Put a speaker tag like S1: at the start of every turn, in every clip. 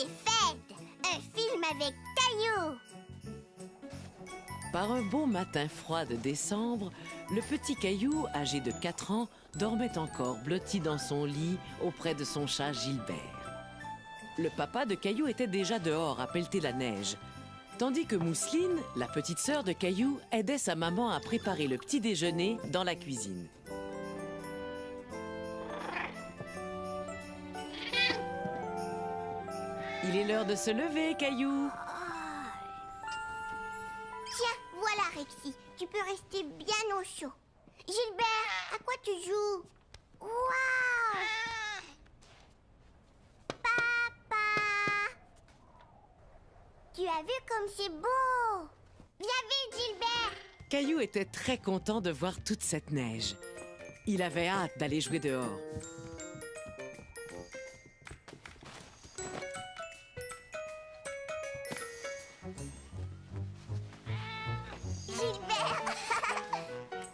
S1: les fêtes, un film avec Caillou.
S2: Par un beau matin froid de décembre, le petit Caillou, âgé de 4 ans, dormait encore blotti dans son lit auprès de son chat Gilbert. Le papa de Caillou était déjà dehors à pelleter la neige, tandis que Mousseline, la petite sœur de Caillou, aidait sa maman à préparer le petit déjeuner dans la cuisine. Il est l'heure de se lever, Caillou.
S1: Tiens, voilà Rexy, tu peux rester bien au chaud. Gilbert, à quoi tu joues? Waouh! Papa! Tu as vu comme c'est beau? Viens vite, Gilbert!
S2: Caillou était très content de voir toute cette neige. Il avait hâte d'aller jouer dehors.
S1: Gilbert!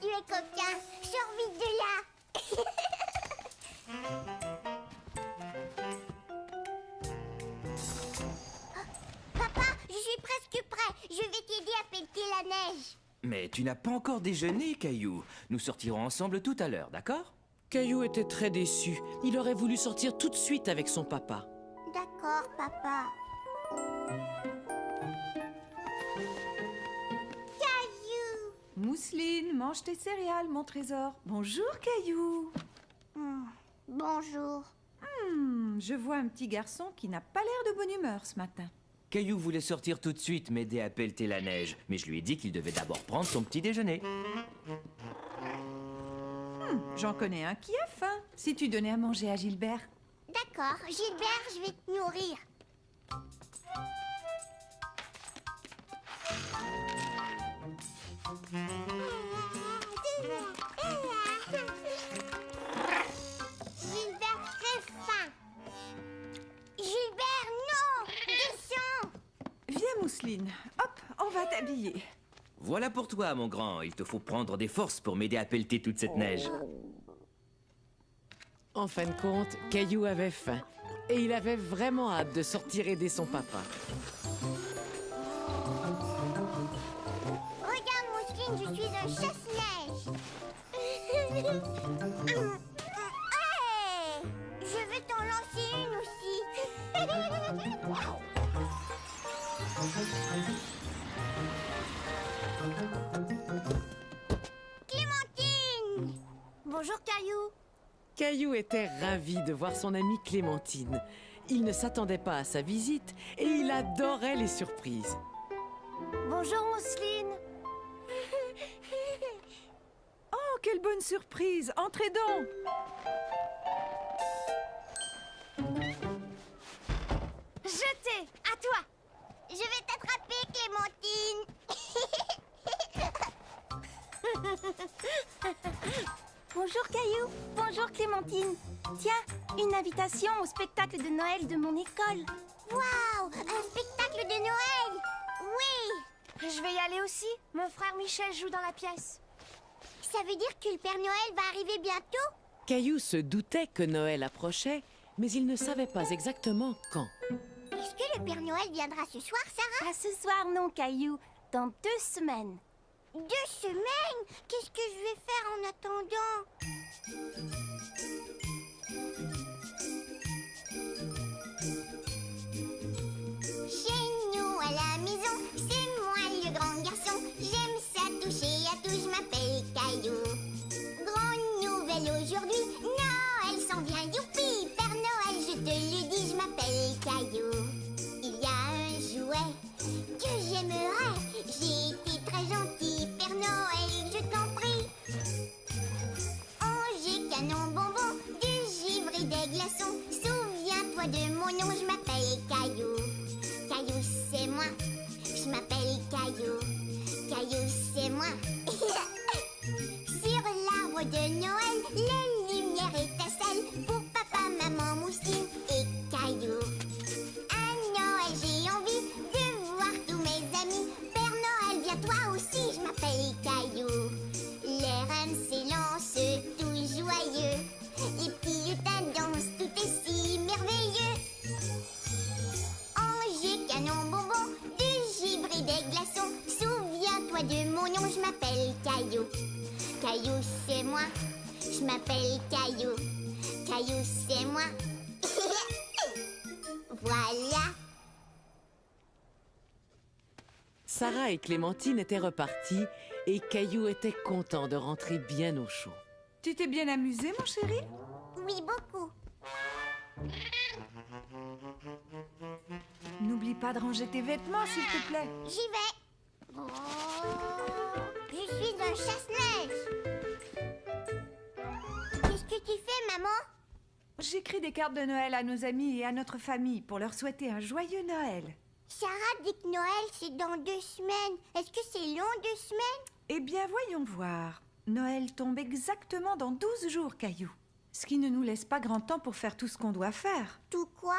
S1: Tu es coquin, sors vite de là! Papa, je suis presque prêt. Je vais t'aider à pelleter la neige.
S3: Mais tu n'as pas encore déjeuné, Caillou. Nous sortirons ensemble tout à l'heure, d'accord?
S2: Caillou était très déçu. Il aurait voulu sortir tout de suite avec son papa.
S1: D'accord, papa. Caillou!
S4: Mousseline, mange tes céréales, mon trésor. Bonjour, Caillou.
S1: Bonjour.
S4: Je vois un petit garçon qui n'a pas l'air de bonne humeur ce matin.
S3: Caillou voulait sortir tout de suite m'aider à pelleter la neige, mais je lui ai dit qu'il devait d'abord prendre son petit déjeuner.
S4: J'en connais un qui a faim. Si tu donnais à manger à Gilbert.
S1: D'accord, Gilbert, je vais te nourrir. Gilbert, très faim. Gilbert, non! Descends!
S4: Viens, Mousseline. Hop, on va t'habiller.
S3: Voilà pour toi, mon grand. Il te faut prendre des forces pour m'aider à pelleter toute cette neige.
S2: En fin de compte, Caillou avait faim. Et il avait vraiment hâte de sortir aider son papa.
S1: Regarde, Mousseline, je suis un chasse-neige. Hey! Je vais t'en lancer une aussi. Clémentine! Bonjour, Caillou.
S2: Caillou était ravi de voir son amie Clémentine. Il ne s'attendait pas à sa visite et il adorait les surprises.
S1: Bonjour, Mousseline.
S4: Oh, quelle bonne surprise. Entrez donc.
S1: Jeté, à toi. Je vais t'attraper, Clémentine.
S5: Bonjour Caillou, bonjour Clémentine. Tiens, une invitation au spectacle de Noël de mon école.
S1: Waouh, un spectacle de Noël. Oui.
S5: Je vais y aller aussi. Mon frère Michel joue dans la pièce.
S1: Ça veut dire que le Père Noël va arriver bientôt?
S2: Caillou se doutait que Noël approchait, mais il ne savait pas exactement quand.
S1: Est-ce que le Père Noël viendra ce soir, Sarah?
S5: Pas ce soir non Caillou, dans 2 semaines.
S1: 2 semaines? Qu'est-ce que je vais faire en attendant? Chez nous à la maison, c'est moi le grand garçon. J'aime ça toucher à tout, je m'appelle Caillou. Grande nouvelle aujourd'hui, Noël s'en vient, youpi! Père Noël, je te le dis, je m'appelle Caillou. Il y a un jouet que j'aimerais. J'ai été très gentil, Père Noël, je t'en prie. J'ai canon bonbon, du givre et des glaçons. Souviens-toi de mon nom, je m'appelle Caillou. Caillou, c'est moi, je m'appelle Caillou. Caillou, c'est moi. Sur l'arbre de Noël, les lumières étincellent pour papa, maman, Mousseline et Caillou. À Noël, j'ai envie de voir tous mes amis. Père Noël, viens toi aussi, je m'appelle Caillou. Les reines s'élancent, tout joyeux. Les petits lutins dansent, tout est si merveilleux. Caillou. Caillou, c'est moi. Je m'appelle Caillou. Caillou, c'est moi. Voilà.
S2: Sarah et Clémentine étaient reparties et Caillou était content de rentrer bien au chaud.
S4: Tu t'es bien amusé, mon chéri?
S1: Oui, beaucoup.
S4: N'oublie pas de ranger tes vêtements, s'il te plaît.
S1: J'y vais. Oh, je suis un chasse-neige. Qu'est-ce que tu fais, maman?
S4: J'écris des cartes de Noël à nos amis et à notre famille pour leur souhaiter un joyeux Noël.
S1: Sarah dit que Noël, c'est dans 2 semaines. Est-ce que c'est long, 2 semaines?
S4: Eh bien, voyons voir. Noël tombe exactement dans 12 jours, Caillou. Ce qui ne nous laisse pas grand temps pour faire tout ce qu'on doit faire.
S1: Tout quoi?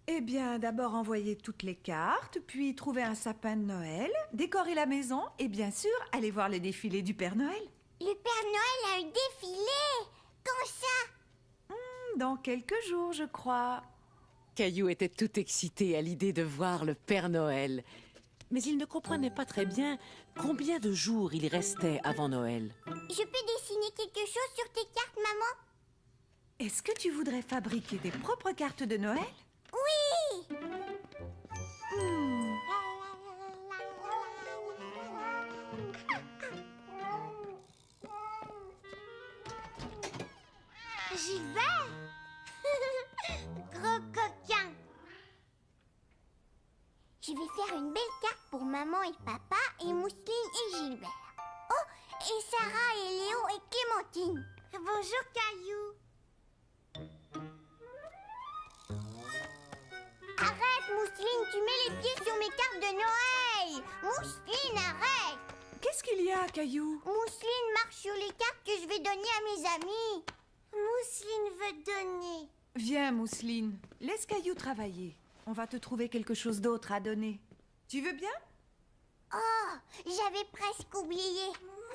S4: Eh bien, d'abord envoyer toutes les cartes, puis trouver un sapin de Noël, décorer la maison et bien sûr, aller voir le défilé du Père Noël.
S1: Le Père Noël a un défilé. Quand ça?
S4: Dans quelques jours, je crois.
S2: Caillou était tout excité à l'idée de voir le Père Noël. Mais il ne comprenait pas très bien combien de jours il restait avant Noël.
S1: Je peux dessiner quelque chose sur tes cartes, maman?
S4: Est-ce que tu voudrais fabriquer tes propres cartes de Noël?
S1: Oui! J'y vais! Gros coquin! Je vais faire une belle carte pour maman et papa et Mousseline et Gilbert. Oh, et Sarah et Léo et Clémentine. Bonjour, Caillou. Arrête, Mousseline, tu mets les pieds sur mes cartes de Noël. Mousseline, arrête.
S4: Qu'est-ce qu'il y a, Caillou?
S1: Mousseline marche sur les cartes que je vais donner à mes amis. Mousseline veut donner.
S4: Viens, Mousseline. Laisse Caillou travailler. On va te trouver quelque chose d'autre à donner. Tu veux bien?
S1: Oh, j'avais presque oublié.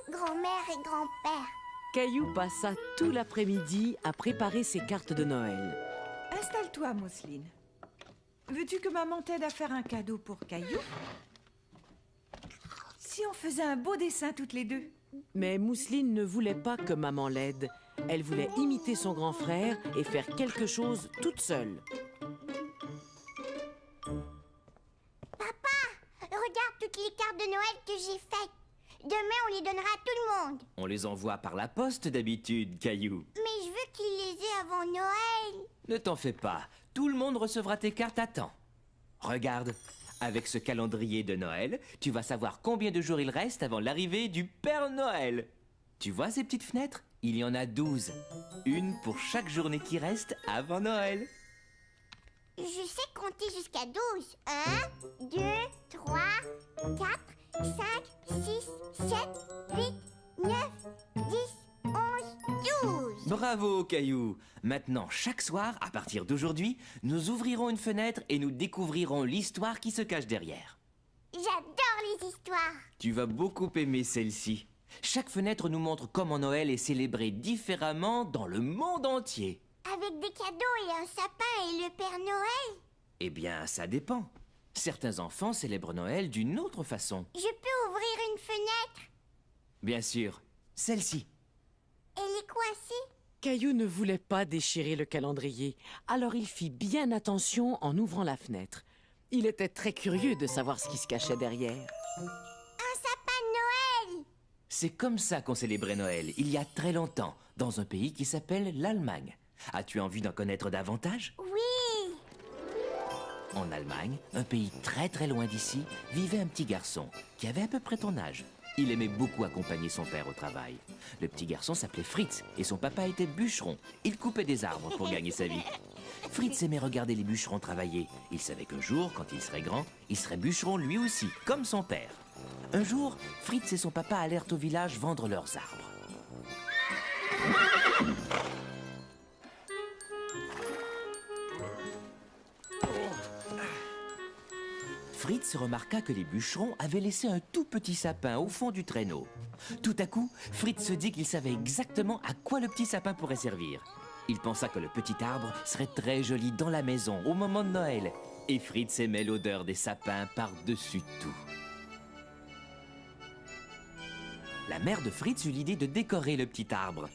S1: Grand-mère et grand-père.
S2: Caillou passa tout l'après-midi à préparer ses cartes de Noël.
S4: Installe-toi, Mousseline. Veux-tu que maman t'aide à faire un cadeau pour Caillou? Si on faisait un beau dessin toutes les deux?
S2: Mais Mousseline ne voulait pas que maman l'aide. Elle voulait imiter son grand frère et faire quelque chose toute seule.
S1: Regarde toutes les cartes de Noël que j'ai faites. Demain, on les donnera à tout le monde.
S3: On les envoie par la poste d'habitude, Caillou.
S1: Mais je veux qu'ils les aient avant Noël.
S3: Ne t'en fais pas, tout le monde recevra tes cartes à temps. Regarde, avec ce calendrier de Noël, tu vas savoir combien de jours il reste avant l'arrivée du Père Noël. Tu vois ces petites fenêtres? Il y en a 12. Une pour chaque journée qui reste avant Noël.
S1: Je sais compter jusqu'à 12. 1, 2, 3, 4, 5, 6, 7, 8, 9, 10, 11, 12.
S3: Bravo, Caillou. Maintenant, chaque soir, à partir d'aujourd'hui, nous ouvrirons une fenêtre et nous découvrirons l'histoire qui se cache derrière.
S1: J'adore les histoires.
S3: Tu vas beaucoup aimer celle-ci. Chaque fenêtre nous montre comment Noël est célébré différemment dans le monde entier.
S1: Avec des cadeaux et un sapin et le Père Noël?
S3: Eh bien, ça dépend. Certains enfants célèbrent Noël d'une autre façon.
S1: Je peux ouvrir une fenêtre?
S3: Bien sûr, celle-ci.
S1: Elle est coincée?
S2: Caillou ne voulait pas déchirer le calendrier, alors il fit bien attention en ouvrant la fenêtre. Il était très curieux de savoir ce qui se cachait derrière.
S1: Un sapin de Noël!
S3: C'est comme ça qu'on célébrait Noël, il y a très longtemps, dans un pays qui s'appelle l'Allemagne. As-tu envie d'en connaître davantage?
S1: Oui!
S3: En Allemagne, un pays très très loin d'ici, vivait un petit garçon qui avait à peu près ton âge. Il aimait beaucoup accompagner son père au travail. Le petit garçon s'appelait Fritz et son papa était bûcheron. Il coupait des arbres pour gagner sa vie. Fritz aimait regarder les bûcherons travailler. Il savait qu'un jour, quand il serait grand, il serait bûcheron lui aussi, comme son père. Un jour, Fritz et son papa allèrent au village vendre leurs arbres. Fritz remarqua que les bûcherons avaient laissé un tout petit sapin au fond du traîneau. Tout à coup, Fritz se dit qu'il savait exactement à quoi le petit sapin pourrait servir. Il pensa que le petit arbre serait très joli dans la maison au moment de Noël. Et Fritz aimait l'odeur des sapins par-dessus tout. la mère de Fritz eut l'idée de décorer le petit arbre.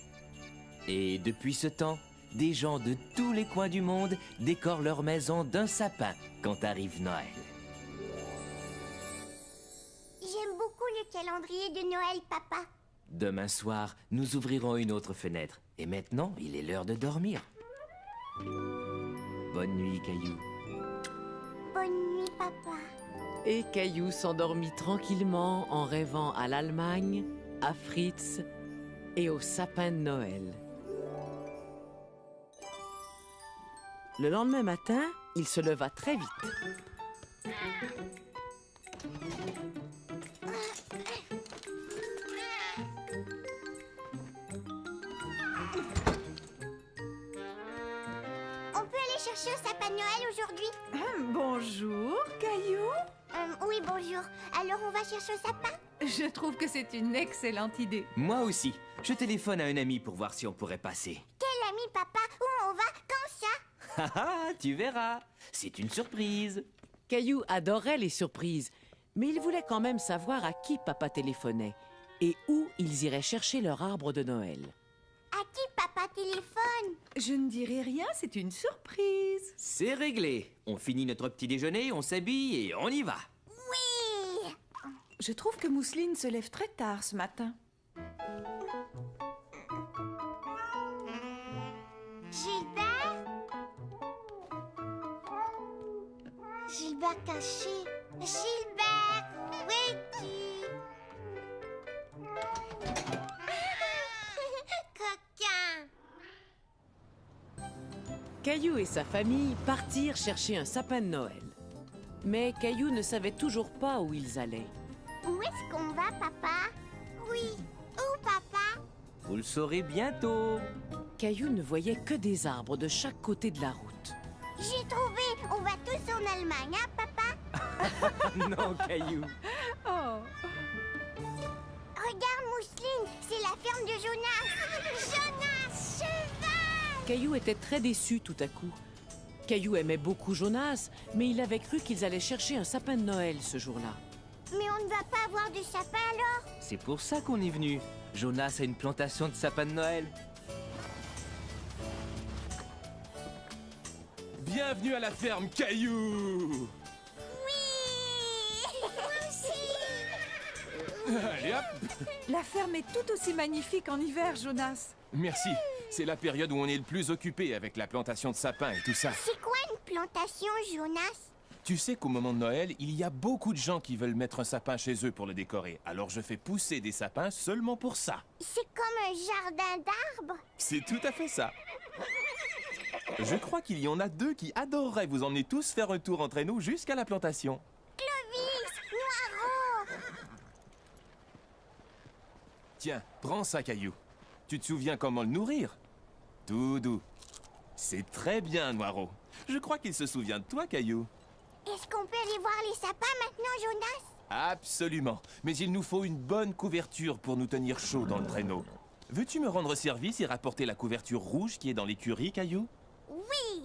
S3: Et depuis ce temps, des gens de tous les coins du monde décorent leur maison d'un sapin quand arrive Noël.
S1: J'aime beaucoup le calendrier de Noël, papa.
S3: Demain soir, nous ouvrirons une autre fenêtre. Et maintenant, il est l'heure de dormir. Bonne nuit, Caillou.
S1: Bonne nuit, papa.
S2: Et Caillou s'endormit tranquillement en rêvant à l'Allemagne, à Fritz et au sapin de Noël. Le lendemain matin, il se leva très vite.
S1: On peut aller chercher au sapin de Noël aujourd'hui?
S4: Bonjour, Caillou.
S1: Oui, bonjour. Alors on va chercher au sapin?
S4: Je trouve que c'est une excellente idée.
S3: Moi aussi. Je téléphone à un ami pour voir si on pourrait passer.
S1: Quel ami, papa? Où on va? Quand ça?
S3: Ah, tu verras. C'est une surprise.
S2: Caillou adorait les surprises, mais il voulait quand même savoir à qui papa téléphonait et où ils iraient chercher leur arbre de Noël.
S1: À qui papa téléphone?
S4: Je ne dirai rien, c'est une surprise.
S3: C'est réglé. On finit notre petit déjeuner, on s'habille et on y va.
S1: Oui!
S4: Je trouve que Mousseline se lève très tard ce matin.
S1: Gilbert? Gilbert caché. Gilbert, où es-tu? Coquin!
S2: Caillou et sa famille partirent chercher un sapin de Noël. Mais Caillou ne savait toujours pas où ils allaient.
S1: Où est-ce qu'on va, papa? Oui, où, papa?
S3: Vous le saurez bientôt.
S2: Caillou ne voyait que des arbres de chaque côté de la route.
S1: J'ai trouvé! On va tous en Allemagne, hein, papa?
S3: Non, Caillou.
S4: Oh,
S1: Regarde, Mousseline, c'est la ferme de Jonas! Jonas, cheval!
S2: Caillou était très déçu tout à coup. Caillou aimait beaucoup Jonas, mais il avait cru qu'ils allaient chercher un sapin de Noël ce jour-là.
S1: Mais on ne va pas avoir de sapin alors?
S3: C'est pour ça qu'on est venu. Jonas a une plantation de sapins de Noël.
S6: Bienvenue à la ferme Caillou.
S1: Oui! Moi aussi!
S6: Allez hop.
S4: la ferme est tout aussi magnifique en hiver, Jonas.
S6: Merci. C'est la période où on est le plus occupé avec la plantation de sapins et tout ça.
S1: C'est quoi une plantation, Jonas?
S6: Tu sais qu'au moment de Noël, il y a beaucoup de gens qui veulent mettre un sapin chez eux pour le décorer. Alors je fais pousser des sapins seulement pour ça.
S1: C'est comme un jardin d'arbres?
S6: C'est tout à fait ça. Je crois qu'il y en a deux qui adoreraient vous emmener tous faire un tour entre nous jusqu'à la plantation.
S1: Clovis! Noiro!
S6: Tiens, prends ça, Caillou. Tu te souviens comment le nourrir? Tout doux. C'est très bien, Noiro. Je crois qu'il se souvient de toi, Caillou.
S1: Est-ce qu'on peut aller voir les sapins maintenant, Jonas?
S6: Absolument. Mais il nous faut une bonne couverture pour nous tenir chaud dans le traîneau. Veux-tu me rendre service et rapporter la couverture rouge qui est dans l'écurie, Caillou?
S1: Oui!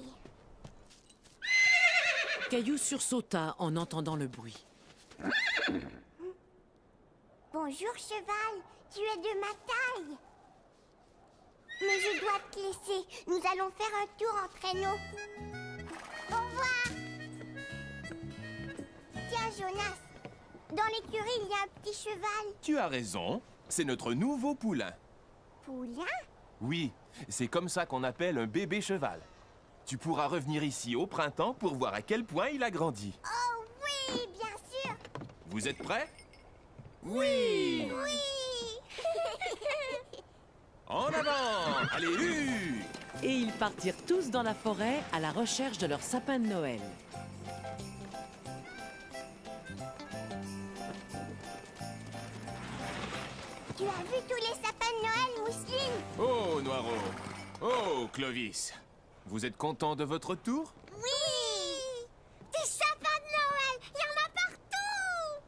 S2: Caillou sursauta en entendant le bruit.
S1: Bonjour, cheval. Tu es de ma taille. Mais je dois te laisser. Nous allons faire un tour en traîneau. Au revoir. Tiens, Jonas. Dans l'écurie, il y a un petit cheval.
S6: Tu as raison. C'est notre nouveau poulain.
S1: Poulain?
S6: Oui, c'est comme ça qu'on appelle un bébé cheval. Tu pourras revenir ici au printemps pour voir à quel point il a grandi.
S1: Oh oui, bien sûr.
S6: Vous êtes prêts?
S3: Oui!
S1: Oui.
S6: En avant! Allez,
S2: Et ils partirent tous dans la forêt à la recherche de leur sapin de Noël.
S1: Tu as vu tous les sapins de Noël, Mousseline?
S6: Oh, Noiro! Oh, Clovis! Vous êtes content de votre tour?
S1: Oui. Des sapins de Noël. Il y en a partout.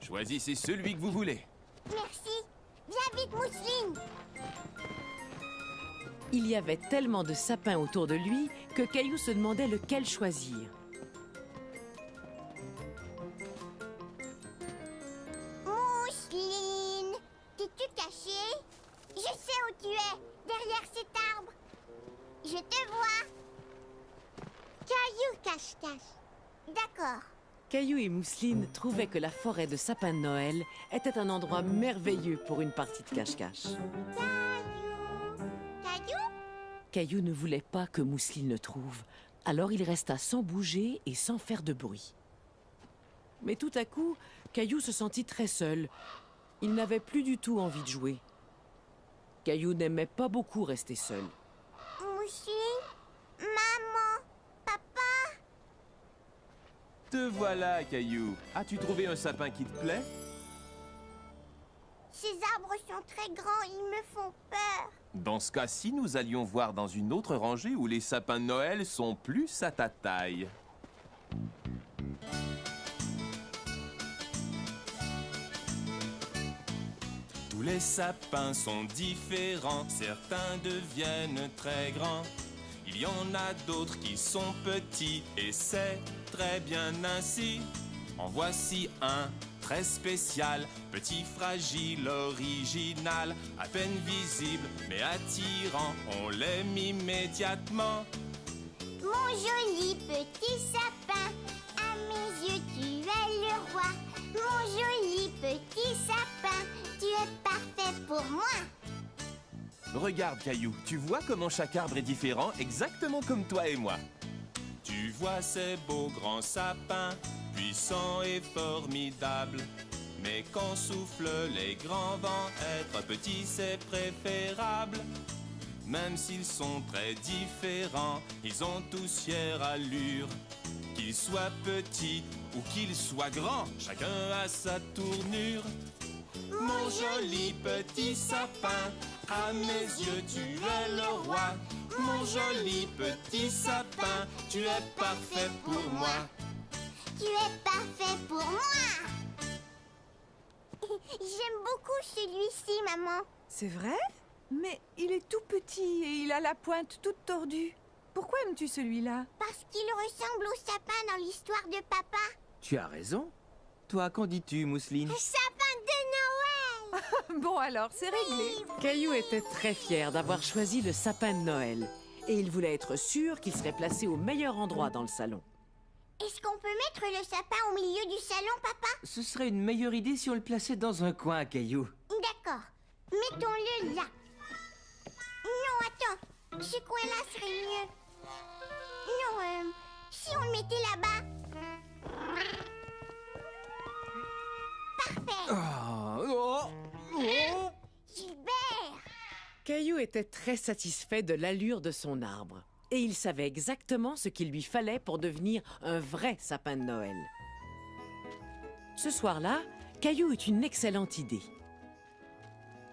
S6: Choisissez celui que vous voulez.
S1: Merci. Viens vite, Mousseline.
S2: Il y avait tellement de sapins autour de lui que Caillou se demandait lequel choisir.
S1: derrière cet arbre. Je te vois. Caillou cache-cache. D'accord.
S2: Caillou et Mousseline trouvaient que la forêt de sapins de Noël était un endroit merveilleux pour une partie de cache-cache.
S1: Caillou. Caillou?
S2: Caillou ne voulait pas que Mousseline le trouve, alors il resta sans bouger et sans faire de bruit. Mais tout à coup, Caillou se sentit très seul. Il n'avait plus du tout envie de jouer. Caillou n'aimait pas beaucoup rester seul.
S1: Mousseline? Maman? Papa?
S6: Te voilà, Caillou. As-tu trouvé un sapin qui te plaît?
S1: Ces arbres sont très grands, ils me font peur.
S6: Dans ce cas-ci, nous allions voir dans une autre rangée où les sapins de Noël sont plus à ta taille. Tous les sapins sont différents, certains deviennent très grands. Il y en a d'autres qui sont petits et c'est très bien ainsi. En voici un très spécial, petit, fragile, original, à peine visible mais attirant, on l'aime immédiatement.
S1: Mon joli petit sapin, à mes yeux tu es le roi. Mon joli petit sapin, tu es parfait pour moi.
S6: Regarde, Caillou, tu vois comment chaque arbre est différent, exactement comme toi et moi. Tu vois ces beaux grands sapins, puissants et formidables. Mais quand soufflent les grands vents, être petit c'est préférable. Même s'ils sont très différents, ils ont tous fière allure. Qu'ils soient petits ou qu'ils soient grands, chacun a sa tournure. Mon joli petit sapin, à mes yeux tu es le roi. Mon joli petit sapin, tu es parfait pour moi.
S1: Tu es parfait pour moi. J'aime beaucoup celui-ci, maman.
S4: C'est vrai? Mais il est tout petit et il a la pointe toute tordue. Pourquoi aimes-tu celui-là?
S1: Parce qu'il ressemble au sapin dans l'histoire de papa.
S3: Tu as raison. Toi, qu'en dis-tu, Mousseline?
S1: Sapin de Noël.
S4: Bon alors, c'est réglé.
S2: Caillou était très fier d'avoir choisi le sapin de Noël. Et il voulait être sûr qu'il serait placé au meilleur endroit dans le salon.
S1: Est-ce qu'on peut mettre le sapin au milieu du salon, papa?
S3: Ce serait une meilleure idée si on le plaçait dans un coin, Caillou.
S1: D'accord. Mettons-le là. Non, attends. Ce coin-là serait mieux. Non, si on le mettait là-bas. Parfait. Gilbert!
S2: Caillou était très satisfait de l'allure de son arbre. Et il savait exactement ce qu'il lui fallait pour devenir un vrai sapin de Noël. Ce soir-là, Caillou eut une excellente idée.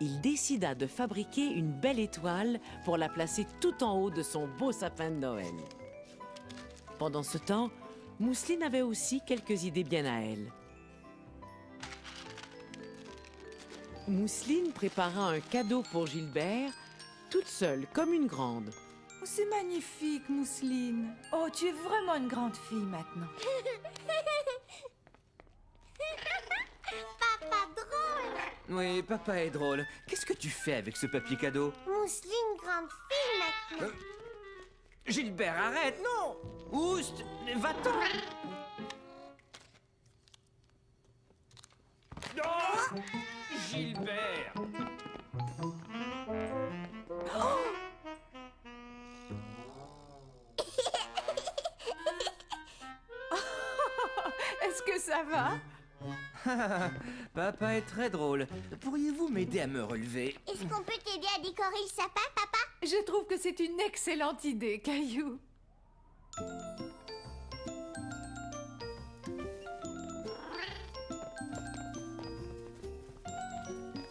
S2: Il décida de fabriquer une belle étoile pour la placer tout en haut de son beau sapin de Noël. Pendant ce temps, Mousseline avait aussi quelques idées bien à elle. Mousseline prépara un cadeau pour Gilbert, toute seule comme une grande.
S4: Oh, c'est magnifique, Mousseline. Oh, tu es vraiment une grande fille maintenant.
S1: Papa drôle!
S3: Oui, papa est drôle. Qu'est-ce que tu fais avec ce papier cadeau?
S1: Mousseline grande fille maintenant.
S3: Gilbert, arrête, non! Oust, va-t'en! Oh, Gilbert!
S4: Est-ce que ça va?
S3: Papa est très drôle. Pourriez-vous m'aider à me relever?
S1: Est-ce qu'on peut t'aider à décorer le sapin, papa?
S4: Je trouve que c'est une excellente idée, Caillou.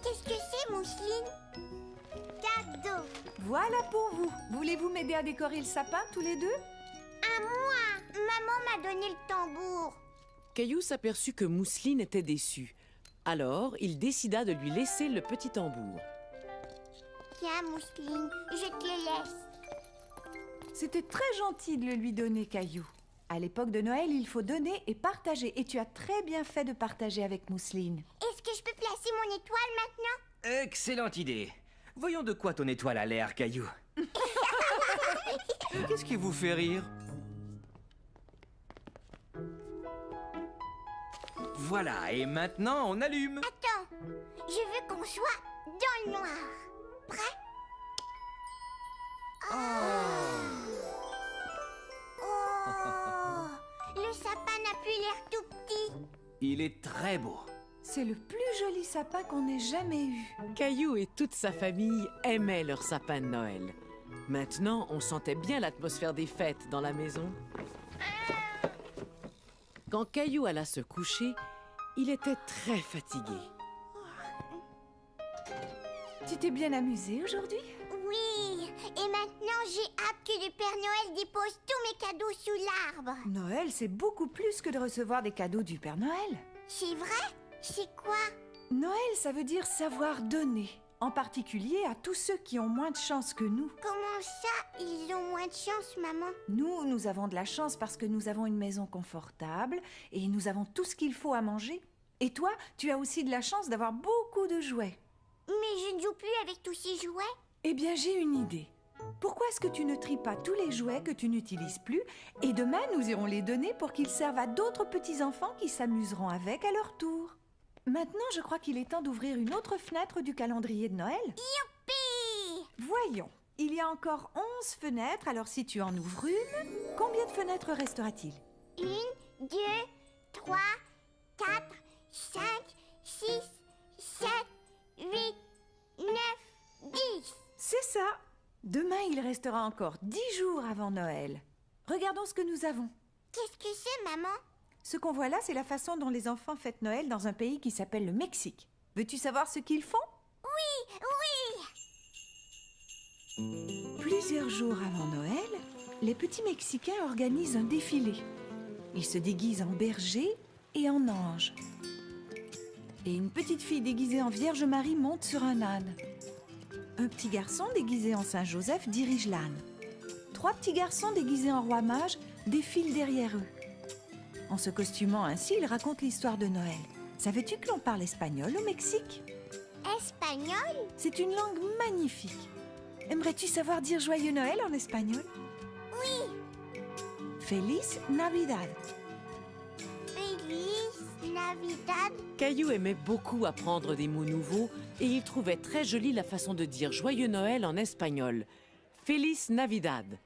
S1: Qu'est-ce que c'est, Mousseline? Cadeau.
S4: Voilà pour vous. Voulez-vous m'aider à décorer le sapin, tous les deux?
S1: À moi. Maman m'a donné le tambour.
S2: Caillou s'aperçut que Mousseline était déçue. Alors, il décida de lui laisser le petit tambour.
S1: Tiens, Mousseline, je te le laisse.
S4: C'était très gentil de le lui donner, Caillou. À l'époque de Noël, il faut donner et partager. Et tu as très bien fait de partager avec Mousseline.
S1: Est-ce que je peux placer mon étoile maintenant?
S3: Excellente idée.
S7: Voyons de quoi ton étoile a l'air, Caillou. Qu'est-ce qui vous fait rire? Voilà, et maintenant on allume.
S1: Attends, je veux qu'on soit dans le noir. Prêt? Oh, le sapin n'a plus l'air tout petit.
S7: Il est très beau.
S4: C'est le plus joli sapin qu'on ait jamais eu.
S2: Caillou et toute sa famille aimaient leur sapin de Noël. Maintenant, on sentait bien l'atmosphère des fêtes dans la maison. Quand Caillou alla se coucher, il était très fatigué.
S4: Tu t'es bien amusé aujourd'hui?
S1: Oui, et maintenant j'ai hâte que le Père Noël dépose tous mes cadeaux sous l'arbre.
S4: Noël, c'est beaucoup plus que de recevoir des cadeaux du Père Noël.
S1: C'est vrai? C'est quoi?
S4: Noël, ça veut dire savoir donner, en particulier à tous ceux qui ont moins de chance que nous.
S1: Comment ça, ils ont moins de chance, maman?
S4: Nous avons de la chance parce que nous avons une maison confortable et nous avons tout ce qu'il faut à manger. Et toi, tu as aussi de la chance d'avoir beaucoup de jouets.
S1: Mais je ne joue plus avec tous ces jouets.
S4: Eh bien, j'ai une idée. Pourquoi est-ce que tu ne tries pas tous les jouets que tu n'utilises plus et demain, nous irons les donner pour qu'ils servent à d'autres petits-enfants qui s'amuseront avec à leur tour. Maintenant, je crois qu'il est temps d'ouvrir une autre fenêtre du calendrier de Noël.
S1: Youpi!
S4: Voyons, il y a encore 11 fenêtres, alors si tu en ouvres une, combien de fenêtres restera-t-il?
S1: 1, 2, 3, 4, 5, 6, 7, 8, 9, 10.
S4: C'est ça. Demain, il restera encore 10 jours avant Noël. Regardons ce que nous avons.
S1: Qu'est-ce que c'est, maman?
S4: Ce qu'on voit là, c'est la façon dont les enfants fêtent Noël dans un pays qui s'appelle le Mexique. Veux-tu savoir ce qu'ils font?
S1: Oui!
S4: Plusieurs jours avant Noël, les petits Mexicains organisent un défilé. Ils se déguisent en berger et en ange. Et une petite fille déguisée en Vierge Marie monte sur un âne. Un petit garçon déguisé en Saint Joseph dirige l'âne. 3 petits garçons déguisés en roi mage défilent derrière eux. En se costumant ainsi, ils racontent l'histoire de Noël. Savais-tu que l'on parle espagnol au Mexique?
S1: Espagnol?
S4: C'est une langue magnifique. Aimerais-tu savoir dire Joyeux Noël en espagnol?
S1: Oui!
S4: Feliz Navidad.
S1: Feliz Navidad?
S2: Caillou aimait beaucoup apprendre des mots nouveaux et il trouvait très jolie la façon de dire Joyeux Noël en espagnol. Feliz Navidad.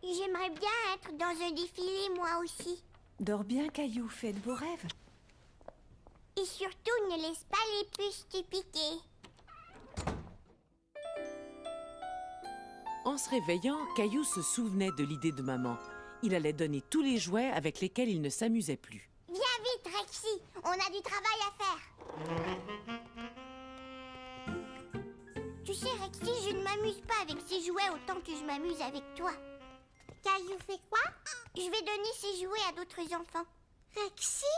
S1: J'aimerais bien être dans un défilé, moi aussi.
S4: Dors bien, Caillou, fais de beaux rêves.
S1: Et surtout, ne laisse pas les puces te piquer.
S2: En se réveillant, Caillou se souvenait de l'idée de maman. Il allait donner tous les jouets avec lesquels il ne s'amusait plus.
S1: Viens vite, Rexy, on a du travail à faire. Tu sais, Rexy, je ne m'amuse pas avec ces jouets autant que je m'amuse avec toi. Caillou fait quoi? Je vais donner ces jouets à d'autres enfants. Rexy?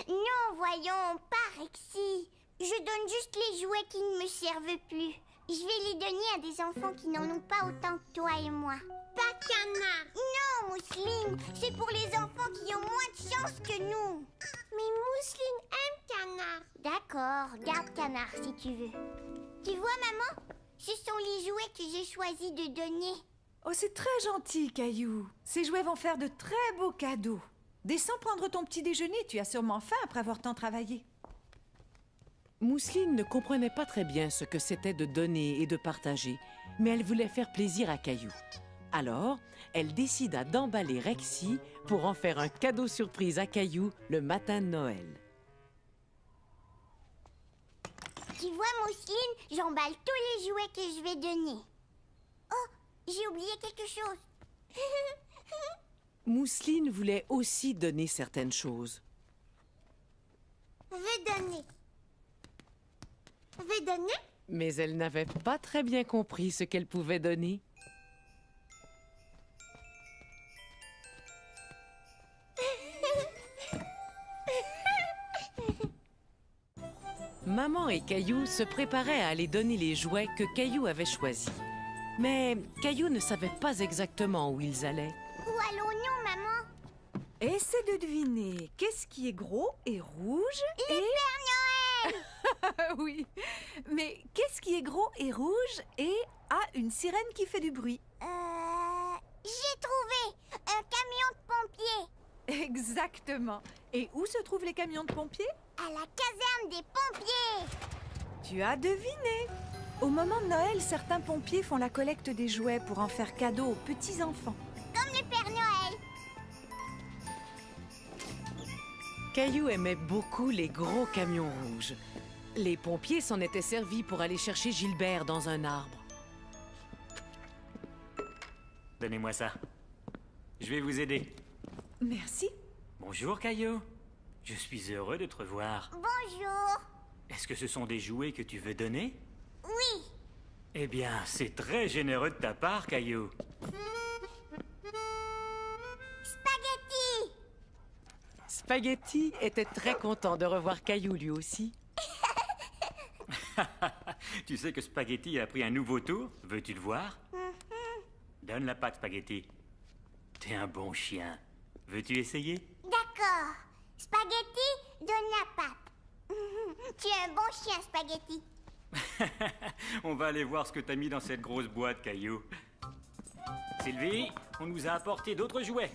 S1: Non, voyons, pas Rexy. Je donne juste les jouets qui ne me servent plus. Je vais les donner à des enfants qui n'en ont pas autant que toi et moi. Pas Canard. Non, Mousseline, c'est pour les enfants qui ont moins de chance que nous. Mais Mousseline aime Canard. D'accord, garde Canard si tu veux. Tu vois, maman? Ce sont les jouets que j'ai choisi de donner.
S4: Oh, c'est très gentil, Caillou. Ces jouets vont faire de très beaux cadeaux. Descends prendre ton petit déjeuner, tu as sûrement faim après avoir tant travaillé.
S2: Mousseline ne comprenait pas très bien ce que c'était de donner et de partager, mais elle voulait faire plaisir à Caillou. Alors, elle décida d'emballer Rexy pour en faire un cadeau surprise à Caillou le matin de Noël.
S1: Tu vois, Mousseline, j'emballe tous les jouets que je vais donner. Oh, j'ai oublié quelque chose.
S2: Mousseline voulait aussi donner certaines choses.
S1: Je vais donner. Je vais donner?
S2: Mais elle n'avait pas très bien compris ce qu'elle pouvait donner. Maman et Caillou se préparaient à aller donner les jouets que Caillou avait choisis. Mais Caillou ne savait pas exactement où ils allaient.
S1: Où allons-nous, maman?
S4: Essaie de deviner qu'est-ce qui est gros et rouge
S1: Le Père Noël!
S4: Oui. Mais qu'est-ce qui est gros et rouge et a une sirène qui fait du bruit?
S1: J'ai trouvé un camion de pompiers
S4: Exactement. Et où se trouvent les camions de pompiers?
S1: à la caserne des pompiers.
S4: Tu as deviné. Au moment de Noël, certains pompiers font la collecte des jouets pour en faire cadeau aux petits-enfants.
S1: Comme le Père Noël.
S2: Caillou aimait beaucoup les gros camions rouges. Les pompiers s'en étaient servis pour aller chercher Gilbert dans un arbre.
S8: Donnez-moi ça. Je vais vous aider.
S4: Merci.
S8: Bonjour, Caillou. Je suis heureux de te revoir.
S1: Bonjour.
S8: Est-ce que ce sont des jouets que tu veux donner?
S1: Oui.
S8: Eh bien, c'est très généreux de ta part, Caillou.
S1: Spaghetti.
S2: Spaghetti était très content de revoir Caillou lui aussi.
S8: Tu sais que Spaghetti a pris un nouveau tour? Veux-tu le voir? Donne la patte, Spaghetti. T'es un bon chien. Veux-tu essayer?
S1: D'accord. Spaghetti, donne la patte. Tu es un bon chien, Spaghetti.
S8: On va aller voir ce que t'as mis dans cette grosse boîte, Caillou. Sylvie, on nous a apporté d'autres jouets.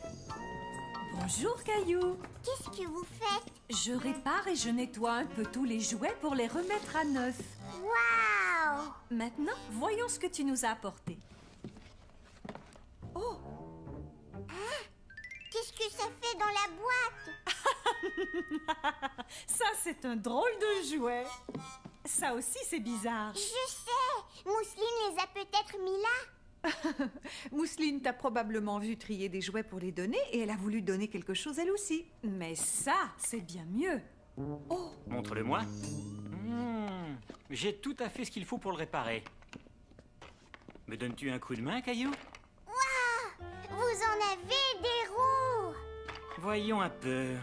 S9: Bonjour Caillou.
S1: Qu'est-ce que vous faites?
S9: Je répare et je nettoie un peu tous les jouets pour les remettre à neuf.
S1: Waouh!
S9: Maintenant, voyons ce que tu nous as apporté. Oh,
S1: Qu'est-ce que ça fait dans la boîte?
S9: ça c'est un drôle de jouet. Ça aussi c'est bizarre.
S1: Je sais! Mousseline les a peut-être mis là.
S4: Mousseline t'a probablement vu trier des jouets pour les donner et elle a voulu donner quelque chose elle aussi.
S9: Mais ça, c'est bien mieux.
S8: Montre-le-moi. J'ai tout à fait ce qu'il faut pour le réparer. Me donnes-tu un coup de main, Caillou?
S1: Vous en avez des roues!
S8: Voyons un peu.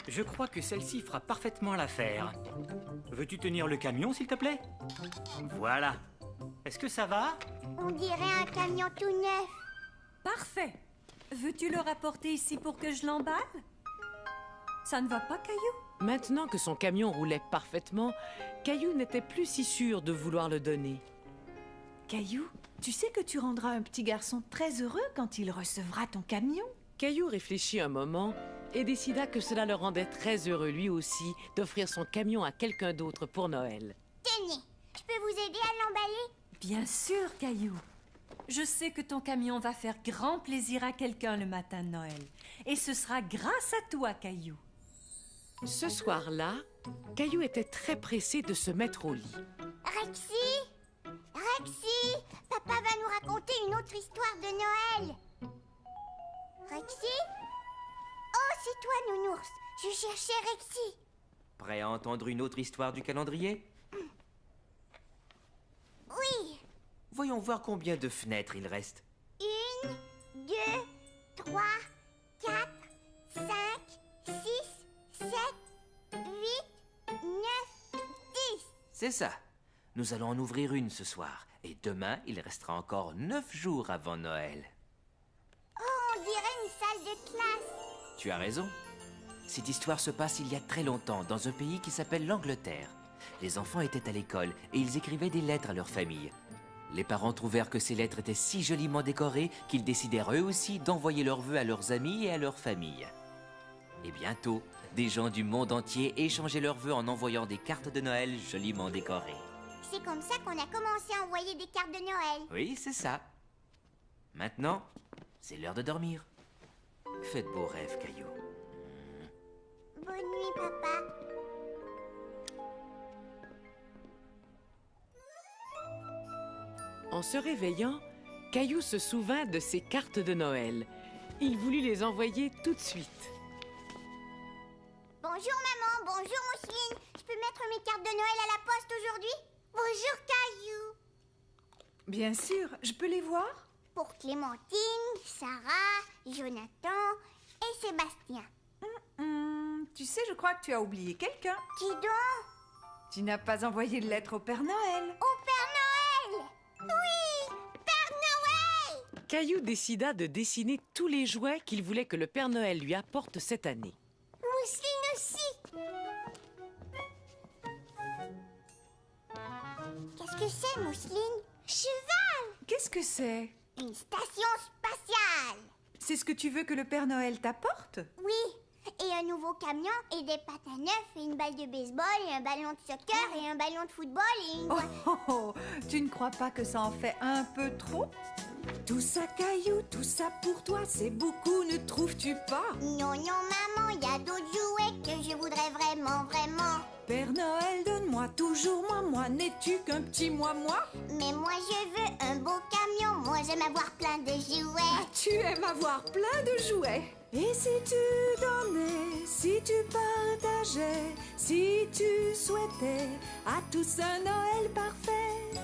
S8: Je crois que celle-ci fera parfaitement l'affaire. Veux-tu tenir le camion, s'il te plaît? Voilà. Est-ce que ça va?
S1: On dirait un camion tout neuf.
S9: Parfait. Veux-tu le rapporter ici pour que je l'emballe? Ça ne va pas, Caillou?
S2: Maintenant que son camion roulait parfaitement, Caillou n'était plus si sûr de vouloir le donner.
S4: Caillou, tu sais que tu rendras un petit garçon très heureux quand il recevra ton camion.
S2: Caillou réfléchit un moment et décida que cela le rendait très heureux lui aussi d'offrir son camion à quelqu'un d'autre pour Noël.
S1: Tenez, je peux vous aider à l'emballer?
S9: Bien sûr, Caillou. Je sais que ton camion va faire grand plaisir à quelqu'un le matin de Noël. Et ce sera grâce à toi, Caillou.
S2: Ce soir-là, Caillou était très pressé de se mettre au lit.
S1: Rexy! Rexy! Papa va nous raconter une autre histoire de Noël. Rexy? Oh, c'est toi, Nounours. Je cherchais Rexy.
S3: Prêt à entendre une autre histoire du calendrier?
S1: Oui.
S3: Voyons voir combien de fenêtres il reste.
S1: 1, 2, 3, 4, 5, 6, 7, 8, 9, 10.
S3: C'est ça. Nous allons en ouvrir une ce soir. Et demain, il restera encore 9 jours avant Noël.
S1: Oh, on dirait une salle de classe.
S3: Tu as raison. Cette histoire se passe il y a très longtemps, dans un pays qui s'appelle l'Angleterre. Les enfants étaient à l'école et ils écrivaient des lettres à leur famille. Les parents trouvèrent que ces lettres étaient si joliment décorées qu'ils décidèrent eux aussi d'envoyer leurs vœux à leurs amis et à leur famille. Et bientôt, des gens du monde entier échangeaient leurs vœux en envoyant des cartes de Noël joliment décorées.
S1: C'est comme ça qu'on a commencé à envoyer des cartes de Noël.
S3: Oui, c'est ça. Maintenant, c'est l'heure de dormir. Faites beaux rêves, Caillou.
S1: Bonne nuit, papa.
S2: En se réveillant, Caillou se souvint de ses cartes de Noël. Il voulut les envoyer tout de suite.
S1: Bonjour, maman. Bonjour, Mousseline. Je peux mettre mes cartes de Noël à la poste aujourd'hui? Bonjour, Caillou.
S4: Bien sûr, je peux les voir?
S1: Pour Clémentine, Sarah, Jonathan et Sébastien.
S4: Tu sais, je crois que tu as oublié quelqu'un.
S1: Qui donc?
S4: Tu n'as pas envoyé de lettre au Père Noël.
S1: Au Père Noël! Oui! Père Noël!
S2: Caillou décida de dessiner tous les jouets qu'il voulait que le Père Noël lui apporte cette année.
S1: Mousseline aussi! que c'est, Mousseline? Cheval!
S4: Qu'est-ce que c'est?
S1: Une station spatiale!
S4: C'est ce que tu veux que le Père Noël t'apporte?
S1: Oui, et un nouveau camion, et des patins neufs, et une balle de baseball, et un ballon de soccer, et un ballon de football, et une...
S4: Tu ne crois pas que ça en fait un peu trop? Tout ça, Caillou, tout ça pour toi, c'est beaucoup, ne trouves-tu pas?
S1: Non, non, maman, il y a d'autres jouets que je voudrais vraiment, vraiment.
S4: Père Noël, donne-moi toujours moi, n'es-tu qu'un petit moi?
S1: Mais moi, je veux un beau camion, moi, j'aime avoir plein de jouets.
S4: Tu aimes avoir plein de jouets. Et si tu donnais, si tu partageais, si tu souhaitais à tous un Noël parfait.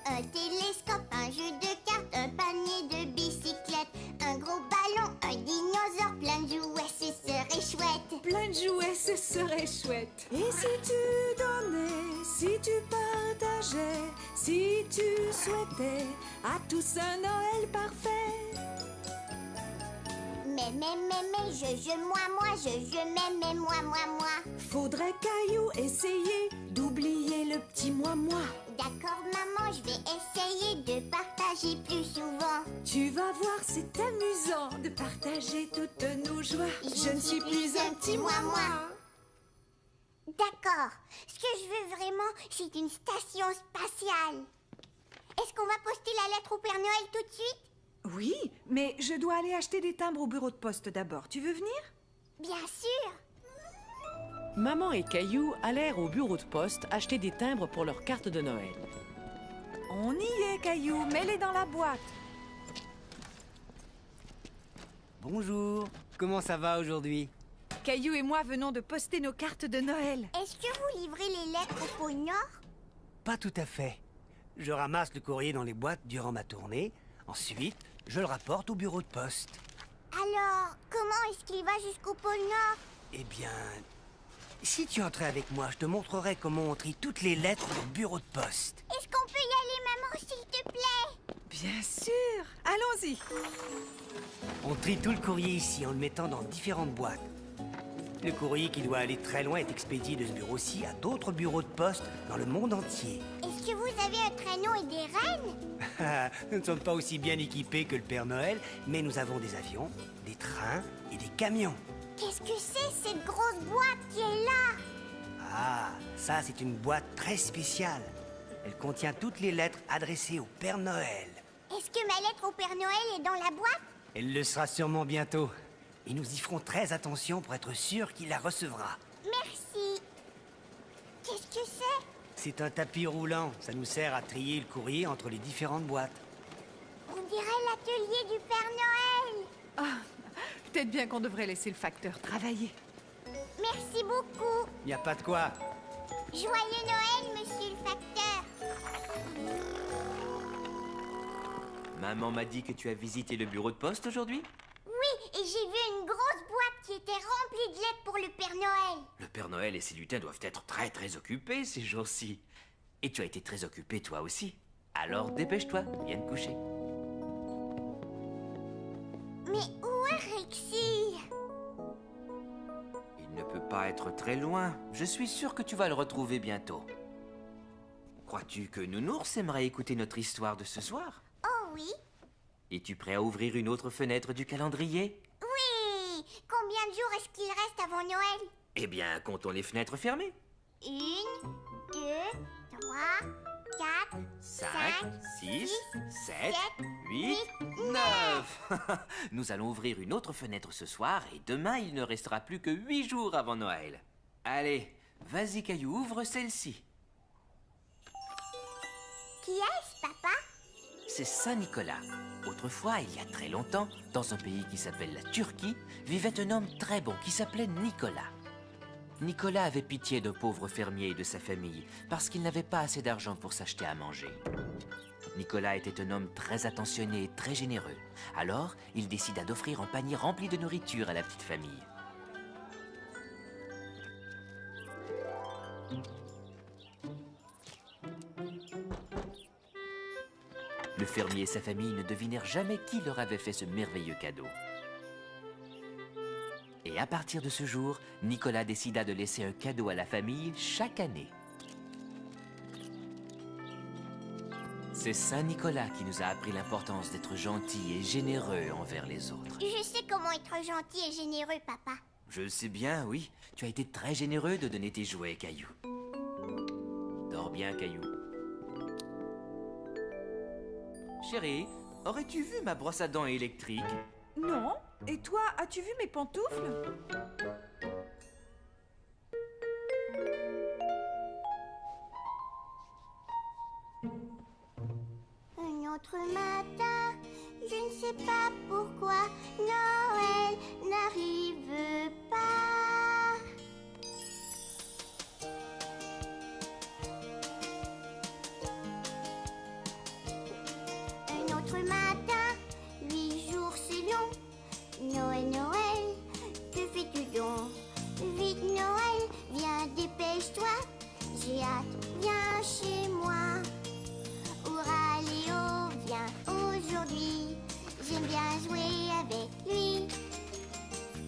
S1: Un télescope, un jeu de cartes, un panier de bicyclettes, un gros ballon, un dinosaure, plein de jouets, ce serait chouette.
S4: Plein de jouets, ce serait chouette. Et si tu donnais, si tu partageais, si tu souhaitais à tous un Noël parfait.
S1: Mais, je, moi.
S4: Faudrait, Caillou, essayer d'oublier le petit moi.
S1: D'accord, maman, je vais essayer de partager plus souvent.
S4: Tu vas voir, c'est amusant de partager toutes nos joies. Je ne suis plus un petit moi.
S1: D'accord. Ce que je veux vraiment, c'est une station spatiale. Est-ce qu'on va poster la lettre au Père Noël tout de suite?
S4: Oui, mais je dois aller acheter des timbres au bureau de poste d'abord. Tu veux venir?
S1: Bien sûr.
S2: Maman et Caillou allèrent au bureau de poste acheter des timbres pour leur carte de Noël.
S4: On y est, Caillou. Mets-les dans la boîte.
S10: Bonjour. Comment ça va aujourd'hui?
S4: Caillou et moi venons de poster nos cartes de Noël.
S1: Est-ce que vous livrez les lettres au pôle Nord?
S10: Pas tout à fait. Je ramasse le courrier dans les boîtes durant ma tournée. Ensuite, je le rapporte au bureau de poste.
S1: Alors, comment est-ce qu'il va jusqu'au pôle Nord?
S10: Eh bien, si tu entrais avec moi, je te montrerai comment on trie toutes les lettres au bureau de poste.
S1: Est-ce qu'on peut y aller, maman, s'il te plaît?
S4: Bien sûr. Allons-y.
S10: On trie tout le courrier ici en le mettant dans différentes boîtes. Le courrier qui doit aller très loin est expédié de ce bureau-ci à d'autres bureaux de poste dans le monde entier.
S1: Est-ce que vous avez un traîneau et des rennes?
S10: Nous ne sommes pas aussi bien équipés que le Père Noël, mais nous avons des avions, des trains et des camions.
S1: Qu'est-ce que c'est, cette grosse boîte qui est là?
S10: Ah, ça c'est une boîte très spéciale. Elle contient toutes les lettres adressées au Père Noël.
S1: Est-ce que ma lettre au Père Noël est dans la boîte?
S10: Elle le sera sûrement bientôt. Et nous y ferons très attention pour être sûr qu'il la recevra.
S1: Merci. Qu'est-ce que c'est?
S10: C'est un tapis roulant. Ça nous sert à trier le courrier entre les différentes boîtes.
S1: On dirait l'atelier du Père Noël.
S4: Ah, peut-être bien qu'on devrait laisser le facteur travailler.
S1: Merci beaucoup.
S10: Il n'y a pas de quoi.
S1: Joyeux Noël, monsieur le facteur.
S3: Maman m'a dit que tu as visité le bureau de poste aujourd'hui?
S1: Oui, et j'ai vu une grosse boîte qui était remplie de lettres pour le Père Noël.
S3: Le Père Noël et ses lutins doivent être très occupés ces jours-ci. Et tu as été très occupé toi aussi. Alors dépêche-toi, viens te coucher.
S1: Mais où est Rexy?
S3: Il ne peut pas être très loin. Je suis sûr que tu vas le retrouver bientôt. Crois-tu que Nounours aimerait écouter notre histoire de ce soir?
S1: Oh oui.
S3: Es-tu prêt à ouvrir une autre fenêtre du calendrier?
S1: Oui. Combien de jours est-ce qu'il reste avant Noël?
S3: Eh bien, comptons les fenêtres fermées.
S1: 1, 2, 3, 4,
S3: 5, 6, 7, 8,
S1: 9.
S3: 9. Nous allons ouvrir une autre fenêtre ce soir et demain, il ne restera plus que 8 jours avant Noël. Allez, vas-y Caillou, ouvre celle-ci.
S1: Qui est-ce, papa?
S3: C'est Saint-Nicolas. Autrefois, il y a très longtemps, dans un pays qui s'appelle la Turquie, vivait un homme très bon qui s'appelait Nicolas. Nicolas avait pitié d'un pauvre fermier et de sa famille parce qu'il n'avait pas assez d'argent pour s'acheter à manger. Nicolas était un homme très attentionné et très généreux. Alors, il décida d'offrir un panier rempli de nourriture à la petite famille. Le fermier et sa famille ne devinèrent jamais qui leur avait fait ce merveilleux cadeau. Et à partir de ce jour, Nicolas décida de laisser un cadeau à la famille chaque année. C'est Saint Nicolas qui nous a appris l'importance d'être gentil et généreux envers les autres.
S1: Je sais comment être gentil et généreux, papa.
S3: Je le sais bien, oui. Tu as été très généreux de donner tes jouets, Caillou. Dors bien, Caillou. Chérie, aurais-tu vu ma brosse à dents électrique?
S4: Non. Et toi, as-tu vu mes pantoufles?
S1: Un autre matin, je ne sais pas pourquoi Noël n'arrive pas. Un autre matin, 8 jours c'est long. Noël, Noël, que fais-tu donc? Vite Noël, viens dépêche-toi. J'ai hâte, viens chez moi. Hurrah Léo, viens aujourd'hui. J'aime bien jouer avec lui.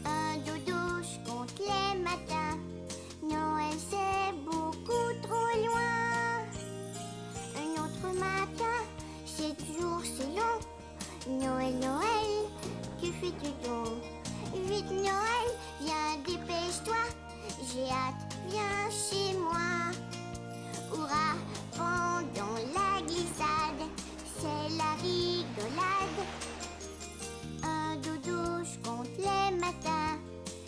S1: Un dodo, je compte les matins. Noël c'est beaucoup trop loin. Un autre matin, 7 jours c'est long. Noël, Noël, que fais-tu donc? Vite Noël, viens dépêche-toi. J'ai hâte, viens chez moi. Hurrah, pendant la glissade, c'est la rigolade. Un dodo, je compte les matins.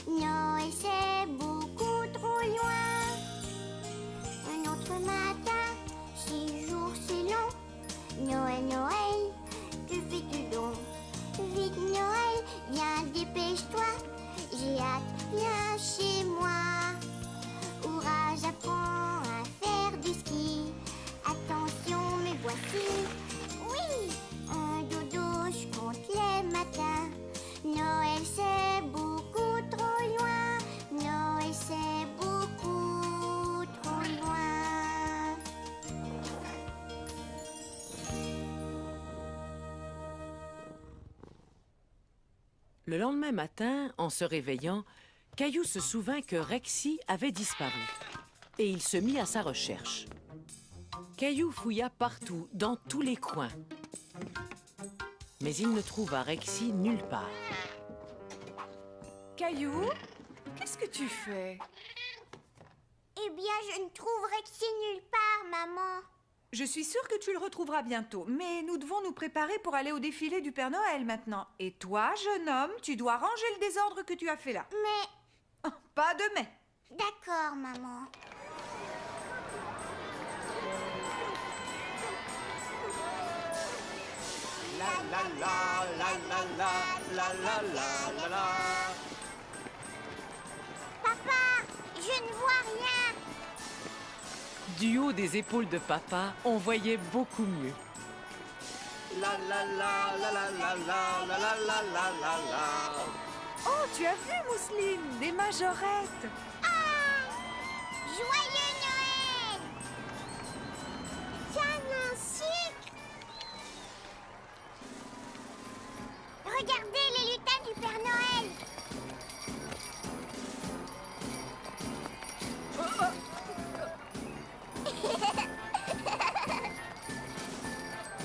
S1: Noël c'est beaucoup trop loin. Un autre matin, 6 jours c'est long. Noël, Noël, que fais-tu donc? Vite Noël, viens dépêche-toi. J'ai hâte, viens chez moi. Hurrah, j'apprends à faire du ski. Attention, me voici. Oui, un dodo, je compte les matins. Noël c'est beaucoup trop loin. Noël c'est beaucoup trop loin.
S2: Le lendemain matin, en se réveillant, Caillou se souvint que Rexy avait disparu. Et il se mit à sa recherche. Caillou fouilla partout, dans tous les coins. Mais il ne trouva Rexy nulle part.
S4: Caillou, qu'est-ce que tu fais?
S1: Eh bien, je ne trouve Rexy nulle part, maman.
S4: Je suis sûre que tu le retrouveras bientôt, mais nous devons nous préparer pour aller au défilé du Père Noël maintenant. Et toi, jeune homme, tu dois ranger le désordre que tu as fait là.
S1: Mais...
S4: Oh, pas de mais.
S1: D'accord, maman.
S6: La la la la la la la la la la la.
S1: Papa, je ne vois rien.
S2: Du haut des épaules de papa, on voyait beaucoup mieux.
S6: La la la la la la la la la la la la la.
S4: Oh, tu as vu, Mousseline, des majorettes.
S1: Ah! Joyeux Noël! Tiens, un sucre! Regardez les lutins du Père Noël!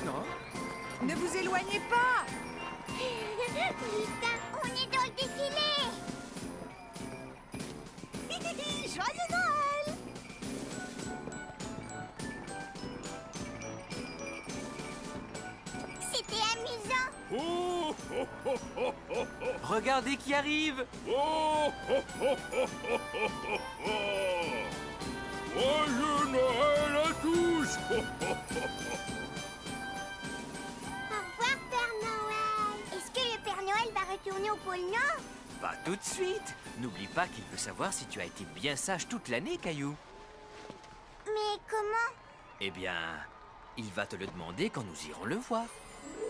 S7: Non?
S4: Ne vous éloignez pas.
S1: Lutin, on est dans le défilé! Joyeux Noël! C'était amusant!
S6: Oh, oh, oh, oh, oh, oh.
S7: Regardez qui arrive!
S6: Oh, oh, oh, oh, oh, oh, oh, oh. Joyeux Noël à tous! Oh, oh, oh, oh.
S1: Au revoir, Père Noël! Est-ce que le Père Noël va retourner au pôle Nord?
S3: Pas tout de suite. N'oublie pas qu'il veut savoir si tu as été bien sage toute l'année, Caillou.
S1: Mais comment?
S3: Eh bien, il va te le demander quand nous irons le voir.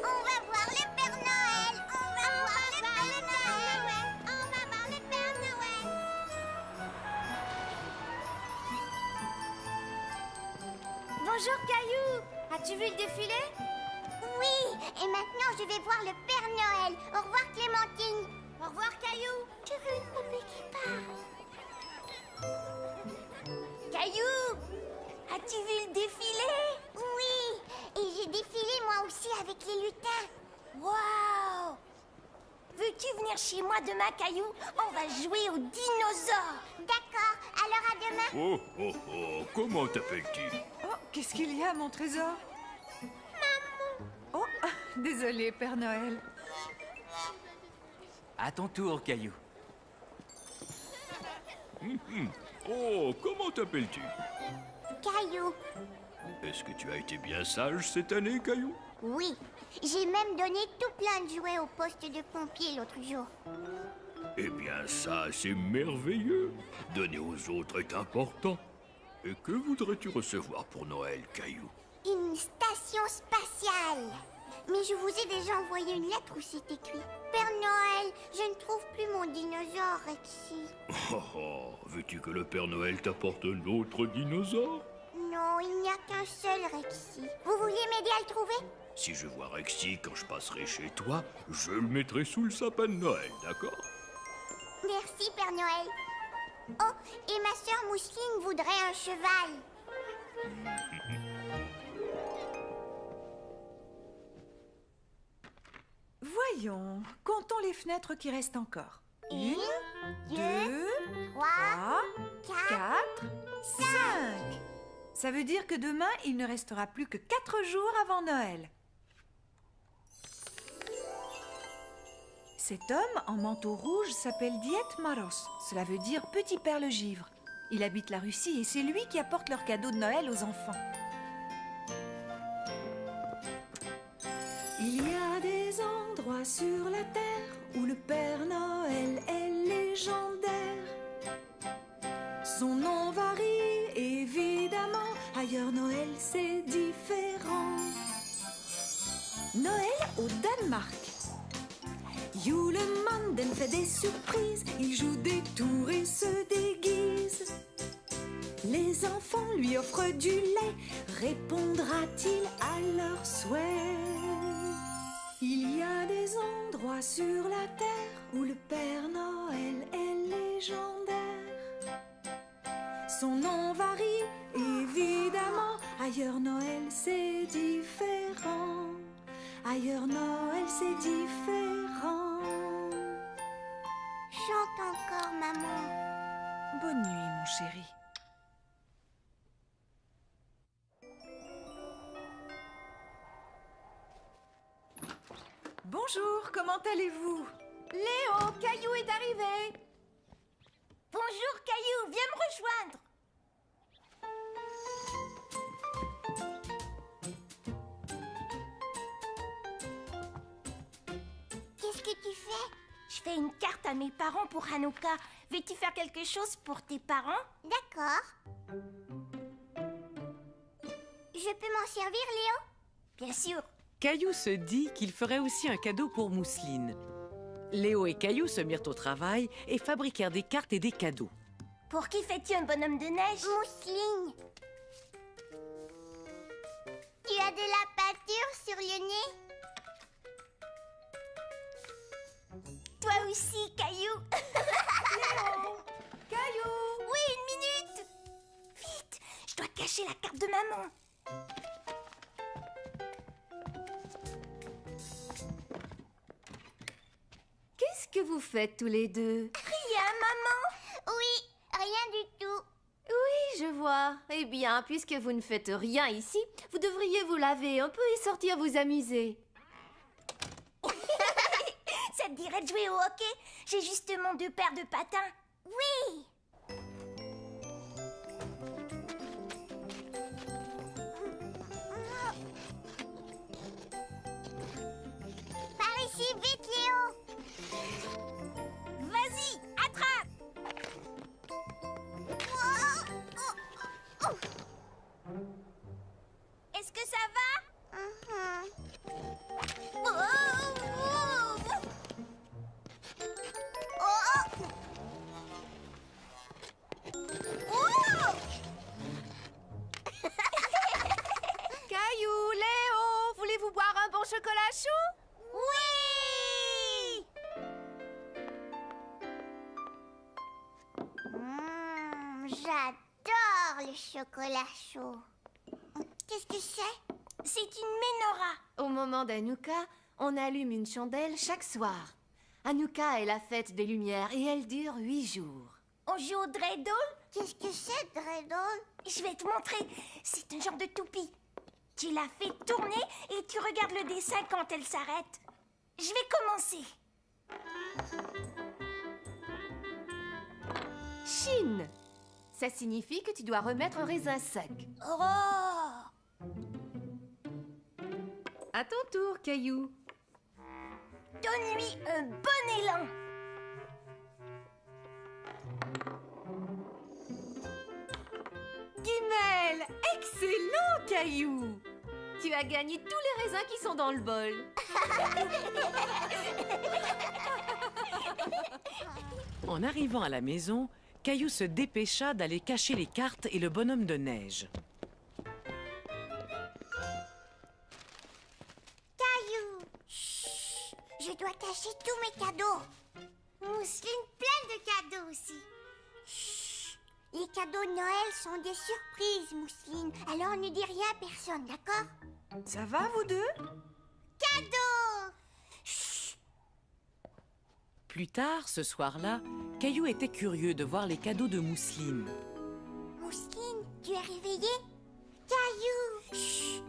S1: On va voir le Père Noël! On va voir le Père Noël! On va voir le Père Noël!
S5: Bonjour Caillou. As-tu vu le défilé?
S1: Oui! Et maintenant, je vais voir le Père Noël! Au revoir, Clémentine!
S5: Au revoir Caillou.
S1: Je veux une poupée qui parle!
S5: Caillou, as-tu vu le défilé?
S1: Oui! Et j'ai défilé moi aussi avec les lutins.
S5: Waouh! Veux-tu venir chez moi demain, Caillou? On va jouer aux dinosaures.
S1: D'accord, alors à demain.
S11: Oh, oh, oh, comment t'appelles-tu?
S4: Oh, qu'est-ce qu'il y a, mon trésor? Maman! Oh, désolé, Père Noël.
S3: À ton tour, Caillou.
S11: Oh, comment t'appelles-tu?
S1: Caillou.
S11: Est-ce que tu as été bien sage cette année, Caillou?
S1: Oui, j'ai même donné tout plein de jouets au poste de pompier l'autre jour.
S11: Eh bien, ça, c'est merveilleux. Donner aux autres est important. Et que voudrais-tu recevoir pour Noël, Caillou?
S1: Une station spatiale. Mais je vous ai déjà envoyé une lettre où c'est écrit: Père Noël, je ne trouve plus mon dinosaure, Rexy.
S11: Oh, oh, veux-tu que le Père Noël t'apporte un autre dinosaure?
S1: Non, il n'y a qu'un seul, Rexy. Vous vouliez m'aider à le trouver?
S11: Si je vois Rexy quand je passerai chez toi, je le mettrai sous le sapin de Noël, d'accord?
S1: Merci, Père Noël. Oh, et ma sœur Mousseline voudrait un cheval.
S4: Voyons, comptons les fenêtres qui restent encore. Une, deux,
S1: 3,
S4: 3,
S1: 4,
S4: 4, 5. Ça veut dire que demain, il ne restera plus que 4 jours avant Noël. Cet homme en manteau rouge s'appelle Diet Maros. Cela veut dire petit père le givre. Il habite la Russie et c'est lui qui apporte leurs cadeaux de Noël aux enfants. Il y a des endroits sur la terre où le Père Noël est légendaire. Son nom varie évidemment, ailleurs Noël c'est différent. Noël au Danemark. Julemanden fait des surprises, il joue des tours et se déguise. Les enfants lui offrent du lait, répondra-t-il à leurs souhaits? Il y a des endroits sur la terre où le Père Noël est légendaire. Son nom varie évidemment, ailleurs Noël c'est différent. Ailleurs Noël c'est différent.
S1: Chante encore, maman.
S4: Bonne nuit, mon chéri. Bonjour, comment allez-vous?
S5: Léo, Caillou est arrivé. Bonjour, Caillou, viens me rejoindre.
S1: Qu'est-ce que tu fais?
S5: Je fais une carte à mes parents pour Hanouka. Veux-tu faire quelque chose pour tes parents?
S1: D'accord. Je peux m'en servir, Léo?
S5: Bien sûr.
S2: Caillou se dit qu'il ferait aussi un cadeau pour Mousseline. Léo et Caillou se mirent au travail et fabriquèrent des cartes et des cadeaux.
S5: Pour qui fais-tu un bonhomme de neige?
S1: Mousseline. Tu as de la peinture sur le nez?
S5: Toi aussi, Caillou.
S4: Léo, Caillou.
S5: Oui, une minute. Vite, je dois cacher la carte de maman.
S12: Qu'est-ce que vous faites tous les deux?
S5: Rien, maman.
S1: Oui, rien du tout.
S12: Oui, je vois. Eh bien, puisque vous ne faites rien ici, vous devriez vous laver un peu et sortir vous amuser.
S5: Ça te dirait de jouer au hockey? J'ai justement 2 paires de patins.
S1: Oui. Par ici, vite, Léo.
S5: Vas-y, attrape. Est-ce que ça va?
S12: Caillou, Léo, voulez-vous boire un bon chocolat chaud?
S1: Oui. J'adore le chocolat chaud. Qu'est-ce que c'est?
S5: C'est une menorah.
S12: Au moment d'Hanouka, on allume une chandelle chaque soir. Hanouka est la fête des lumières et elle dure 8 jours.
S5: On joue au dreidel?
S1: Qu'est-ce que c'est, dreidel?
S5: Je vais te montrer. C'est un genre de toupie. Tu la fais tourner et tu regardes le dessin quand elle s'arrête. Je vais commencer.
S12: Chine. Ça signifie que tu dois remettre un raisin sec.
S5: Oh!
S12: À ton tour, Caillou.
S5: Donne-lui un bon élan.
S9: Guimel, excellent, Caillou.
S12: Tu as gagné tous les raisins qui sont dans le bol.
S2: En arrivant à la maison, Caillou se dépêcha d'aller cacher les cartes et le bonhomme de neige.
S1: Caillou! Chut! Je dois cacher tous mes cadeaux. Mousseline, plein de cadeaux aussi. Chut! Les cadeaux de Noël sont des surprises, Mousseline. Alors ne dis rien à personne, d'accord?
S4: Ça va, vous deux?
S1: Cadeaux!
S2: Plus tard, ce soir-là, Caillou était curieux de voir les cadeaux de Mousseline.
S1: Mousseline, tu es réveillée? Caillou! Chut!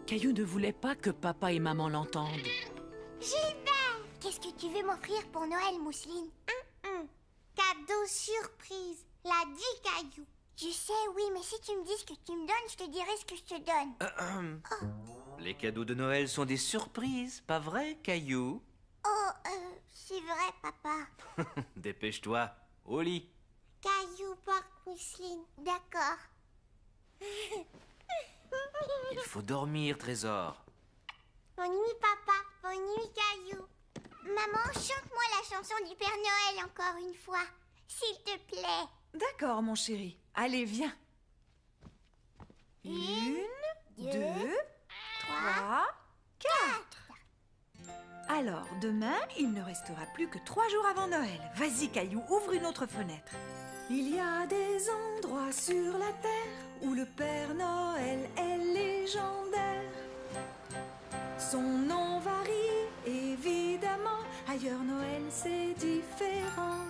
S2: Caillou ne voulait pas que papa et maman l'entendent.
S1: Gilbert! Qu'est-ce que tu veux m'offrir pour Noël, Mousseline? Cadeau surprise. L'a dit Caillou. Je sais, oui, mais si tu me dis ce que tu me donnes, je te dirai ce que je te donne.
S3: Les cadeaux de Noël sont des surprises, pas vrai, Caillou?
S1: C'est vrai, papa.
S3: Dépêche-toi, au lit.
S1: Caillou porte Mousseline, d'accord.
S3: Il faut dormir, Trésor.
S1: Bonne nuit, papa. Bonne nuit, Caillou. Maman, chante-moi la chanson du Père Noël encore une fois, s'il te plaît.
S4: D'accord, mon chéri. Allez, viens. 1, 2, 3, 4. Alors, demain, il ne restera plus que 3 jours avant Noël. Vas-y, Caillou, ouvre une autre fenêtre. Il y a des endroits sur la terre où le Père Noël est légendaire. Son nom varie, évidemment. Ailleurs, Noël, c'est différent.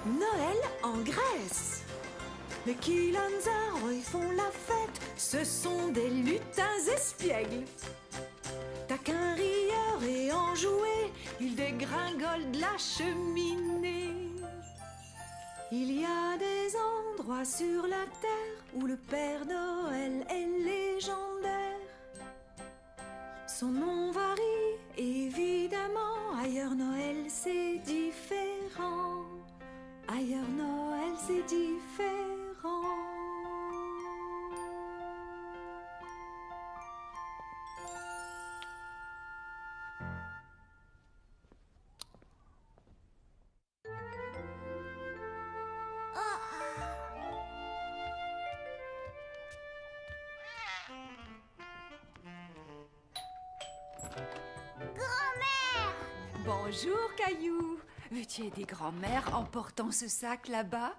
S4: Noël en Grèce. Les Kilanzaro, ils font la fête. Ce sont des lutins espiègles. Taquin, rieur et enjoué, ils dégringolent de la cheminée. Il y a des endroits sur la terre où le Père Noël est légendaire. Son nom varie, évidemment. Ailleurs, Noël, c'est différent. Ailleurs, Noël, c'est différent.
S9: Bonjour, Caillou. Veux-tu aider grand-mère en portant ce sac là-bas?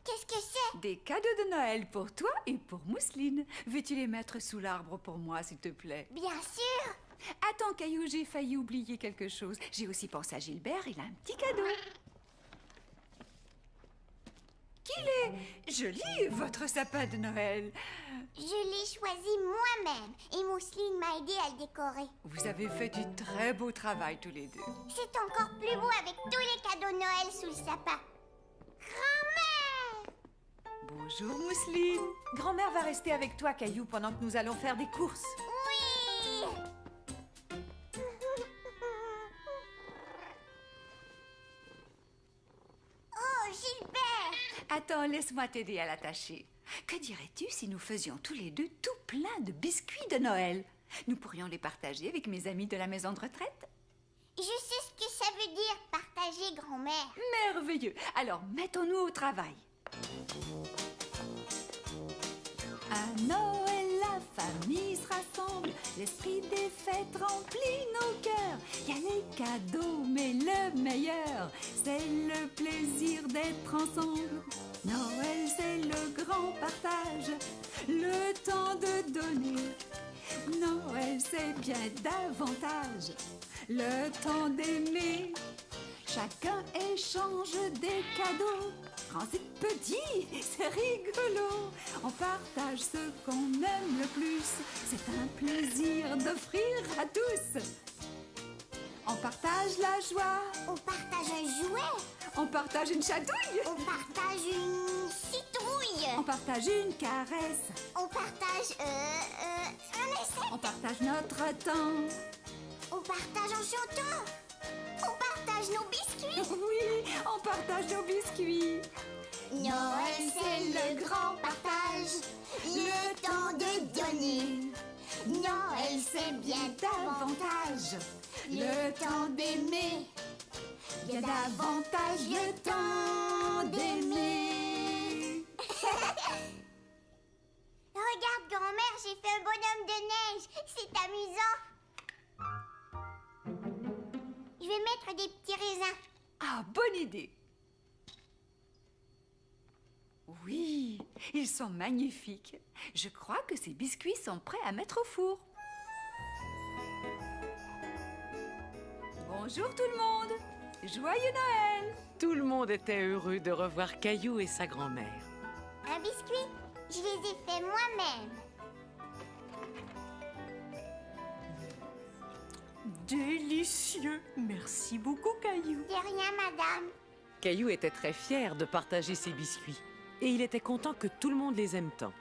S1: Qu'est-ce que c'est?
S9: Des cadeaux de Noël pour toi et pour Mousseline. Veux-tu les mettre sous l'arbre pour moi, s'il te plaît?
S1: Bien sûr.
S9: Attends, Caillou, j'ai failli oublier quelque chose. J'ai aussi pensé à Gilbert, il a un petit cadeau. Qu'il est joli, votre sapin de Noël.
S1: Je l'ai choisi moi-même et Mousseline m'a aidé à le décorer.
S9: Vous avez fait du très beau travail tous les deux.
S1: C'est encore plus beau avec tous les cadeaux de Noël sous le sapin. Grand-mère!
S9: Bonjour, Mousseline. Grand-mère va rester avec toi, Caillou, pendant que nous allons faire des courses.
S1: Oui! Oh, Gilbert!
S9: Attends, laisse-moi t'aider à l'attacher. Que dirais-tu si nous faisions tous les deux tout plein de biscuits de Noël? Nous pourrions les partager avec mes amis de la maison de retraite.
S1: Je sais ce que ça veut dire, partager, grand-mère.
S9: Merveilleux. Alors, mettons-nous au travail. À Noël, la famille se rassemble. L'esprit des fêtes remplit nos cœurs. Il y a les cadeaux, mais le meilleur, c'est le plaisir d'être ensemble. Noël, c'est le grand partage, le temps de donner. Noël, c'est bien davantage le temps d'aimer. Chacun échange des cadeaux, grands et petits, c'est rigolo. On partage ce qu'on aime le plus, c'est un plaisir d'offrir à tous. On partage la joie.
S1: On partage un jouet.
S9: On partage une chatouille.
S1: On partage une citrouille.
S9: On partage une caresse.
S1: On partage un essai.
S9: On partage notre temps.
S1: On partage en chantant. On partage nos biscuits.
S9: Oui, on partage nos biscuits.
S1: Noël, c'est le grand partage, le temps de donner. Noël, c'est bien davantage le temps d'aimer. Bien davantage le temps d'aimer. Regarde, grand-mère, j'ai fait un bonhomme de neige. C'est amusant. Je vais mettre des petits raisins.
S9: Ah, bonne idée. Oui, ils sont magnifiques. Je crois que ces biscuits sont prêts à mettre au four. Bonjour tout le monde. Joyeux Noël.
S2: Tout le monde était heureux de revoir Caillou et sa grand-mère.
S1: Un biscuit, je les ai faits moi-même.
S4: Délicieux. Merci beaucoup, Caillou.
S1: De rien, madame.
S2: Caillou était très fier de partager ses biscuits. Et il était content que tout le monde les aime tant.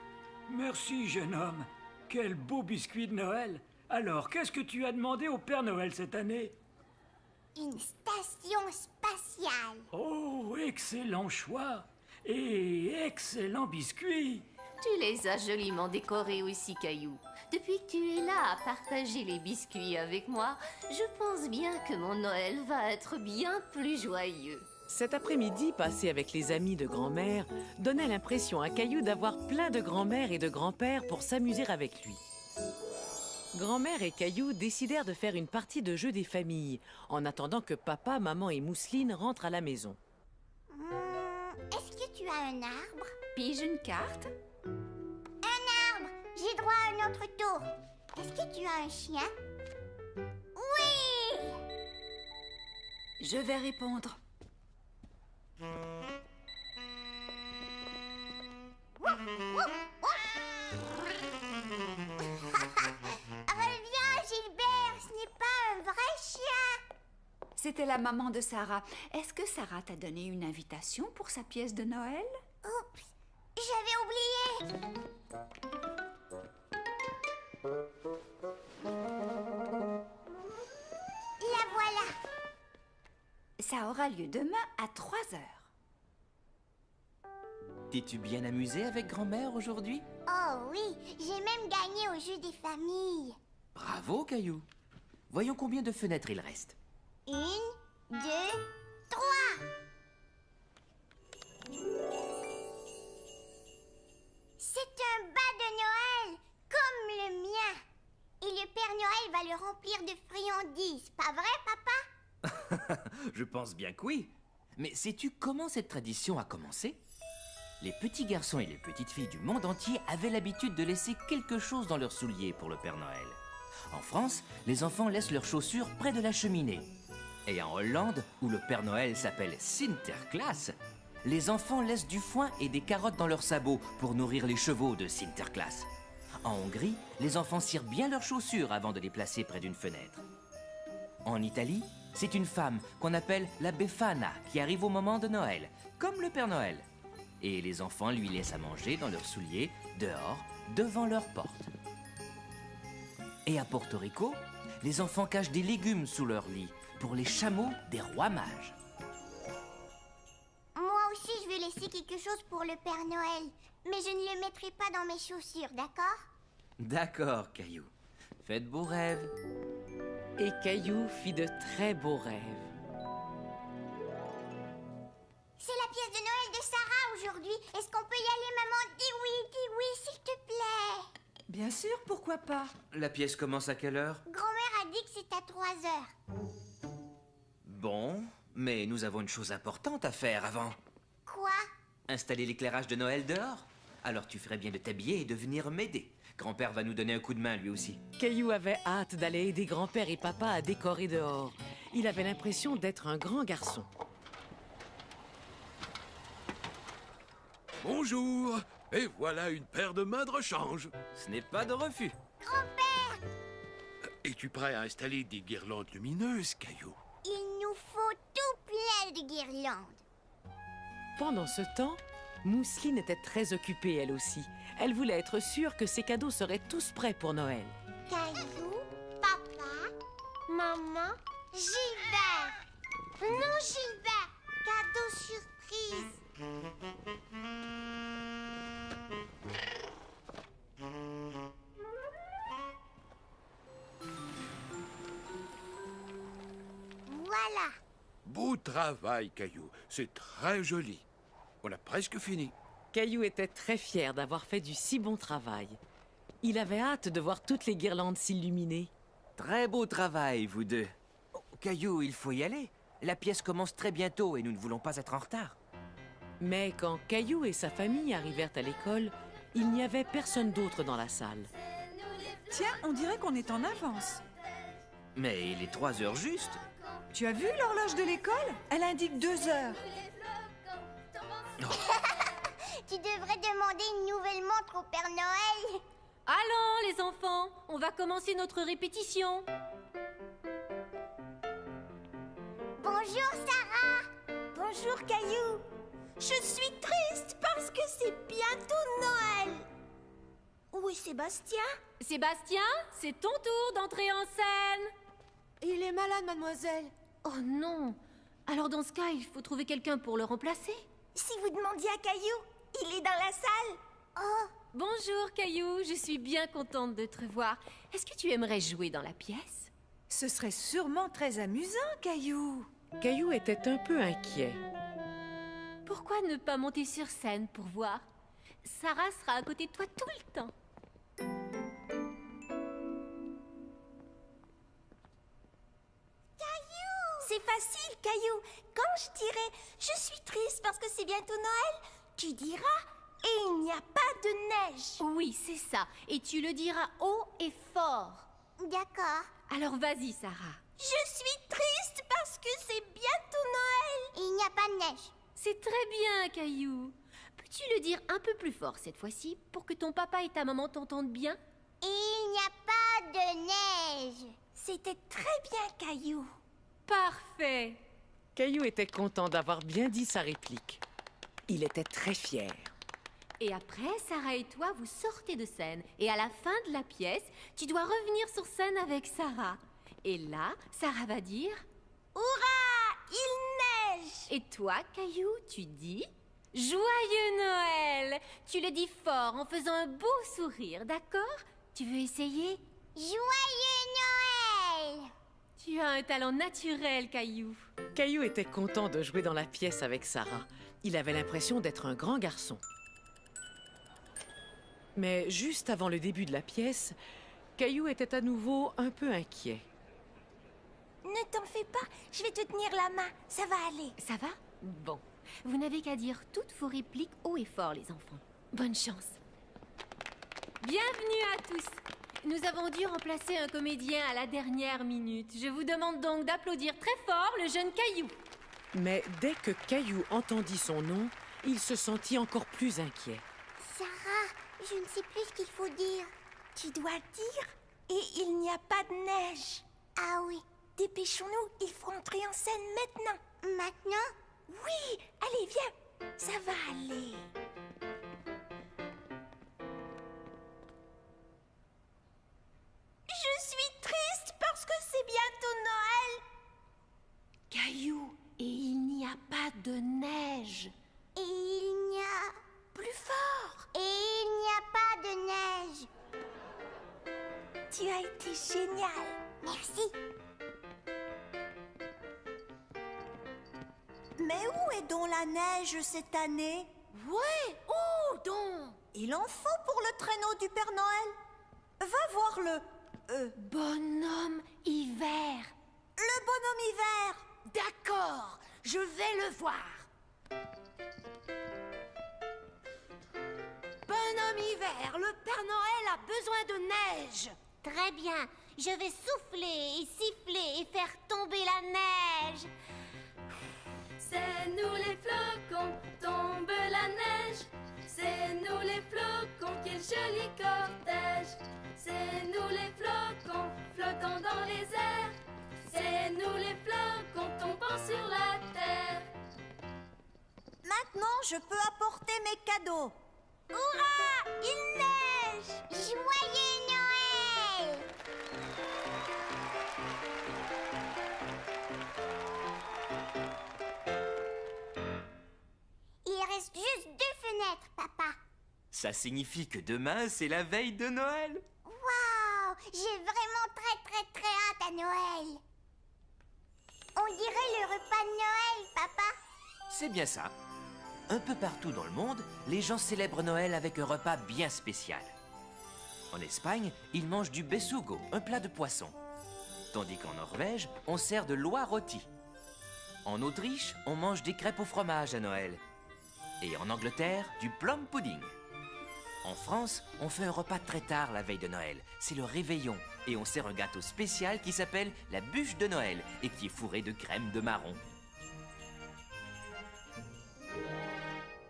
S8: Merci, jeune homme. Quel beau biscuit de Noël. Alors, qu'est-ce que tu as demandé au Père Noël cette année?
S1: Une station spatiale.
S8: Oh, excellent choix. Et excellent biscuit.
S12: Tu les as joliment décorés aussi, Caillou. Depuis que tu es là à partager les biscuits avec moi, je pense bien que mon Noël va être bien plus joyeux.
S2: Cet après-midi passé avec les amis de grand-mère donnait l'impression à Caillou d'avoir plein de grand-mères et de grands-pères pour s'amuser avec lui. Grand-mère et Caillou décidèrent de faire une partie de jeu des familles, en attendant que papa, maman et Mousseline rentrent à la maison.
S1: Est-ce que tu as un arbre?
S9: Pige une carte.
S1: Un arbre! J'ai droit à un autre tour. Est-ce que tu as un chien? Oui!
S9: Je vais répondre.
S1: Reviens, Gilbert, ce n'est pas un vrai chien.
S9: C'était la maman de Sarah. Est-ce que Sarah t'a donné une invitation pour sa pièce de Noël?
S1: Oups, j'avais oublié. La voilà.
S9: Ça aura lieu demain à 3 heures.
S3: T'es-tu bien amusé avec grand-mère aujourd'hui?
S1: Oh oui, j'ai même gagné au jeu des familles.
S3: Bravo, Caillou. Voyons combien de fenêtres il reste.
S1: 1, 2, 3. C'est un bas de Noël, comme le mien. Et le Père Noël va le remplir de friandises, pas vrai, papa?
S3: Je pense bien que oui. Mais sais-tu comment cette tradition a commencé? Les petits garçons et les petites filles du monde entier avaient l'habitude de laisser quelque chose dans leurs souliers pour le Père Noël. En France, les enfants laissent leurs chaussures près de la cheminée. Et en Hollande, où le Père Noël s'appelle Sinterklaas, les enfants laissent du foin et des carottes dans leurs sabots pour nourrir les chevaux de Sinterklaas. En Hongrie, les enfants cirent bien leurs chaussures avant de les placer près d'une fenêtre. En Italie, c'est une femme qu'on appelle la Befana qui arrive au moment de Noël, comme le Père Noël. Et les enfants lui laissent à manger dans leurs souliers, dehors, devant leur porte. Et à Porto Rico, les enfants cachent des légumes sous leur lit pour les chameaux des rois mages.
S1: Moi aussi, je vais laisser quelque chose pour le Père Noël. Mais je ne le mettrai pas dans mes chaussures, d'accord?
S3: D'accord, Caillou. Faites beaux rêves.
S2: Et Caillou fit de très beaux rêves.
S1: C'est la pièce de Noël de Sarah aujourd'hui. Est-ce qu'on peut y aller, maman? Dis oui, s'il te plaît.
S4: Bien sûr, pourquoi pas?
S3: La pièce commence à quelle heure?
S1: Grand-mère a dit que c'est à 3 heures.
S3: Bon, mais nous avons une chose importante à faire avant.
S1: Quoi?
S3: Installer l'éclairage de Noël dehors. Alors tu ferais bien de t'habiller et de venir m'aider. Grand-père va nous donner un coup de main lui aussi.
S2: Caillou avait hâte d'aller aider grand-père et papa à décorer dehors. Il avait l'impression d'être un grand garçon.
S11: Bonjour. Et voilà une paire de mains de rechange.
S3: Ce n'est pas de refus.
S1: Grand-père!
S11: Es-tu prêt à installer des guirlandes lumineuses, Caillou?
S1: Il nous faut tout plein de guirlandes.
S2: Pendant ce temps, Mousseline était très occupée elle aussi. Elle voulait être sûre que ses cadeaux seraient tous prêts pour Noël.
S1: Caillou, papa, maman, Gilbert. Non, Gilbert, cadeau surprise. Voilà.
S11: Beau travail, Caillou. C'est très joli. On a presque fini.
S2: Caillou était très fier d'avoir fait du si bon travail. Il avait hâte de voir toutes les guirlandes s'illuminer.
S3: Très beau travail, vous deux. Oh, Caillou, il faut y aller. La pièce commence très bientôt et nous ne voulons pas être en retard.
S2: Mais quand Caillou et sa famille arrivèrent à l'école, il n'y avait personne d'autre dans la salle.
S4: Tiens, on dirait qu'on est en avance.
S3: Mais il est 3 heures juste.
S4: Tu as vu l'horloge de l'école? Elle indique 2 heures.
S1: Tu devrais demander une nouvelle montre au Père Noël.
S12: Allons, les enfants, on va commencer notre répétition.
S1: Bonjour, Sarah.
S5: Bonjour, Caillou. Je suis triste parce que c'est bientôt Noël. Où est Sébastien?
S12: Sébastien, c'est ton tour d'entrer en scène.
S5: Il est malade, mademoiselle.
S12: Oh non. Alors dans ce cas, il faut trouver quelqu'un pour le remplacer.
S5: Si vous demandiez à Caillou, il est dans la salle.
S1: Oh,
S12: Bonjour, Caillou, je suis bien contente de te revoir. Est-ce que tu aimerais jouer dans la pièce?
S4: Ce serait sûrement très amusant, Caillou.
S2: Caillou était un peu inquiet.
S12: Pourquoi ne pas monter sur scène pour voir? Sarah sera à côté de toi tout le temps.
S5: C'est facile, Caillou. Quand je dirai « Je suis triste parce que c'est bientôt Noël », tu diras « Et il n'y a pas de neige ».
S12: Oui, c'est ça. Et tu le diras haut et fort.
S1: d'accord.
S12: Alors vas-y, Sarah.
S5: Je suis triste parce que c'est bientôt Noël.
S1: Il n'y a pas de neige.
S12: C'est très bien, Caillou. Peux-tu le dire un peu plus fort cette fois-ci pour que ton papa et ta maman t'entendent bien?
S1: Il n'y a pas de neige.
S5: C'était très bien, Caillou.
S12: Parfait.
S2: Caillou était content d'avoir bien dit sa réplique. Il était très fier.
S12: Et après, Sarah et toi, vous sortez de scène. Et à la fin de la pièce, tu dois revenir sur scène avec Sarah. Et là, Sarah va dire...
S5: Hurrah! Il neige!
S12: Et toi, Caillou, tu dis... Joyeux Noël! Tu le dis fort en faisant un beau sourire, d'accord? Tu veux essayer?
S1: Joyeux Noël!
S12: Tu as un talent naturel, Caillou.
S2: Caillou était content de jouer dans la pièce avec Sarah. Il avait l'impression d'être un grand garçon. Mais juste avant le début de la pièce, Caillou était à nouveau un peu inquiet.
S5: Ne t'en fais pas, je vais te tenir la main, ça va aller.
S12: Ça va? Bon. Vous n'avez qu'à dire toutes vos répliques haut et fort, les enfants. Bonne chance. Bienvenue à tous. Nous avons dû remplacer un comédien à la dernière minute. Je vous demande donc d'applaudir très fort le jeune Caillou.
S2: Mais dès que Caillou entendit son nom, il se sentit encore plus inquiet.
S1: Sarah, je ne sais plus ce qu'il faut dire.
S5: Tu dois dire « Et il n'y a pas de neige ».
S1: Ah oui.
S5: Dépêchons-nous, il faut entrer en scène maintenant.
S1: Maintenant?
S5: Oui, allez, viens. Ça va aller. Je suis triste parce que c'est bientôt Noël.
S12: Caillou, et il n'y a pas de neige.
S1: Et il n'y a...
S5: Plus fort.
S1: Et il n'y a pas de neige.
S5: Tu as été génial.
S1: Merci.
S13: Mais où est donc la neige cette année?
S5: Ouais, où donc?
S13: Il en faut pour le traîneau du Père Noël. Va voir le...
S12: Bonhomme hiver.
S13: Le bonhomme hiver.
S14: D'accord, je vais le voir. Bonhomme hiver, le Père Noël a besoin de neige.
S1: Très bien, je vais souffler et siffler et faire tomber la neige.
S9: C'est nous les flocons, tombe la neige. C'est nous les flocons, quel joli cortège. C'est nous les flocons, flottant dans les airs. C'est nous les flocons, tombant sur la terre.
S13: Maintenant, je peux apporter mes cadeaux.
S1: Hurrah! Il neige! Joyeux Noël! Il reste juste 2 fenêtres, papa.
S7: Ça signifie que demain, c'est la veille de Noël.
S1: Waouh! J'ai vraiment très hâte à Noël. On dirait le repas de Noël, papa.
S3: C'est bien ça. Un peu partout dans le monde, les gens célèbrent Noël avec un repas bien spécial. En Espagne, ils mangent du besugo, un plat de poisson. Tandis qu'en Norvège, on sert de l'oie rôti. En Autriche, on mange des crêpes au fromage à Noël. Et en Angleterre, du plum pudding. En France, on fait un repas très tard la veille de Noël. C'est le réveillon. Et on sert un gâteau spécial qui s'appelle la bûche de Noël et qui est fourré de crème de marron.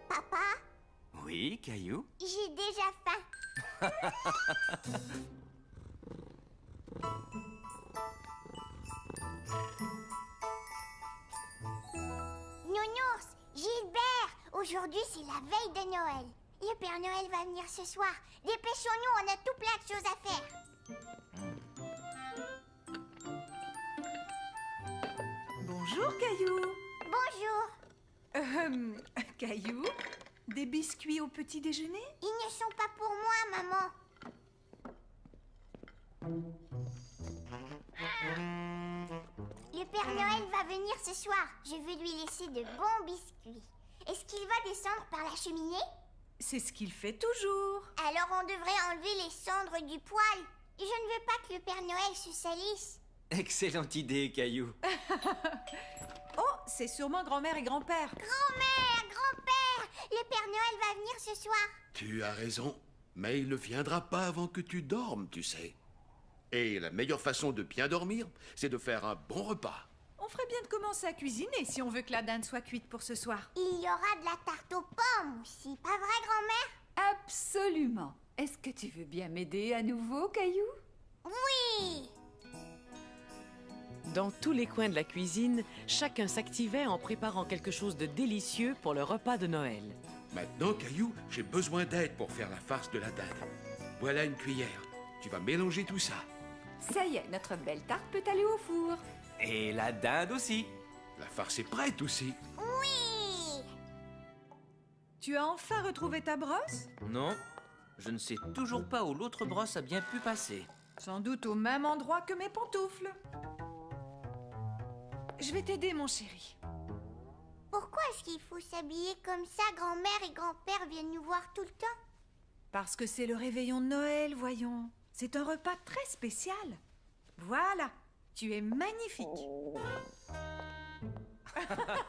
S1: Papa,
S3: Oui, Caillou?
S1: j'ai déjà faim. Nounours, Gilbert, aujourd'hui c'est la veille de Noël. Le Père Noël va venir ce soir. Dépêchons-nous, on a tout plein de choses à faire.
S4: Bonjour, Caillou.
S1: Bonjour.
S4: Caillou, des biscuits au petit déjeuner?
S1: Ils ne sont pas pour moi, maman. Le Père Noël va venir ce soir. Je veux lui laisser de bons biscuits. Est-ce qu'il va descendre par la cheminée?
S4: C'est ce qu'il fait toujours.
S1: Alors on devrait enlever les cendres du poêle. Je ne veux pas que le Père Noël se salisse.
S7: Excellente idée, Caillou.
S4: Oh, c'est sûrement grand-mère et grand-père.
S1: Grand-mère, grand-père, le Père Noël va venir ce soir.
S15: Tu as raison, mais il ne viendra pas avant que tu dormes, tu sais. Et la meilleure façon de bien dormir, c'est de faire un bon repas.
S4: On ferait bien de commencer à cuisiner si on veut que la dinde soit cuite pour ce soir.
S1: Il y aura de la tarte aux pommes aussi, pas vrai, grand-mère?
S9: Absolument. Est-ce que tu veux bien m'aider à nouveau, Caillou?
S1: Oui!
S2: Dans tous les coins de la cuisine, chacun s'activait en préparant quelque chose de délicieux pour le repas de Noël.
S15: Maintenant, Caillou, j'ai besoin d'aide pour faire la farce de la dinde. Voilà une cuillère. Tu vas mélanger tout ça.
S9: Ça y est, notre belle tarte peut aller au four.
S7: Et la dinde aussi.
S15: La farce est prête aussi.
S1: Oui!
S4: Tu as enfin retrouvé ta brosse?
S3: Non, je ne sais toujours pas où l'autre brosse a bien pu passer.
S4: Sans doute au même endroit que mes pantoufles. Je vais t'aider, mon chéri.
S1: Pourquoi est-ce qu'il faut s'habiller comme ça? Grand-mère et grand-père viennent nous voir tout le temps.
S4: Parce que c'est le réveillon de Noël, voyons. C'est un repas très spécial. Voilà, tu es magnifique.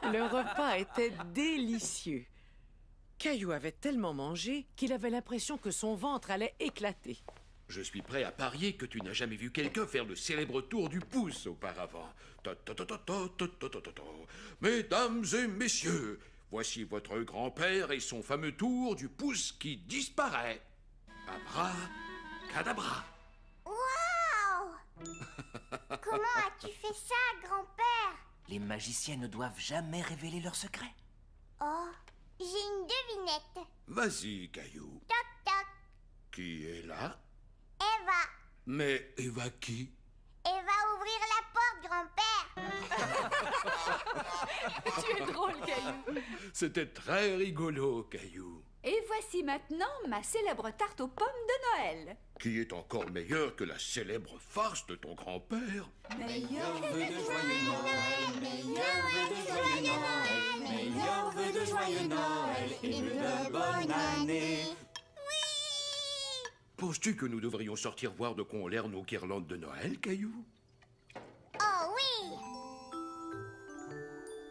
S2: Le repas était délicieux. Caillou avait tellement mangé qu'il avait l'impression que son ventre allait éclater.
S15: Je suis prêt à parier que tu n'as jamais vu quelqu'un faire le célèbre tour du pouce auparavant. Ta-ta-ta-ta-ta-ta-ta-ta-ta. Mesdames et messieurs, voici votre grand-père et son fameux tour du pouce qui disparaît. Abracadabra.
S1: Waouh! Comment as-tu fait ça, grand-père?
S3: Les magiciens ne doivent jamais révéler leurs secrets.
S1: Oh, j'ai une devinette.
S15: Vas-y, Caillou.
S1: Toc, toc.
S15: Qui est là?
S1: Eva.
S15: Mais Eva qui?
S1: Eva, ouvrir la porte, grand-père.
S9: Tu es drôle, Caillou.
S15: C'était très rigolo, Caillou.
S9: Et voici maintenant ma célèbre tarte aux pommes de Noël.
S15: Qui est encore meilleur que la célèbre farce de ton grand-père.
S9: Meilleur
S1: vœu de joyeux Noël, meilleur vœu de joyeux Noël, meilleur vœu de joyeux Noël et de bonne année.
S15: Penses-tu que nous devrions sortir voir de quoi ont l'air nos guirlandes de Noël, Caillou?
S1: Oh oui!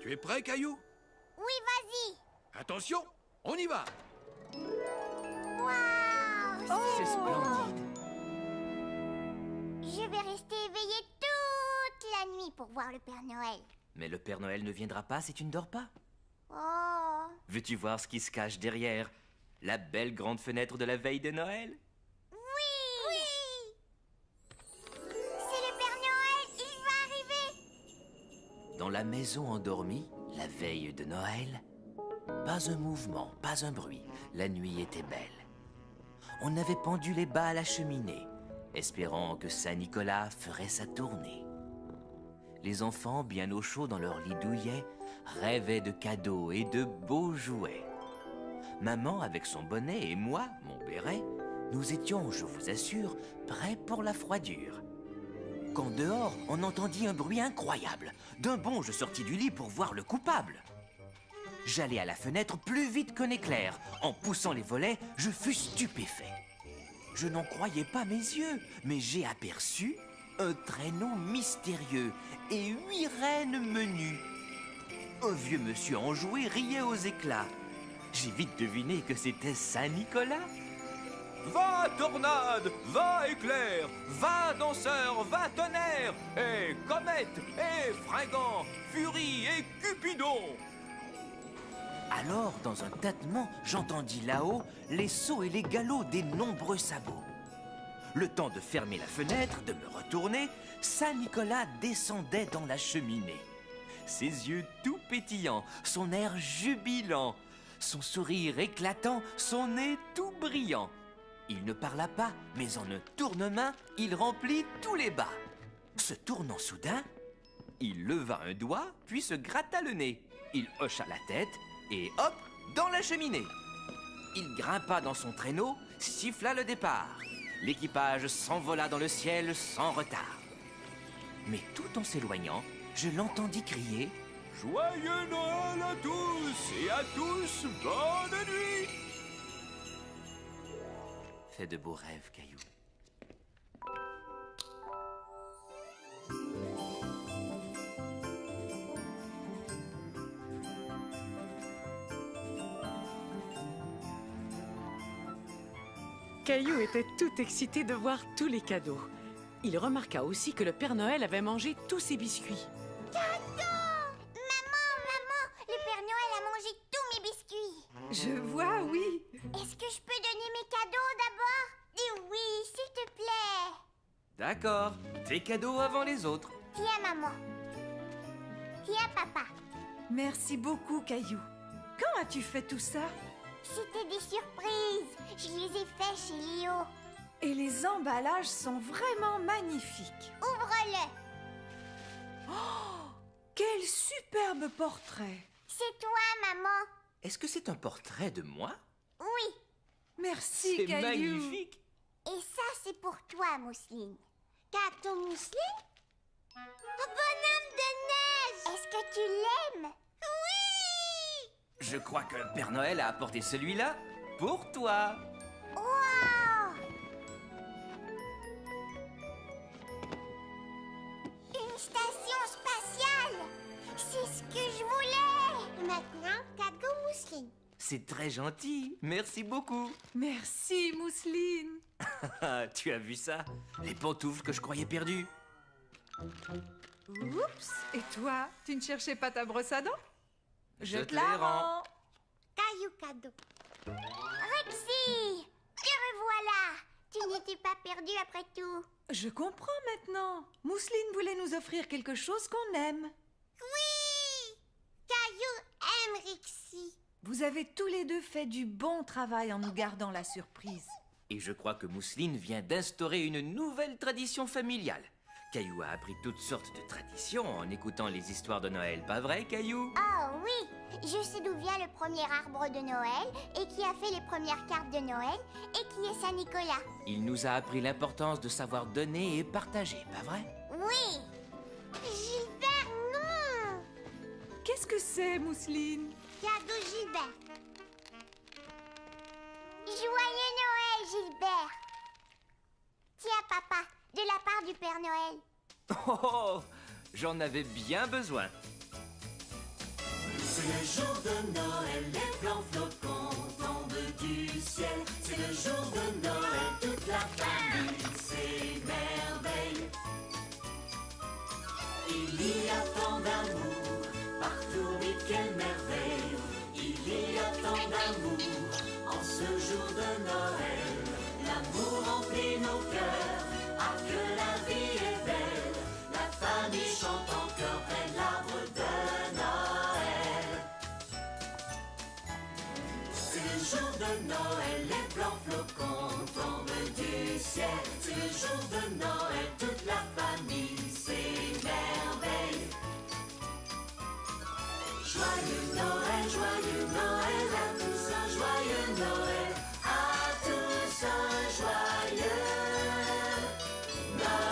S15: Tu es prêt, Caillou?
S1: Oui, vas-y.
S15: Attention, on y va.
S1: Waouh,
S3: C'est splendide.
S1: Je vais rester éveillée toute la nuit pour voir le Père Noël.
S3: Mais le Père Noël ne viendra pas si tu ne dors pas.
S1: Oh.
S3: Veux-tu voir ce qui se cache derrière la belle grande fenêtre de la veille de Noël?
S1: Oui. C'est le Père Noël, il va arriver.
S3: Dans la maison endormie, la veille de Noël, pas un mouvement, pas un bruit. La nuit était belle. On avait pendu les bas à la cheminée, espérant que Saint-Nicolas ferait sa tournée. Les enfants, bien au chaud dans leur lit douillet, rêvaient de cadeaux et de beaux jouets. Maman, avec son bonnet, et moi, mon béret, nous étions, je vous assure, prêts pour la froidure. Quand dehors, on entendit un bruit incroyable. D'un bond, je sortis du lit pour voir le coupable. J'allai à la fenêtre plus vite qu'un éclair. En poussant les volets, je fus stupéfait. Je n'en croyais pas mes yeux, mais j'ai aperçu un traîneau mystérieux et 8 reines menues. Un vieux monsieur enjoué riait aux éclats. J'ai vite deviné que c'était Saint-Nicolas.
S6: Va tornade, va éclair, va danseur, va tonnerre, et comète, et fringant, furie et cupidon.
S3: Alors, dans un tâtement, j'entendis là-haut les sauts et les galops des nombreux sabots. Le temps de fermer la fenêtre, de me retourner, Saint-Nicolas descendait dans la cheminée. Ses yeux tout pétillants, son air jubilant, son sourire éclatant, son nez tout brillant. Il ne parla pas, mais en un tournement, il remplit tous les bas. Se tournant soudain, il leva un doigt, puis se gratta le nez. Il hocha la tête, et hop, dans la cheminée. Il grimpa dans son traîneau, siffla le départ. L'équipage s'envola dans le ciel sans retard. Mais tout en s'éloignant, je l'entendis crier «
S6: Joyeux Noël à tous, et à tous, bonne nuit !»
S3: Fais de beaux rêves, Caillou.
S2: Caillou était tout excité de voir tous les cadeaux. Il remarqua aussi que le Père Noël avait mangé tous ses biscuits.
S1: Cadeau! Maman, le Père Noël a mangé tous mes biscuits.
S4: Je vois, oui.
S1: Est-ce que je peux donner mes cadeaux d'abord? Dis oui, s'il te plaît.
S3: D'accord, tes cadeaux avant les autres.
S1: Tiens, maman. Tiens, papa.
S4: Merci beaucoup, Caillou. Quand as-tu fait tout ça?
S1: C'était des surprises. Je les ai faits chez Léo.
S4: Et les emballages sont vraiment magnifiques.
S1: Ouvre-le.
S4: Oh, quel superbe portrait.
S1: C'est toi, maman.
S3: Est-ce que c'est un portrait de moi?
S1: Oui.
S4: Merci,
S3: C'est
S4: Caillou.
S3: magnifique.
S1: Et ça, c'est pour toi, Mousseline. Cadeau Mousseline? Un bonhomme de neige. Est-ce que tu l'aimes? Oui.
S3: Je crois que le Père Noël a apporté celui-là pour toi.
S1: Wow! Une station spatiale. C'est ce que je voulais. Maintenant, cadeau Mousseline.
S3: C'est très gentil. Merci beaucoup.
S4: Merci, Mousseline.
S3: Tu as vu ça? Les pantoufles que je croyais perdues.
S4: Oups. Et toi, tu ne cherchais pas ta brosse à dents?
S3: Je te les rends.
S1: Caillou cadeau. Rexy, te revoilà. Tu n'étais pas perdu après tout.
S4: Je comprends maintenant. Mousseline voulait nous offrir quelque chose qu'on aime.
S1: Oui, Caillou aime Rexy.
S4: Vous avez tous les deux fait du bon travail en nous gardant la surprise.
S3: Et je crois que Mousseline vient d'instaurer une nouvelle tradition familiale. Caillou a appris toutes sortes de traditions en écoutant les histoires de Noël, pas vrai, Caillou?
S1: Oh oui, je sais d'où vient le premier arbre de Noël et qui a fait les premières cartes de Noël et qui est Saint-Nicolas.
S3: Il nous a appris l'importance de savoir donner et partager, pas vrai?
S1: Oui. Gilbert, non.
S4: Qu'est-ce que c'est, Mousseline?
S1: Cadeau Gilbert. Joyeux Noël, Gilbert. Tiens, papa, de la part du Père Noël.
S3: Oh, j'en avais bien besoin.
S16: C'est le jour de Noël, les blancs flocons tombent du ciel. C'est le jour de Noël, toute la famille s'émerveille. Il y a tant d'amour partout, oui quelle merveille. Il y a tant d'amour en ce jour de Noël. L'amour remplit nos cœurs, ah que la vie est belle. La famille chante en chœur près de l'arbre de Noël. C'est le jour de Noël, les blancs flocons tombent du ciel. C'est le jour de Noël, toute la famille s'émerveille. Joyeux Noël à tous, un joyeux Noël à tous, un joyeux Noël.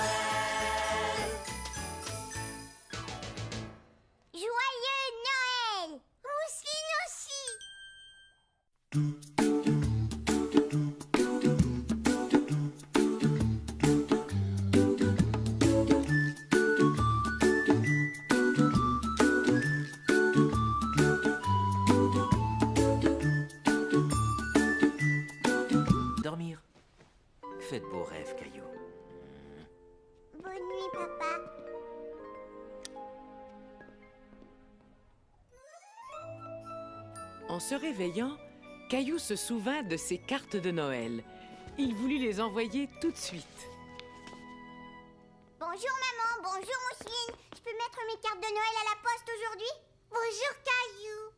S1: Joyeux Noël! Mousseline aussi!
S3: Dormir. Fais de beaux rêves, Caillou.
S1: Bonne nuit, papa.
S2: En se réveillant, Caillou se souvint de ses cartes de Noël. Il voulut les envoyer tout de suite.
S1: Bonjour maman, bonjour Mousseline. Je peux mettre mes cartes de Noël à la poste aujourd'hui? Bonjour Caillou.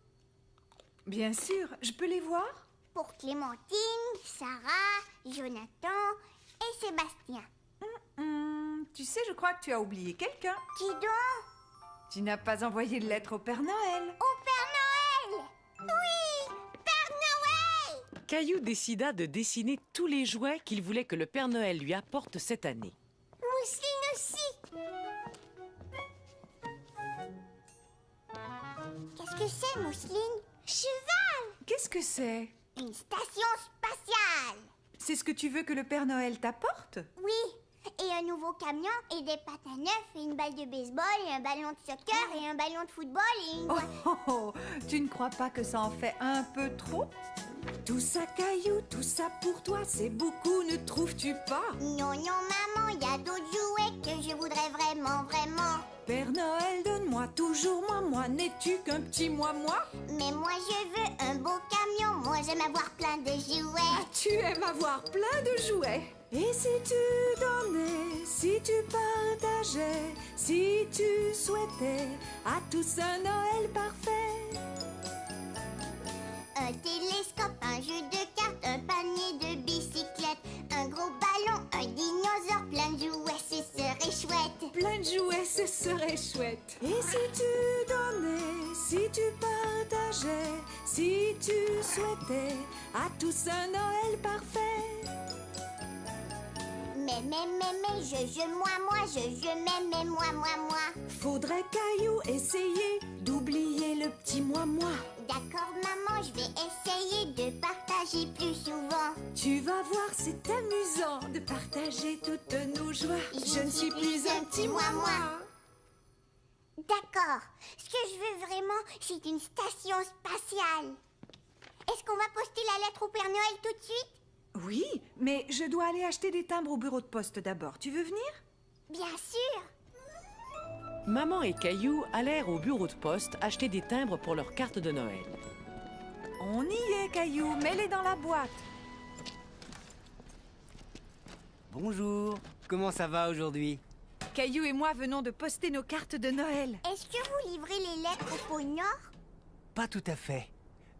S4: Bien sûr, je peux les voir?
S1: Pour Clémentine, Sarah, Jonathan et Sébastien.
S4: Tu sais, je crois que tu as oublié quelqu'un.
S1: Qui donc?
S4: Tu n'as pas envoyé de lettre au Père Noël.
S1: Au Père Noël! Oui! Père Noël!
S2: Caillou décida de dessiner tous les jouets qu'il voulait que le Père Noël lui apporte cette année.
S1: Mousseline aussi! Qu'est-ce que c'est, Mousseline? Cheval!
S4: Qu'est-ce que c'est?
S1: Une station spatiale!
S4: C'est ce que tu veux que le Père Noël t'apporte?
S1: Oui! Et un nouveau camion, et des patins neufs, et une balle de baseball, et un ballon de soccer, et un ballon de football, et une...
S4: Tu ne crois pas que ça en fait un peu trop? Tout ça, Caillou, tout ça pour toi, c'est beaucoup, ne trouves-tu pas?
S1: Non, non, maman, il y a d'autres jouets que je voudrais vraiment, vraiment.
S4: Père Noël, donne-moi toujours moi, n'es-tu qu'un petit moi?
S1: Mais moi, je veux un beau camion, moi, j'aime avoir plein de jouets.
S4: Ah, tu aimes avoir plein de jouets? Et si tu donnais, si tu partageais, si tu souhaitais à tous un Noël parfait?
S1: Un télescope, un jeu de cartes, un panier de bicyclettes, un gros ballon, un dinosaure, plein de jouets, ce serait chouette.
S4: Plein de jouets, ce serait chouette. Et si tu donnais, si tu partageais, si tu souhaitais à tous un Noël parfait?
S1: Mais, je, mais, moi.
S4: Faudrait, Caillou, essayer d'oublier le petit moi.
S1: D'accord, maman, je vais essayer de partager plus souvent.
S4: Tu vas voir, c'est amusant de partager toutes nos joies. Je ne suis plus un petit moi.
S1: D'accord. Ce que je veux vraiment, c'est une station spatiale. Est-ce qu'on va poster la lettre au Père Noël tout de suite?
S4: Oui, mais je dois aller acheter des timbres au bureau de poste d'abord. Tu veux venir?
S1: Bien sûr.
S2: Maman et Caillou allèrent au bureau de poste acheter des timbres pour leurs cartes de Noël.
S4: On y est, Caillou. Mets-les dans la boîte.
S10: Bonjour. Comment ça va aujourd'hui?
S4: Caillou et moi venons de poster nos cartes de Noël.
S1: Est-ce que vous livrez les lettres au pôle Nord?
S10: Pas tout à fait.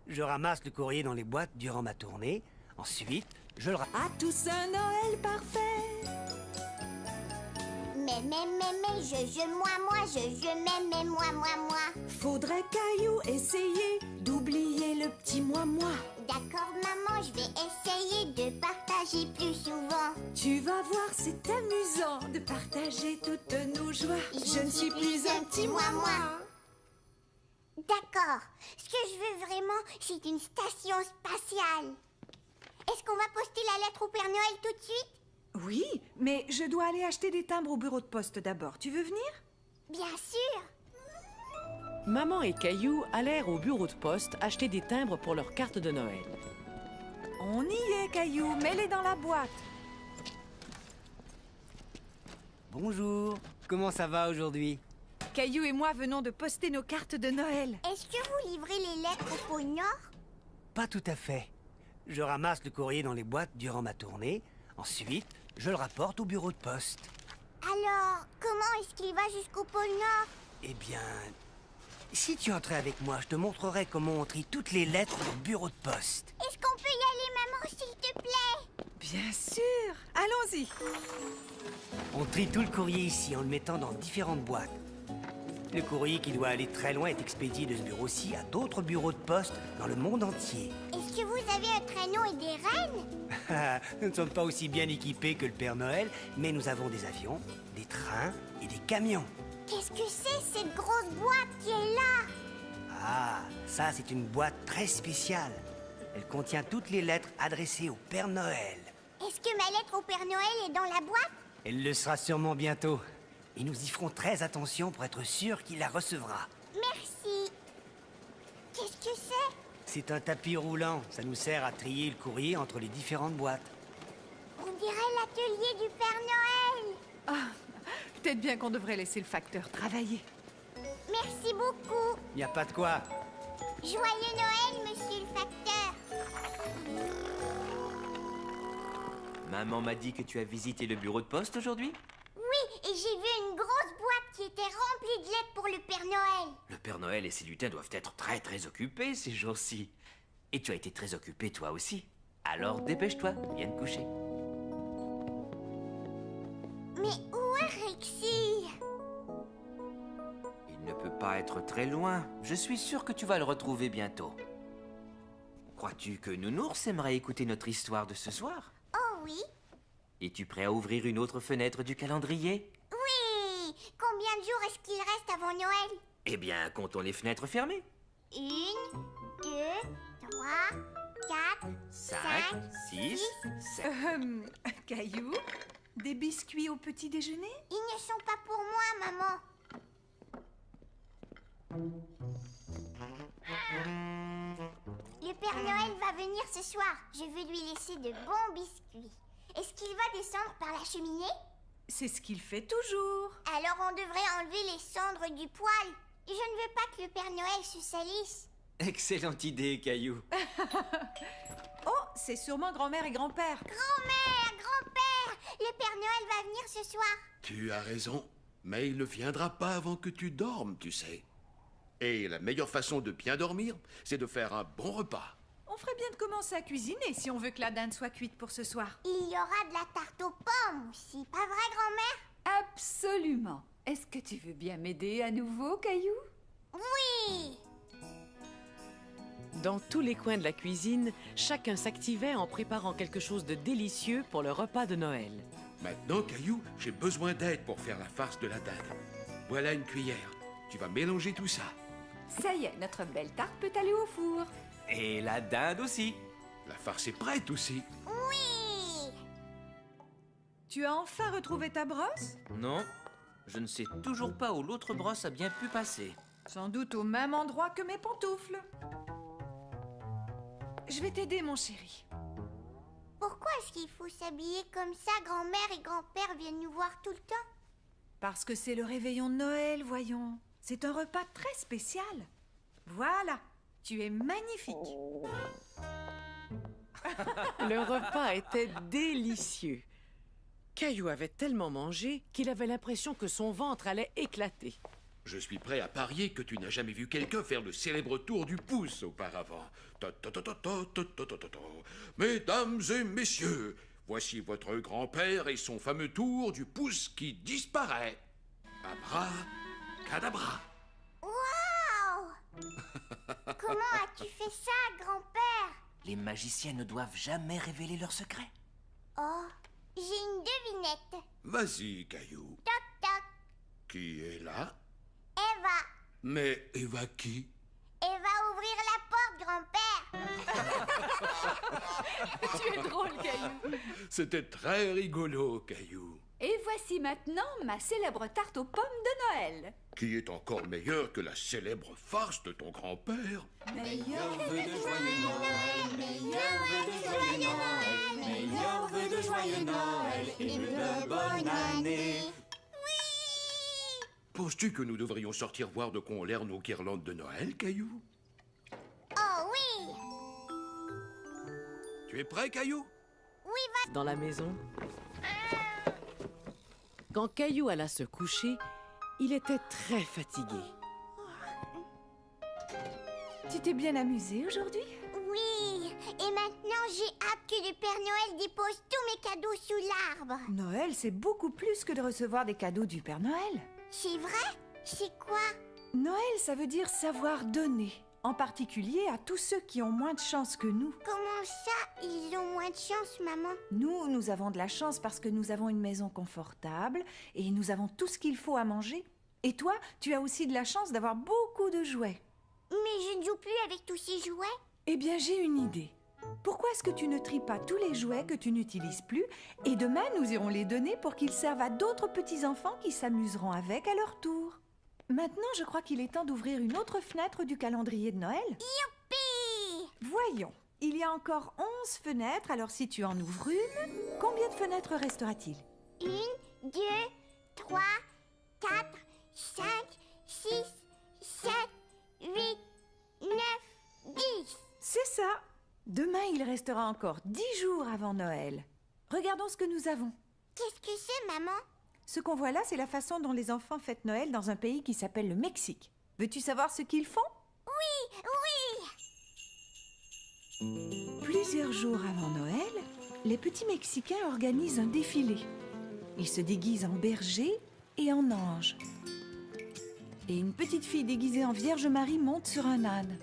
S10: Je ramasse le courrier dans les boîtes durant ma tournée. Ensuite, je le
S4: à tous un Noël parfait.
S1: Mais, moi.
S4: Faudrait, Caillou, essayer d'oublier le petit moi.
S1: D'accord, maman, je vais essayer de partager plus souvent.
S4: Tu vas voir, c'est amusant de partager toutes nos joies. Je ne suis plus un petit moi.
S1: D'accord. Ce que je veux vraiment, c'est une station spatiale. Est-ce qu'on va poster la lettre au Père Noël tout de suite?
S4: Oui, mais je dois aller acheter des timbres au bureau de poste d'abord. Tu veux venir?
S1: Bien sûr.
S2: Maman et Caillou allèrent au bureau de poste acheter des timbres pour leur carte de Noël.
S4: On y est, Caillou. Mets-les dans la boîte.
S10: Bonjour. Comment ça va aujourd'hui?
S4: Caillou et moi venons de poster nos cartes de Noël.
S1: Est-ce que vous livrez les lettres au pôle Nord?
S10: Pas tout à fait. Je ramasse le courrier dans les boîtes durant ma tournée. Ensuite, je le rapporte au bureau de poste.
S1: Alors, comment est-ce qu'il va jusqu'au pôle Nord?
S10: Eh bien, si tu entrais avec moi, je te montrerai comment on trie toutes les lettres au bureau de poste.
S1: Est-ce qu'on peut y aller, maman, s'il te plaît?
S4: Bien sûr. Allons-y.
S10: On trie tout le courrier ici en le mettant dans différentes boîtes. Le courrier qui doit aller très loin est expédié de ce bureau-ci à d'autres bureaux de poste dans le monde entier.
S1: Est-ce que vous avez un traîneau et des rennes?
S10: Nous ne sommes pas aussi bien équipés que le Père Noël, mais nous avons des avions, des trains et des camions.
S1: Qu'est-ce que c'est, cette grosse boîte qui est là?
S10: Ah, ça c'est une boîte très spéciale. Elle contient toutes les lettres adressées au Père Noël.
S1: Est-ce que ma lettre au Père Noël est dans la boîte?
S10: Elle le sera sûrement bientôt. Et nous y ferons très attention pour être sûr qu'il la recevra.
S1: Merci. Qu'est-ce que c'est?
S10: C'est un tapis roulant. Ça nous sert à trier le courrier entre les différentes boîtes.
S1: On dirait l'atelier du Père Noël.
S4: Ah, peut-être bien qu'on devrait laisser le facteur travailler.
S1: Merci beaucoup.
S10: Il n'y a pas de quoi.
S1: Joyeux Noël, monsieur le facteur.
S7: Maman m'a dit que tu as visité le bureau de poste aujourd'hui?
S1: Oui, et j'ai vu une grosse boîte qui était remplie de lettres pour le Père Noël.
S7: Le Père Noël et ses lutins doivent être très occupés ces jours-ci. Et tu as été très occupé toi aussi. Alors dépêche-toi, viens te coucher.
S1: Mais où est Rexy?
S7: Il ne peut pas être très loin. Je suis sûr que tu vas le retrouver bientôt. Crois-tu que Nounours aimerait écouter notre histoire de ce soir?
S1: Oh oui.
S7: Es-tu prêt à ouvrir une autre fenêtre du calendrier?
S1: Oui. Combien de jours est-ce qu'il reste avant Noël?
S7: Eh bien, comptons les fenêtres fermées.
S1: 1, 2, 3, 4,
S7: 5, 6, 7.
S4: Caillou, des biscuits au petit déjeuner?
S1: Ils ne sont pas pour moi, maman. Le Père Noël va venir ce soir. Je veux lui laisser de bons biscuits. Est-ce qu'il va descendre par la cheminée?
S4: C'est ce qu'il fait toujours.
S1: Alors on devrait enlever les cendres du poêle. Je ne veux pas que le Père Noël se salisse.
S7: Excellente idée, Caillou.
S4: Oh, c'est sûrement grand-mère et grand-père.
S1: Grand-mère, grand-père, le Père Noël va venir ce soir.
S15: Tu as raison, mais il ne viendra pas avant que tu dormes, tu sais. Et la meilleure façon de bien dormir, c'est de faire un bon repas.
S4: On ferait bien de commencer à cuisiner si on veut que la dinde soit cuite pour ce soir.
S1: Il y aura de la tarte aux pommes aussi, pas vrai, grand-mère?
S9: Absolument. Est-ce que tu veux bien m'aider à nouveau, Caillou?
S1: Oui!
S2: Dans tous les coins de la cuisine, chacun s'activait en préparant quelque chose de délicieux pour le repas de Noël.
S15: Maintenant, Caillou, j'ai besoin d'aide pour faire la farce de la dinde. Voilà une cuillère. Tu vas mélanger tout ça.
S9: Ça y est, notre belle tarte peut aller au four.
S7: Et la dinde aussi.
S15: La farce est prête aussi.
S1: Oui!
S4: Tu as enfin retrouvé ta brosse?
S7: Non, je ne sais toujours pas où l'autre brosse a bien pu passer.
S4: Sans doute au même endroit que mes pantoufles. Je vais t'aider, mon chéri.
S1: Pourquoi est-ce qu'il faut s'habiller comme ça? Grand-mère et grand-père viennent nous voir tout le temps.
S4: Parce que c'est le réveillon de Noël, voyons. C'est un repas très spécial. Voilà, tu es magnifique.
S2: Le repas était délicieux. Caillou avait tellement mangé qu'il avait l'impression que son ventre allait éclater.
S15: Je suis prêt à parier que tu n'as jamais vu quelqu'un faire le célèbre tour du pouce auparavant. Mesdames et messieurs, voici votre grand-père et son fameux tour du pouce qui disparaît. Abracadabra.
S1: Waouh! Comment as-tu fait ça, grand-père?
S3: Les magiciens ne doivent jamais révéler leurs secrets.
S1: Oh, j'ai une devinette.
S15: Vas-y, Caillou.
S1: Toc, toc.
S15: Qui est là?
S1: Eva.
S15: Mais Eva qui?
S1: Eva, ouvrir la porte, grand-père.
S4: Tu es drôle, Caillou.
S15: C'était très rigolo, Caillou.
S9: Et voici maintenant ma célèbre tarte aux pommes de Noël.
S15: Qui est encore meilleure que la célèbre farce de ton grand-père.
S16: Meilleur vœu de joyeux Noël, meilleur vœu de joyeux Noël, meilleur vœu de joyeux Noël et de bonne année.
S15: Penses-tu que nous devrions sortir voir de quoi ont l'air nos guirlandes de Noël, Caillou?
S1: Oh oui!
S15: Tu es prêt, Caillou?
S1: Oui, va...
S2: Dans la maison. Quand Caillou alla se coucher, il était très fatigué.
S4: Tu t'es bien amusé aujourd'hui?
S1: Oui, et maintenant j'ai hâte que le Père Noël dépose tous mes cadeaux sous l'arbre.
S4: Noël, c'est beaucoup plus que de recevoir des cadeaux du Père Noël.
S1: C'est vrai? C'est quoi?
S4: Noël, ça veut dire savoir donner, en particulier à tous ceux qui ont moins de chance que nous.
S1: Comment ça, ils ont moins de chance, maman?
S4: Nous avons de la chance parce que nous avons une maison confortable et nous avons tout ce qu'il faut à manger. Et toi, tu as aussi de la chance d'avoir beaucoup de jouets.
S1: Mais je ne joue plus avec tous ces jouets.
S4: Eh bien, j'ai une idée. Pourquoi est-ce que tu ne tries pas tous les jouets que tu n'utilises plus et demain, nous irons les donner pour qu'ils servent à d'autres petits-enfants qui s'amuseront avec à leur tour. Maintenant, je crois qu'il est temps d'ouvrir une autre fenêtre du calendrier de Noël.
S1: Youpi!
S4: Voyons, il y a encore 11 fenêtres, alors si tu en ouvres une, combien de fenêtres restera-t-il?
S1: 1, 2, 3, 4, 5, 6, 7, 8, 9, 10.
S4: C'est ça. Demain, il restera encore 10 jours avant Noël. Regardons ce que nous avons.
S1: Qu'est-ce que c'est, maman?
S4: Ce qu'on voit là, c'est la façon dont les enfants fêtent Noël dans un pays qui s'appelle le Mexique. Veux-tu savoir ce qu'ils font?
S1: Oui, oui!
S4: Plusieurs jours avant Noël, les petits Mexicains organisent un défilé. Ils se déguisent en berger et en ange. Et une petite fille déguisée en Vierge Marie monte sur un âne.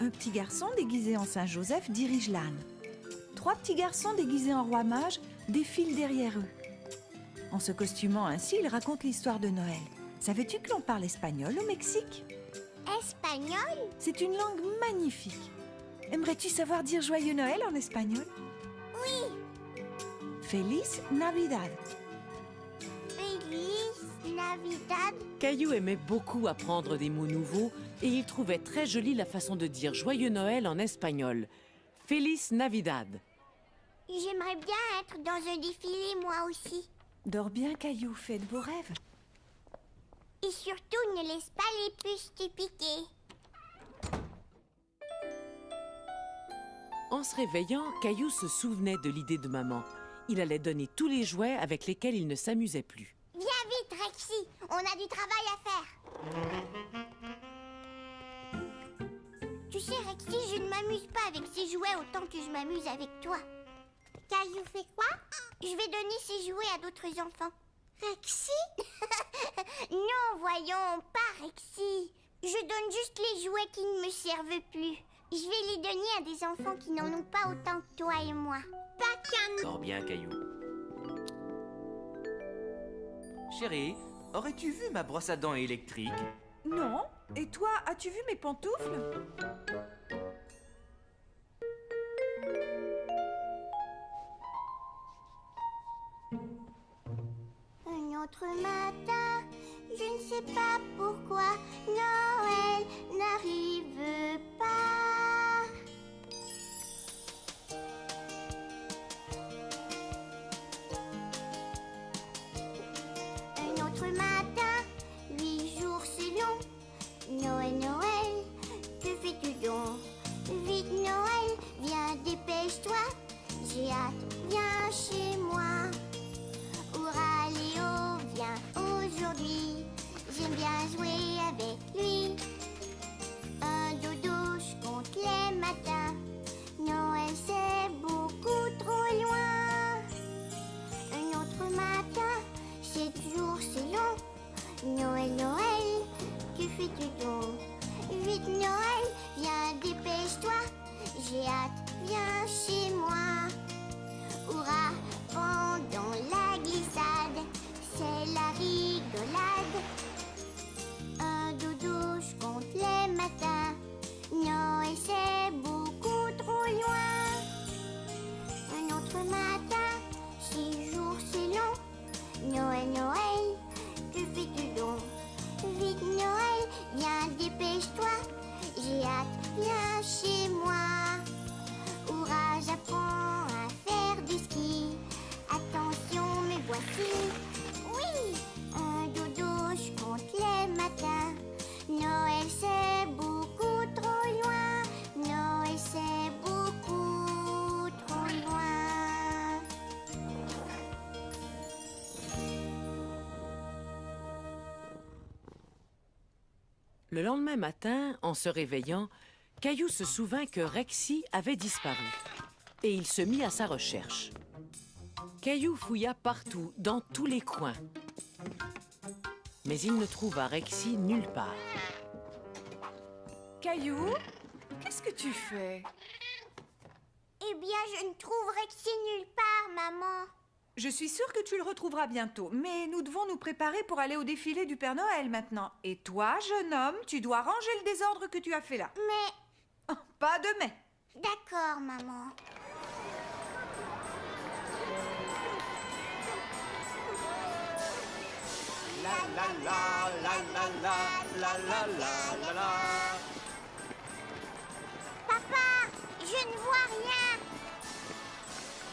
S4: Un petit garçon déguisé en Saint Joseph dirige l'âne. 3 petits garçons déguisés en roi mage défilent derrière eux. En se costumant ainsi, ils racontent l'histoire de Noël. Savais-tu que l'on parle espagnol au Mexique?
S1: Espagnol?
S4: C'est une langue magnifique. Aimerais-tu savoir dire Joyeux Noël en espagnol?
S1: Oui.
S4: Feliz Navidad.
S1: Feliz Navidad.
S2: Caillou aimait beaucoup apprendre des mots nouveaux et il trouvait très jolie la façon de dire Joyeux Noël en espagnol. Feliz Navidad.
S1: J'aimerais bien être dans un défilé, moi aussi.
S4: Dors bien, Caillou, fais de beaux rêves.
S1: Et surtout, ne laisse pas les puces te piquer.
S2: En se réveillant, Caillou se souvenait de l'idée de maman. Il allait donner tous les jouets avec lesquels il ne s'amusait plus.
S1: Viens vite, Rexy, on a du travail à faire. Tu sais, Rexy, je ne m'amuse pas avec ces jouets autant que je m'amuse avec toi. Caillou fait quoi? Je vais donner ces jouets à d'autres enfants. Rexy? Non, voyons, pas Rexy. Je donne juste les jouets qui ne me servent plus. Je vais les donner à des enfants qui n'en ont pas autant que toi et moi. Pas qu'un...
S7: Dors bien, Caillou. Chérie, aurais-tu vu ma brosse à dents électrique?
S4: Non. Et toi, as-tu vu mes pantoufles?
S1: Un autre matin, je ne sais pas pourquoi Noël n'arrive pas. Un autre matin, 8 jours c'est long. Noël, Noël, que fais-tu donc? Vite Noël, viens dépêche-toi. J'ai hâte, viens chez moi. Hurrah Léo, viens aujourd'hui. J'aime bien jouer avec lui. Un dodo, je compte les matins. Noël c'est beaucoup trop loin. Un autre matin, 7 jours c'est long. Noël, Noël, que fais-tu donc? Vite Noël, viens dépêche-toi. J'ai hâte, viens chez moi. Hurrah, pendant la glissade, c'est la rigolade. Un dodo, je compte les matins. Noël c'est beaucoup trop loin. Un autre matin, 6 jours c'est long. dépêche-toi, j'ai hâte, viens chez moi. Hourra, j'apprends à faire du ski. Attention, me voici. Oui, un dodo, je compte les matins. Noël, c'est beaucoup trop loin. Noël, c'est beaucoup trop loin.
S2: Le lendemain matin, en se réveillant, Caillou se souvint que Rexy avait disparu. Et il se mit à sa recherche. Caillou fouilla partout, dans tous les coins. Mais il ne trouva Rexy nulle part.
S4: Caillou, qu'est-ce que tu fais?
S1: Eh bien, je ne trouve Rexy nulle part, maman.
S4: Je suis sûre que tu le retrouveras bientôt, mais nous devons nous préparer pour aller au défilé du Père Noël maintenant. Et toi, jeune homme, tu dois ranger le désordre que tu as fait là.
S1: Mais...
S4: Oh, pas de mais.
S1: D'accord, maman.
S7: La la la la la la la la la la la.
S1: Papa, je ne vois rien.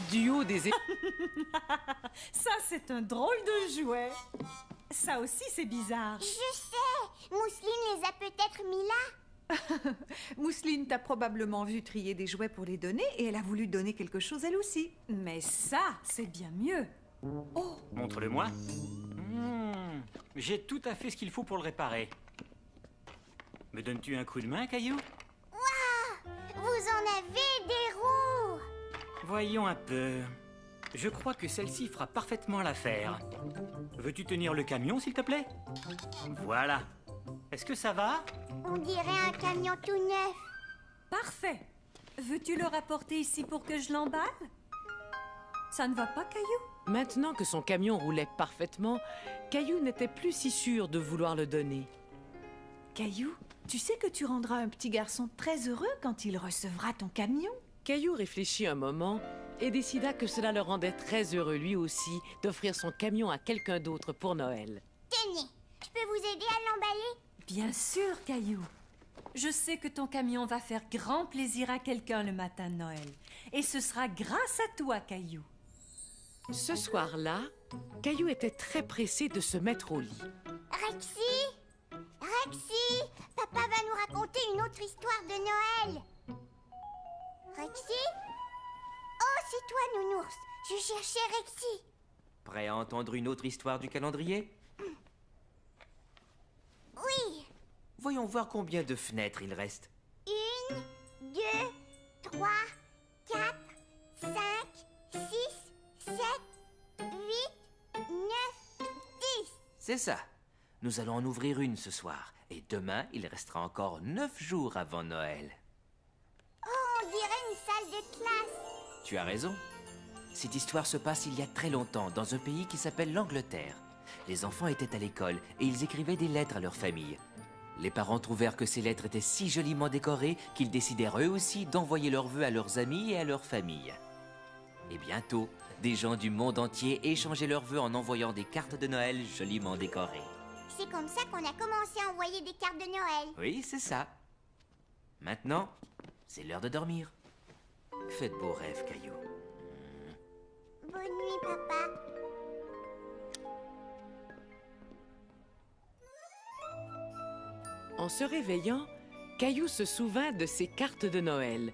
S2: Du haut des
S9: Ça, c'est un drôle de jouet. Ça aussi, c'est bizarre.
S1: Je sais. Mousseline les a peut-être mis là.
S4: Mousseline t'a probablement vu trier des jouets pour les donner et elle a voulu donner quelque chose elle aussi.
S9: Mais ça, c'est bien mieux.
S4: Oh,
S8: Montre-le-moi. J'ai tout à fait ce qu'il faut pour le réparer. Me donnes-tu un coup de main, Caillou?
S1: Waouh, vous en avez des roues.
S8: Voyons un peu. Je crois que celle-ci fera parfaitement l'affaire. Veux-tu tenir le camion, s'il te plaît? Voilà. Est-ce que ça va?
S1: On dirait un camion tout neuf.
S9: Parfait. Veux-tu le rapporter ici pour que je l'emballe? Ça ne va pas, Caillou?
S2: Maintenant que son camion roulait parfaitement, Caillou n'était plus si sûr de vouloir le donner.
S4: Caillou, tu sais que tu rendras un petit garçon très heureux quand il recevra ton camion.
S2: Caillou réfléchit un moment et décida que cela le rendait très heureux lui aussi d'offrir son camion à quelqu'un d'autre pour Noël.
S1: Tenez, je peux vous aider à l'emballer?
S9: Bien sûr, Caillou. Je sais que ton camion va faire grand plaisir à quelqu'un le matin de Noël. Et ce sera grâce à toi, Caillou.
S2: Ce soir-là, Caillou était très pressé de se mettre au lit.
S1: Rexy, Rexy, papa va nous raconter une autre histoire de Noël. Rexy? Oh, c'est toi, Nounours. Je cherchais Rexy.
S7: Prêt à entendre une autre histoire du calendrier?
S1: Oui.
S7: Voyons voir combien de fenêtres il reste.
S1: 1, 2, 3, 4, 5, 6, 7, 8, 9, 10.
S7: C'est ça. Nous allons en ouvrir une ce soir. Et demain, il restera encore 9 jours avant Noël.
S1: Oh, on dirait une salle de classe.
S7: Tu as raison. Cette histoire se passe il y a très longtemps, dans un pays qui s'appelle l'Angleterre. Les enfants étaient à l'école et ils écrivaient des lettres à leur famille. Les parents trouvèrent que ces lettres étaient si joliment décorées qu'ils décidèrent eux aussi d'envoyer leurs vœux à leurs amis et à leur famille. Et bientôt, des gens du monde entier échangeaient leurs vœux en envoyant des cartes de Noël joliment décorées.
S1: C'est comme ça qu'on a commencé à envoyer des cartes de Noël.
S7: Oui, c'est ça. Maintenant, c'est l'heure de dormir. Faites beaux rêves, Caillou.
S1: Bonne nuit, papa.
S2: En se réveillant, Caillou se souvint de ses cartes de Noël.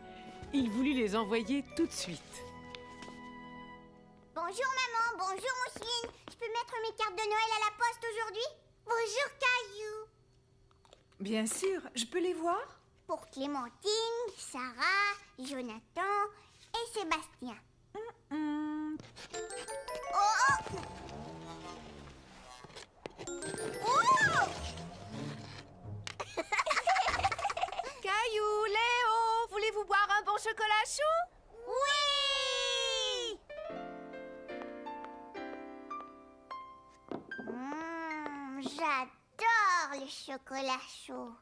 S2: Il voulut les envoyer tout de suite.
S1: Bonjour, maman. Bonjour, Mousseline. Je peux mettre mes cartes de Noël à la poste aujourd'hui? Bonjour, Caillou.
S4: Bien sûr, je peux les voir?
S1: Pour Clémentine, Sarah, Jonathan et Sébastien. Oh, oh. Oh.
S14: Caillou, Léo, voulez-vous boire un bon chocolat chaud?
S1: Oui. J'adore le chocolat chaud.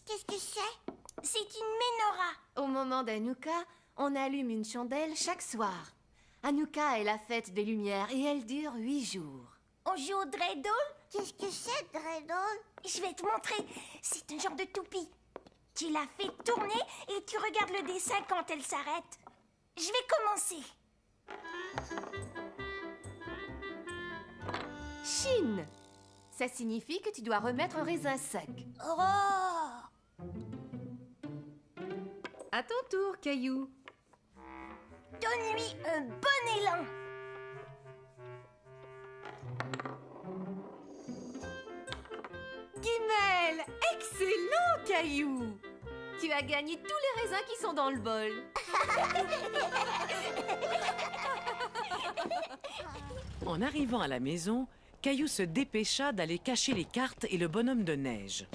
S1: Qu'est-ce que c'est?
S5: C'est une menorah.
S12: Au moment d'Hanouka, on allume une chandelle chaque soir. Hanouka est la fête des lumières et elle dure 8 jours.
S5: On joue au dreidel?
S1: Qu'est-ce que c'est très drôle?
S5: Je vais te montrer. C'est un genre de toupie. Tu la fais tourner et tu regardes le dessin quand elle s'arrête. Je vais commencer.
S12: Chine. Ça signifie que tu dois remettre un raisin sec.
S5: Oh!
S12: À ton tour, Caillou.
S5: Donne-lui un bon élan.
S12: Guimel. Excellent, Caillou. Tu as gagné tous les raisins qui sont dans le bol.
S2: En arrivant à la maison, Caillou se dépêcha d'aller cacher les cartes et le bonhomme de neige.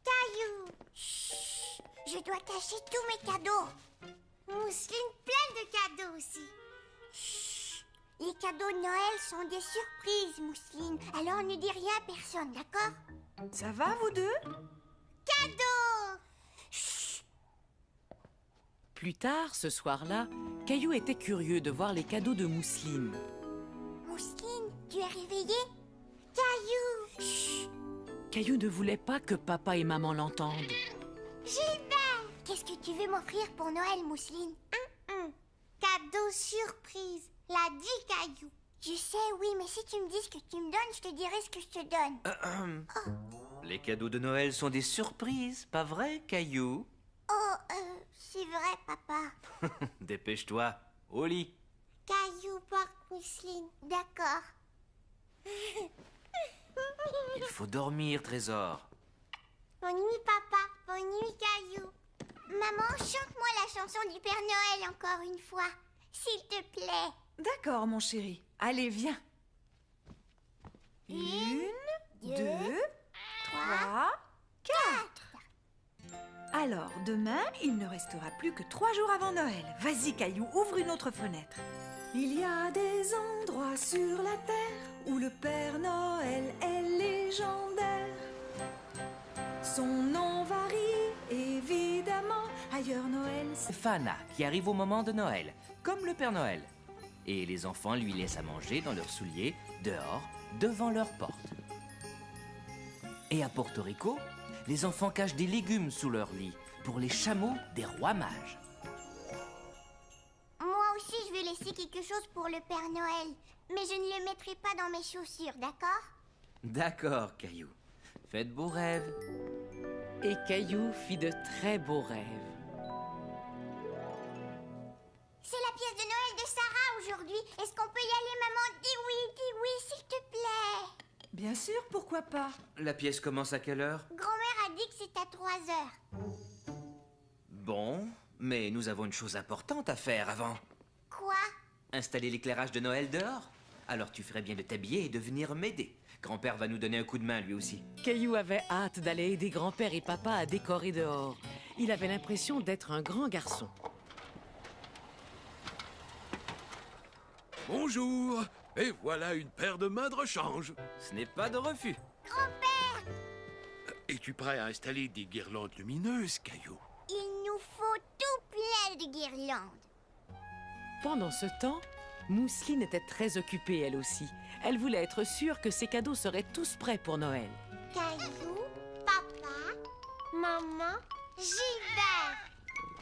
S1: Caillou! Chut! Je dois cacher tous mes cadeaux. Mousseline, plein de cadeaux aussi. Chut! Les cadeaux de Noël sont des surprises, Mousseline. Alors ne dis rien à personne, d'accord?
S4: Ça va, vous deux?
S1: Cadeaux!
S2: Plus tard, ce soir-là, Caillou était curieux de voir les cadeaux de Mousseline.
S1: Mousseline, tu es réveillée? Caillou! Chut!
S2: Caillou ne voulait pas que papa et maman l'entendent.
S1: Gilbert! Qu'est-ce que tu veux m'offrir pour Noël, Mousseline? Cadeau surprise, l'a dit Caillou. Je sais, oui, mais si tu me dis ce que tu me donnes, je te dirai ce que je te donne.
S7: Les cadeaux de Noël sont des surprises, pas vrai, Caillou?
S1: C'est vrai, papa.
S7: Dépêche-toi, au lit.
S1: Caillou porte Mousseline, d'accord.
S7: Il faut dormir, Trésor.
S1: Bonne nuit, papa. Bonne nuit, Caillou. Maman, chante-moi la chanson du Père Noël encore une fois, s'il te plaît.
S4: D'accord, mon chéri. Allez, viens. 1, 2, 3, 4. Alors, demain, il ne restera plus que 3 jours avant Noël. Vas-y, Caillou, ouvre une autre fenêtre. Il y a des endroits sur la terre où le Père Noël est légendaire. Son nom varie, évidemment. Ailleurs, Noël, c'est
S7: Fana, qui arrive au moment de Noël, comme le Père Noël. Et les enfants lui laissent à manger dans leurs souliers, dehors, devant leur porte. Et à Porto Rico, les enfants cachent des légumes sous leur lit pour les chameaux des rois mages.
S1: Moi aussi, je vais laisser quelque chose pour le Père Noël. Mais je ne le mettrai pas dans mes chaussures, d'accord?
S7: D'accord, Caillou. Faites beaux rêves.
S2: Et Caillou fit de très beaux rêves.
S1: C'est la pièce de Noël de Sarah aujourd'hui. Est-ce qu'on peut y aller, maman? Dis oui, s'il te plaît.
S4: Bien sûr, pourquoi pas?
S7: La pièce commence à quelle heure?
S1: Grand-mère a dit que c'est à 3 heures.
S7: Bon, mais nous avons une chose importante à faire avant.
S1: Quoi?
S7: Installer l'éclairage de Noël dehors. Alors tu ferais bien de t'habiller et de venir m'aider. Grand-père va nous donner un coup de main lui aussi.
S2: Caillou avait hâte d'aller aider grand-père et papa à décorer dehors. Il avait l'impression d'être un grand garçon.
S15: Bonjour. Et voilà une paire de mains de rechange.
S7: Ce n'est pas de refus.
S1: Grand-père!
S15: Es-tu prêt à installer des guirlandes lumineuses, Caillou?
S1: Il nous faut tout plein de guirlandes.
S2: Pendant ce temps, Mousseline était très occupée elle aussi. Elle voulait être sûre que ses cadeaux seraient tous prêts pour Noël.
S1: Caillou, papa, maman, Gilbert.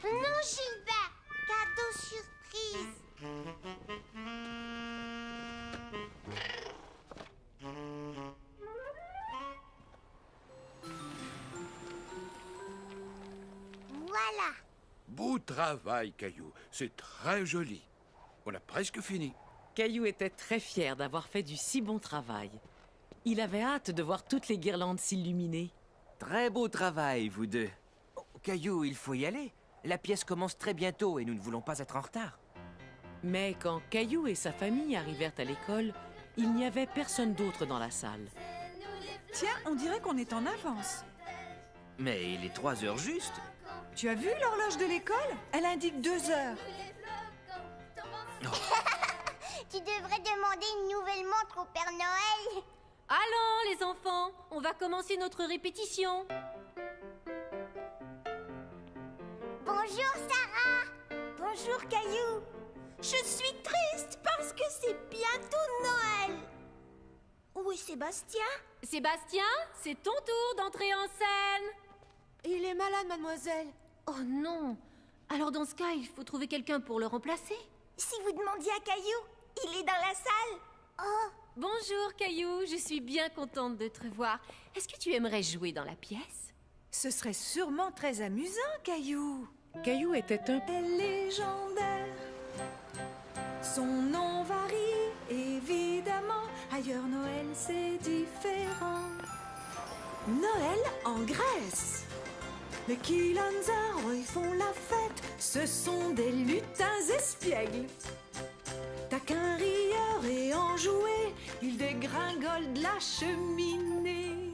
S1: Non, Gilbert, cadeau surprise. Voilà.
S15: Beau travail, Caillou. C'est très joli. On a presque fini.
S2: Caillou était très fier d'avoir fait du si bon travail. Il avait hâte de voir toutes les guirlandes s'illuminer.
S7: Très beau travail, vous deux. Oh, Caillou, il faut y aller. La pièce commence très bientôt et nous ne voulons pas être en retard.
S2: Mais quand Caillou et sa famille arrivèrent à l'école, il n'y avait personne d'autre dans la salle.
S4: Tiens, on dirait qu'on est en avance.
S7: Mais il est 3 heures juste.
S4: Tu as vu l'horloge de l'école? Elle indique 2 heures.
S1: Tu devrais demander une nouvelle montre au Père Noël.
S12: Allons, les enfants, on va commencer notre répétition.
S1: Bonjour, Sarah.
S5: Bonjour, Caillou.
S13: Je suis triste parce que c'est bientôt Noël. Où est Sébastien?
S14: Sébastien, c'est ton tour d'entrer en scène.
S13: Il est malade, mademoiselle.
S14: Oh non. Alors dans ce cas, il faut trouver quelqu'un pour le remplacer.
S5: Si vous demandiez à Caillou, il est dans la salle.
S14: Oh. Bonjour Caillou, je suis bien contente de te revoir. Est-ce que tu aimerais jouer dans la pièce?
S4: Ce serait sûrement très amusant, Caillou.
S2: Caillou était un
S4: légendaire. Son nom varie, évidemment. Ailleurs, Noël, c'est différent. Noël en Grèce. Les Kilanzars, ils font la fête. Ce sont des lutins espiègles. Taquin, rieur et enjoué, ils dégringolent de la cheminée.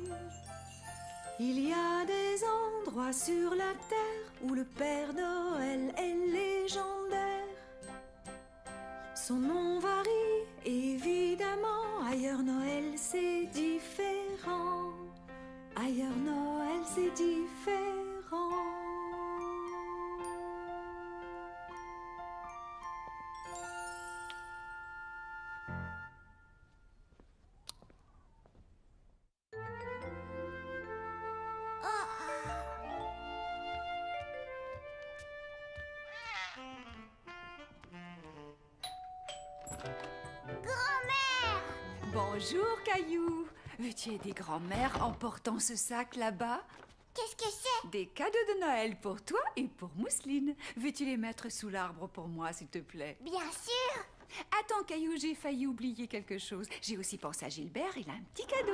S4: Il y a des endroits sur la terre où le Père Noël est légendaire. Son nom varie, évidemment. Ailleurs, Noël, c'est différent. Ailleurs, Noël, c'est différent.
S9: Bonjour, Caillou. Veux-tu aider grand-mère en portant ce sac là-bas?
S1: Qu'est-ce que c'est?
S9: Des cadeaux de Noël pour toi et pour Mousseline. Veux-tu les mettre sous l'arbre pour moi, s'il te plaît?
S1: Bien sûr.
S9: Attends, Caillou, j'ai failli oublier quelque chose. J'ai aussi pensé à Gilbert, il a un petit cadeau.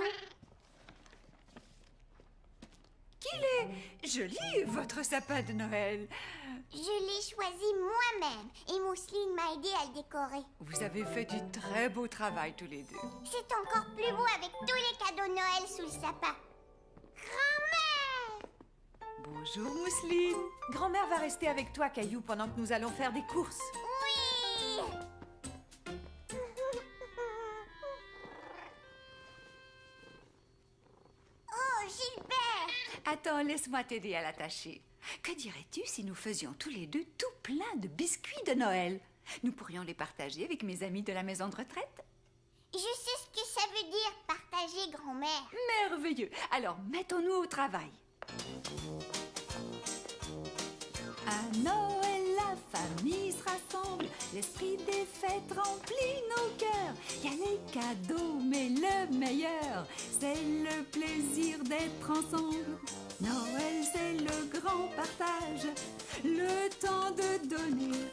S9: Qu'il est joli, votre sapin de Noël.
S1: Je l'ai choisi moi-même et Mousseline m'a aidé à le décorer.
S9: Vous avez fait du très beau travail tous les deux.
S1: C'est encore plus beau avec tous les cadeaux de Noël sous le sapin. Grand-mère!
S4: Bonjour, Mousseline. Grand-mère va rester avec toi, Caillou, pendant que nous allons faire des courses.
S1: Oui! Oh, Gilbert!
S9: Attends, laisse-moi t'aider à l'attacher. Que dirais-tu si nous faisions tous les deux tout plein de biscuits de Noël? Nous pourrions les partager avec mes amis de la maison de retraite.
S1: Je sais ce que ça veut dire, partager, grand-mère.
S9: Merveilleux. Alors, mettons-nous au travail. À Noël, la famille se rassemble. L'esprit des fêtes remplit nos cœurs. Il y a les cadeaux, mais le meilleur, c'est le plaisir d'être ensemble. Noël, c'est le grand partage, le temps de donner.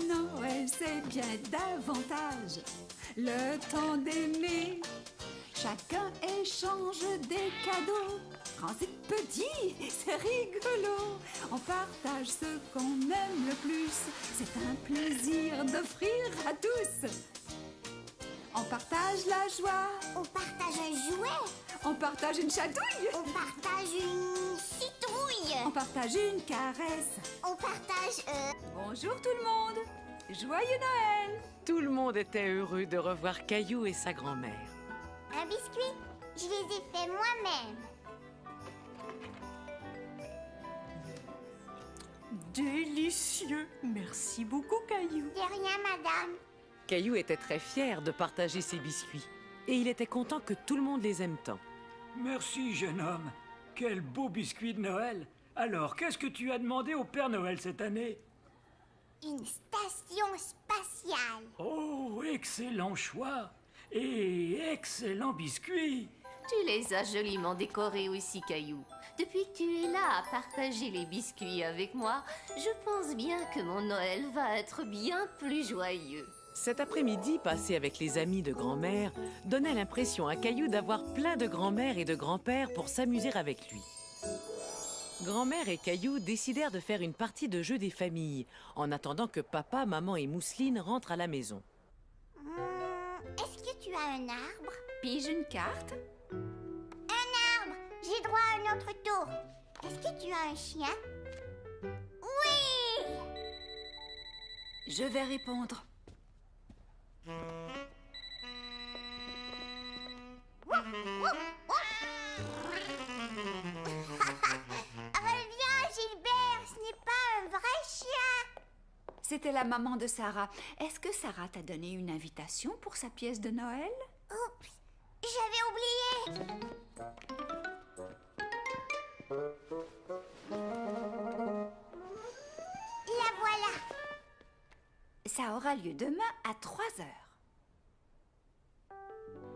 S9: Noël, c'est bien davantage le temps d'aimer. Chacun échange des cadeaux, grands et petits, c'est rigolo. On partage ce qu'on aime le plus, c'est un plaisir d'offrir à tous. On partage la joie.
S1: On partage un jouet.
S9: On partage une chatouille.
S1: On partage une citrouille.
S9: On partage une caresse.
S1: On partage...
S9: Bonjour tout le monde. Joyeux Noël.
S2: Tout le monde était heureux de revoir Caillou et sa grand-mère.
S1: Un biscuit, je les ai faits moi-même.
S4: Délicieux. Merci beaucoup, Caillou.
S1: De rien, madame.
S2: Caillou était très fier de partager ses biscuits. Et il était content que tout le monde les aime tant.
S8: Merci, jeune homme. Quel beau biscuit de Noël. Alors, qu'est-ce que tu as demandé au Père Noël cette année?
S1: Une station spatiale.
S8: Oh, excellent choix. Et excellent biscuit.
S12: Tu les as joliment décorés aussi, Caillou. Depuis que tu es là à partager les biscuits avec moi, je pense bien que mon Noël va être bien plus joyeux.
S2: Cet après-midi passé avec les amis de grand-mère donnait l'impression à Caillou d'avoir plein de grand-mères et de grands-pères pour s'amuser avec lui. Grand-mère et Caillou décidèrent de faire une partie de jeu des familles, en attendant que papa, maman et Mousseline rentrent à la maison.
S1: Est-ce que tu as un arbre?
S9: Pige une carte.
S1: Un arbre! J'ai droit à un autre tour. Est-ce que tu as un chien? Oui!
S9: Je vais répondre.
S1: Reviens, Gilbert, ce n'est pas un vrai chien.
S9: c'était la maman de Sarah. Est-ce que Sarah t'a donné une invitation pour sa pièce de Noël?
S1: Oups, j'avais oublié. La voilà.
S9: Ça aura lieu demain à 3 heures.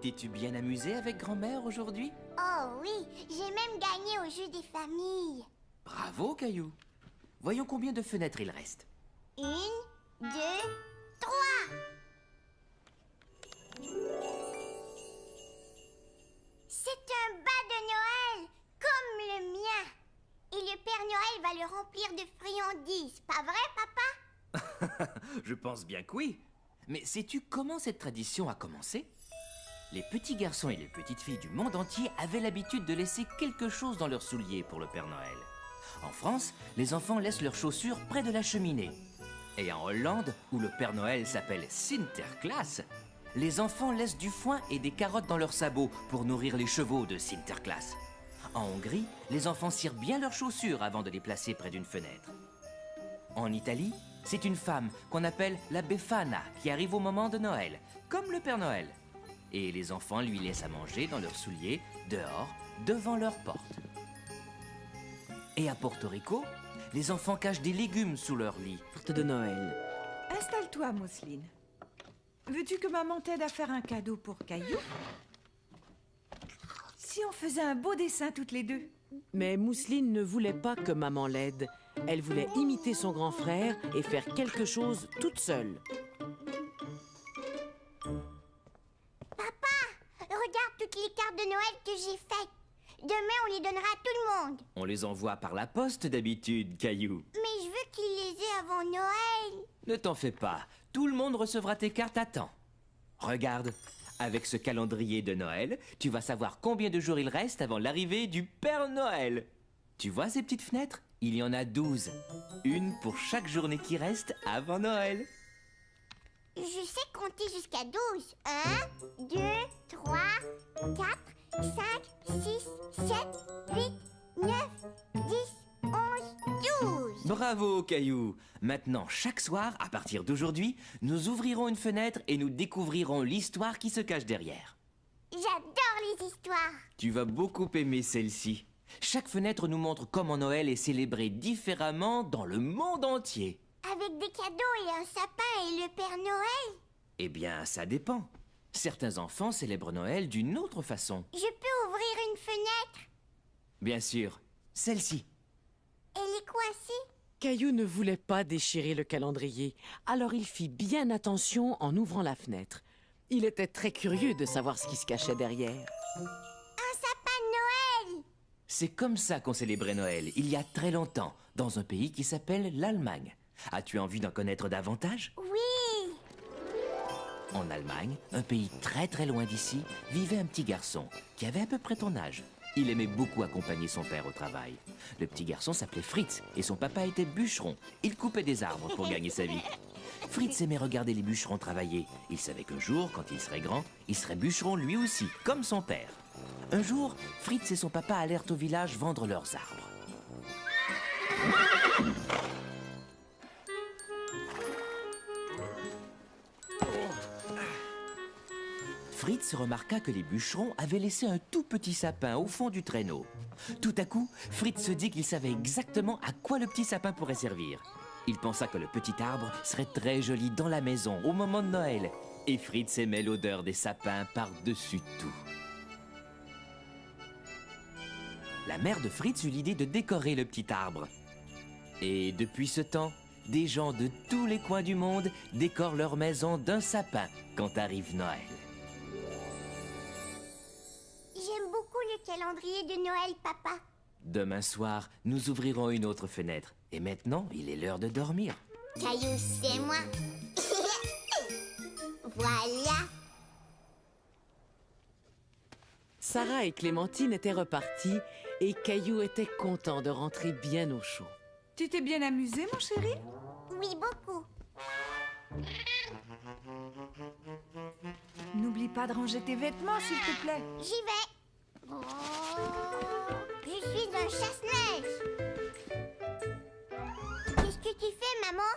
S7: T'es-tu bien amusé avec grand-mère aujourd'hui?
S1: Oh oui, j'ai même gagné au jeu des familles.
S7: Bravo, Caillou. Voyons combien de fenêtres il reste.
S1: 1, 2, 3. C'est un bas de Noël, comme le mien. Et le Père Noël va le remplir de friandises, pas vrai, papa?
S7: Je pense bien que oui. Mais sais-tu comment cette tradition a commencé? Les petits garçons et les petites filles du monde entier avaient l'habitude de laisser quelque chose dans leurs souliers pour le Père Noël. En France, les enfants laissent leurs chaussures près de la cheminée. Et en Hollande, où le Père Noël s'appelle Sinterklaas, les enfants laissent du foin et des carottes dans leurs sabots pour nourrir les chevaux de Sinterklaas. En Hongrie, les enfants cirent bien leurs chaussures avant de les placer près d'une fenêtre. En Italie, c'est une femme qu'on appelle la Befana qui arrive au moment de Noël, comme le Père Noël. Et les enfants lui laissent à manger dans leurs souliers, dehors, devant leur porte. Et à Porto Rico, les enfants cachent des légumes sous leur lit.
S2: Porte de Noël.
S4: Installe-toi, Mousseline. Veux-tu que maman t'aide à faire un cadeau pour Caillou? Si on faisait un beau dessin toutes les deux.
S2: Mais Mousseline ne voulait pas que maman l'aide. Elle voulait imiter son grand frère et faire quelque chose toute seule.
S1: Regarde toutes les cartes de Noël que j'ai faites. Demain, on les donnera à tout le monde.
S7: On les envoie par la poste d'habitude, Caillou.
S1: Mais je veux qu'ils les aient avant Noël.
S7: Ne t'en fais pas, tout le monde recevra tes cartes à temps. Regarde, avec ce calendrier de Noël, tu vas savoir combien de jours il reste avant l'arrivée du Père Noël. Tu vois ces petites fenêtres? Il y en a 12. Une pour chaque journée qui reste avant Noël.
S1: Je sais compter jusqu'à 12. 1, 2, 3, 4, 5, 6, 7, 8, 9, 10, 11, 12.
S7: Bravo, Caillou. Maintenant, chaque soir, à partir d'aujourd'hui, nous ouvrirons une fenêtre et nous découvrirons l'histoire qui se cache derrière.
S1: J'adore les histoires.
S7: Tu vas beaucoup aimer celle-ci. Chaque fenêtre nous montre comment Noël est célébré différemment dans le monde entier.
S1: Avec des cadeaux et un sapin et le Père Noël?
S7: Eh bien, ça dépend. Certains enfants célèbrent Noël d'une autre façon.
S1: Je peux ouvrir une fenêtre?
S7: Bien sûr, celle-ci.
S1: Elle est coincée?
S2: Caillou ne voulait pas déchirer le calendrier, alors il fit bien attention en ouvrant la fenêtre. Il était très curieux de savoir ce qui se cachait derrière.
S1: Un sapin de Noël!
S7: C'est comme ça qu'on célébrait Noël, il y a très longtemps, dans un pays qui s'appelle l'Allemagne. As-tu envie d'en connaître davantage?
S1: Oui!
S7: En Allemagne, un pays très très loin d'ici, vivait un petit garçon qui avait à peu près ton âge. Il aimait beaucoup accompagner son père au travail. Le petit garçon s'appelait Fritz et son papa était bûcheron. Il coupait des arbres pour gagner sa vie. Fritz aimait regarder les bûcherons travailler. Il savait qu'un jour, quand il serait grand, il serait bûcheron lui aussi, comme son père. Un jour, Fritz et son papa allèrent au village vendre leurs arbres. Fritz remarqua que les bûcherons avaient laissé un tout petit sapin au fond du traîneau. Tout à coup, Fritz se dit qu'il savait exactement à quoi le petit sapin pourrait servir. Il pensa que le petit arbre serait très joli dans la maison au moment de Noël. Et Fritz aimait l'odeur des sapins par-dessus tout. La mère de Fritz eut l'idée de décorer le petit arbre. Et depuis ce temps, des gens de tous les coins du monde décorent leur maison d'un sapin quand arrive Noël.
S1: J'aime beaucoup le calendrier de Noël, papa.
S7: Demain soir, nous ouvrirons une autre fenêtre. Et maintenant, il est l'heure de dormir.
S1: Caillou, c'est moi. Voilà.
S2: Sarah et Clémentine étaient reparties et Caillou était content de rentrer bien au chaud.
S4: Tu t'es bien amusé, mon chéri?
S1: Oui, beaucoup.
S4: N'oublie pas de ranger tes vêtements, s'il te plaît.
S1: J'y vais. Oh, je suis un chasse-neige. Qu'est-ce que tu fais, maman?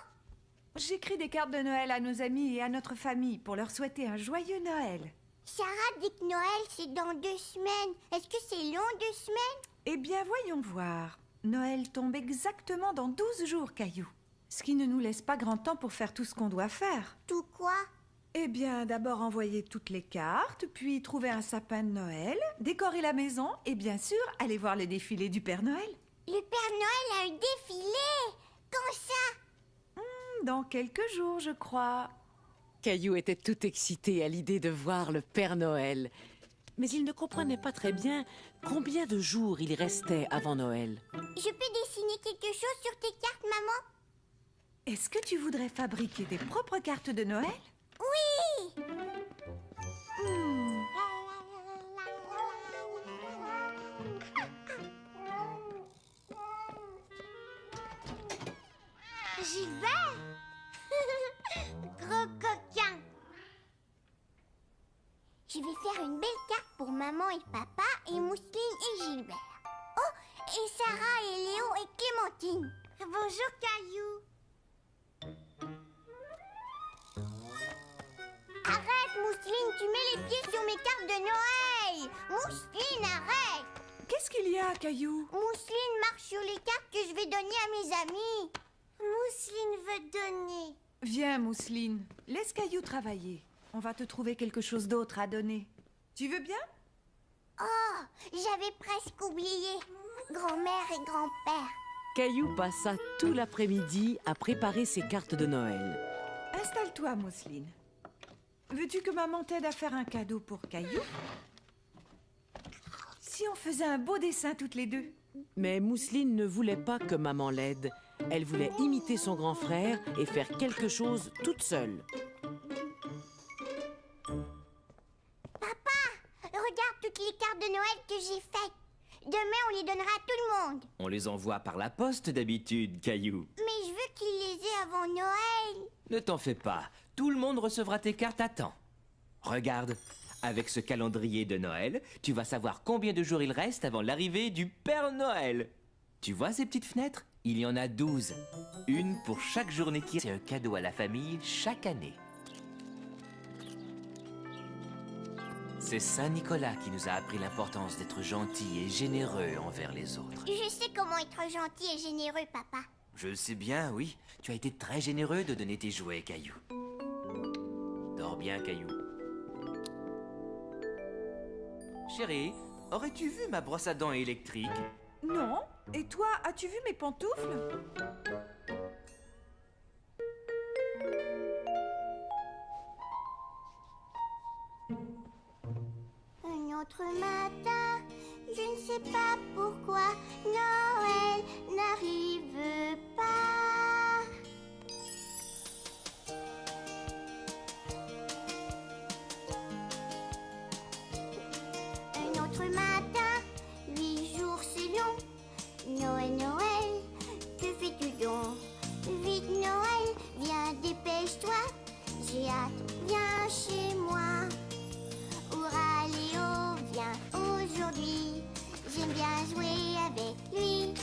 S4: J'écris des cartes de Noël à nos amis et à notre famille pour leur souhaiter un joyeux Noël.
S1: Sarah dit que Noël, c'est dans 2 semaines. Est-ce que c'est long, 2 semaines?
S4: Eh bien, voyons voir. Noël tombe exactement dans 12 jours, Caillou. Ce qui ne nous laisse pas grand temps pour faire tout ce qu'on doit faire.
S1: Tout quoi?
S4: Eh bien, d'abord envoyer toutes les cartes, puis trouver un sapin de Noël, décorer la maison et bien sûr, aller voir le défilé du Père Noël.
S1: Le Père Noël a un défilé? Quand ça?
S4: Dans quelques jours, je crois.
S2: Caillou était tout excité à l'idée de voir le Père Noël. Mais il ne comprenait pas très bien combien de jours il restait avant Noël.
S1: Je peux dessiner quelque chose sur tes cartes, maman?
S4: Est-ce que tu voudrais fabriquer tes propres cartes de Noël?
S1: Oui! J'y vais! Gros coquin! Je vais faire une belle carte pour maman et papa et Mousseline et Gilbert. Oh, et Sarah et Léo et Clémentine. Bonjour, Caillou. Arrête, Mousseline, tu mets les pieds sur mes cartes de Noël. Mousseline, arrête.
S4: Qu'est-ce qu'il y a, Caillou?
S1: Mousseline marche sur les cartes que je vais donner à mes amis. Mousseline veut donner.
S4: Viens, Mousseline. Laisse Caillou travailler. On va te trouver quelque chose d'autre à donner. Tu veux bien?
S1: Oh, j'avais presque oublié. Grand-mère et grand-père.
S2: Caillou passa tout l'après-midi à préparer ses cartes de Noël.
S4: Installe-toi, Mousseline. Veux-tu que maman t'aide à faire un cadeau pour Caillou? Si on faisait un beau dessin toutes les deux?
S2: Mais Mousseline ne voulait pas que maman l'aide. Elle voulait imiter son grand frère et faire quelque chose toute seule.
S1: Papa, regarde toutes les cartes de Noël que j'ai faites. Demain, on les donnera à tout le monde.
S3: On les envoie par la poste d'habitude, Caillou.
S1: Mais je veux qu'ils les aient avant Noël.
S3: Ne t'en fais pas, tout le monde recevra tes cartes à temps. Regarde, avec ce calendrier de Noël, tu vas savoir combien de jours il reste avant l'arrivée du Père Noël. Tu vois ces petites fenêtres? Il y en a 12. Une pour chaque journée qui est un cadeau à la famille chaque année. C'est Saint Nicolas qui nous a appris l'importance d'être gentil et généreux envers les autres.
S1: Je sais comment être gentil et généreux, papa.
S3: Je le sais bien, oui. Tu as été très généreux de donner tes jouets, Caillou. Dors bien, Caillou. Chérie, aurais-tu vu ma brosse à dents électrique?
S4: Non. Et toi, as-tu vu mes pantoufles?
S1: Un autre matin, je ne sais pas pourquoi Noël n'arrive pas. Un autre matin, 8 jours c'est long. Noël, Noël, que fais-tu donc? Vite Noël, viens dépêche-toi. J'ai hâte, viens chez moi. Hurrah Léo, viens aujourd'hui. J'aime bien jouer avec lui.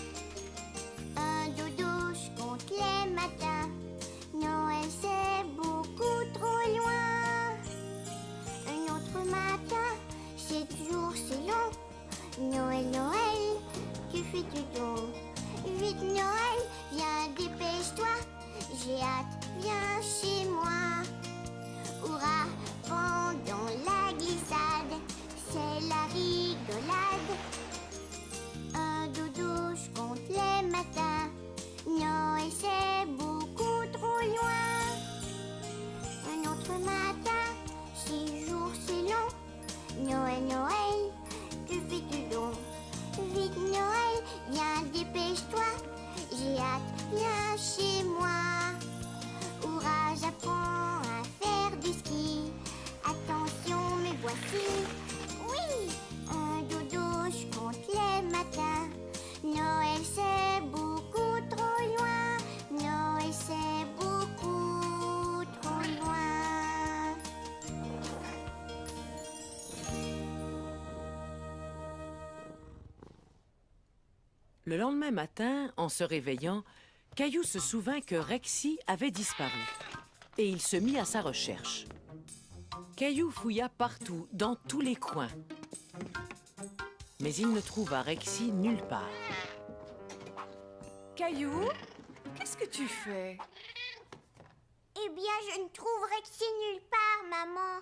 S1: Un dodo, je compte les matins. Noël c'est beaucoup trop loin. Un autre matin, 7 jours c'est long. Noël, Noël, que fais-tu donc? Vite Noël, viens dépêche-toi. J'ai hâte, viens chez moi. Hurrah, pendant la glissade, c'est la rigolade. Un dodo, je compte les matins. Noël c'est beaucoup trop loin. Un autre matin, 6 jours c'est long. Noël, Noël, que fais-tu donc? Vite Noël, viens dépêche-toi. J'ai hâte, viens chez moi. Hurrah, j'apprends à faire du ski. Attention, me voici. Oui, un dodo, je compte les matins. Noël c'est beaucoup trop loin. Noël c'est beaucoup trop loin.
S2: Le lendemain matin, en se réveillant, Caillou se souvint que Rexy avait disparu et il se mit à sa recherche. Caillou fouilla partout, dans tous les coins. Mais il ne trouva Rexy nulle part.
S4: Caillou, qu'est-ce que tu fais?
S1: Eh bien, je ne trouve Rexy nulle part, maman.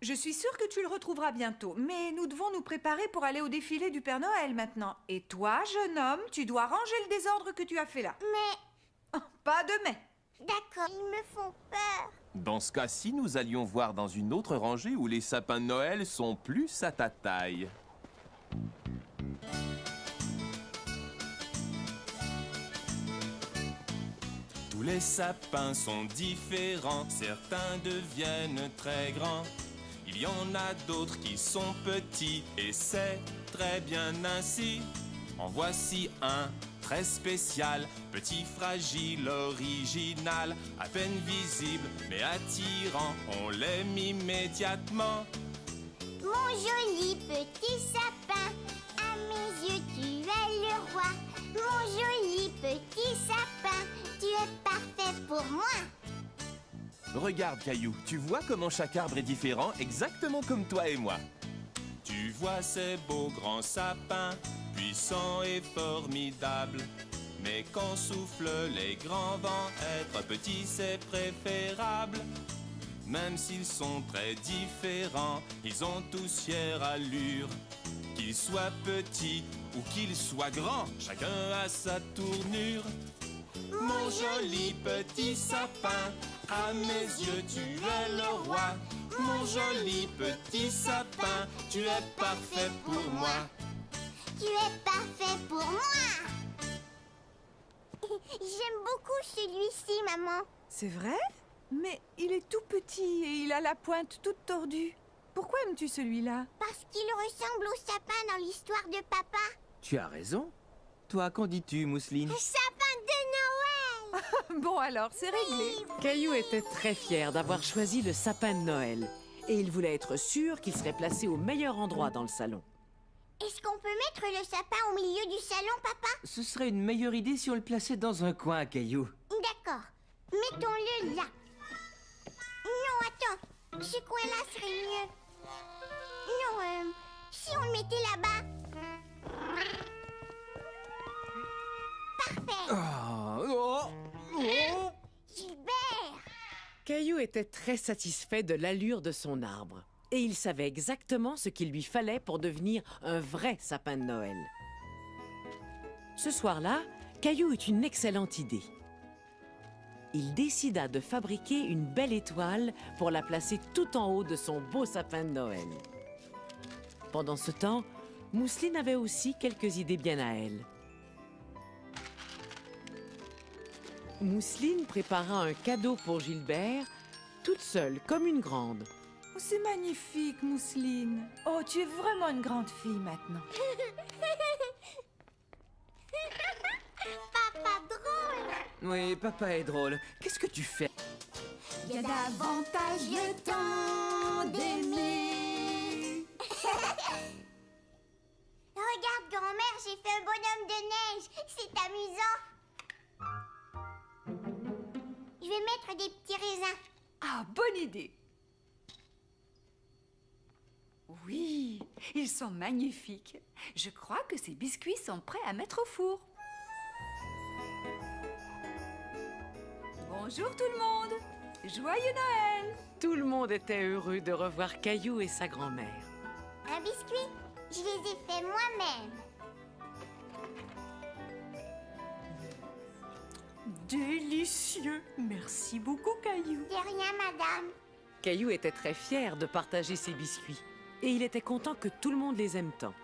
S4: Je suis sûre que tu le retrouveras bientôt, mais nous devons nous préparer pour aller au défilé du Père Noël maintenant. Et toi, jeune homme, tu dois ranger le désordre que tu as fait là.
S1: Mais...
S4: Oh, pas de mais.
S1: D'accord, ils me font peur.
S6: Dans ce cas-ci, nous allions voir dans une autre rangée où les sapins de Noël sont plus à ta taille. Tous les sapins sont différents, certains deviennent très grands. Il y en a d'autres qui sont petits et c'est très bien ainsi. En voici un très spécial, petit, fragile, original, à peine visible mais attirant, on l'aime immédiatement.
S1: Mon joli petit sapin, à mes yeux tu es le roi. Mon joli petit sapin, tu es parfait pour moi.
S6: Regarde, Caillou, tu vois comment chaque arbre est différent, exactement comme toi et moi. Tu vois ces beaux grands sapins, puissants et formidables. Mais quand soufflent les grands vents, être petit c'est préférable. Même s'ils sont très différents, ils ont tous fière allure. Qu'ils soient petits ou qu'ils soient grands, chacun a sa tournure. Mon joli petit sapin, à mes yeux tu es le roi. Mon joli petit sapin, tu es parfait pour moi.
S1: Tu es parfait pour moi. J'aime beaucoup celui-ci, maman.
S4: C'est vrai? Mais il est tout petit et il a la pointe toute tordue. Pourquoi aimes-tu celui-là?
S1: Parce qu'il ressemble au sapin dans l'histoire de papa.
S7: Tu as raison. Toi, qu'en dis-tu, Mousseline?
S1: Sapin de Noël.
S4: Bon alors, c'est réglé.
S2: Caillou était très fier d'avoir choisi le sapin de Noël. Et il voulait être sûr qu'il serait placé au meilleur endroit dans le salon.
S1: Est-ce qu'on peut mettre le sapin au milieu du salon, papa?
S7: Ce serait une meilleure idée si on le plaçait dans un coin, Caillou.
S1: D'accord. Mettons-le là. Non, attends. Ce coin-là serait mieux. Non, si on le mettait là-bas. Parfait. Gilbert!
S2: Caillou était très satisfait de l'allure de son arbre. Et il savait exactement ce qu'il lui fallait pour devenir un vrai sapin de Noël. Ce soir-là, Caillou eut une excellente idée. Il décida de fabriquer une belle étoile pour la placer tout en haut de son beau sapin de Noël. Pendant ce temps, Mousseline avait aussi quelques idées bien à elle. Mousseline prépara un cadeau pour Gilbert, toute seule, comme une grande.
S4: Oh, c'est magnifique, Mousseline. Oh, tu es vraiment une grande fille maintenant.
S1: Papa drôle.
S7: Oui, papa est drôle. Qu'est-ce que tu fais?
S9: Il y a davantage le temps d'aimer.
S1: Regarde, grand-mère, j'ai fait un bonhomme de neige. C'est amusant. Je vais mettre des petits raisins.
S9: Ah, bonne idée. Oui, ils sont magnifiques. Je crois que ces biscuits sont prêts à mettre au four. Bonjour tout le monde. Joyeux Noël.
S2: Tout le monde était heureux de revoir Caillou et sa grand-mère.
S1: Un biscuit, je les ai faits moi-même.
S4: Délicieux. Merci beaucoup, Caillou.
S1: De rien, madame.
S2: Caillou était très fier de partager ses biscuits. Et il était content que tout le monde les aime tant.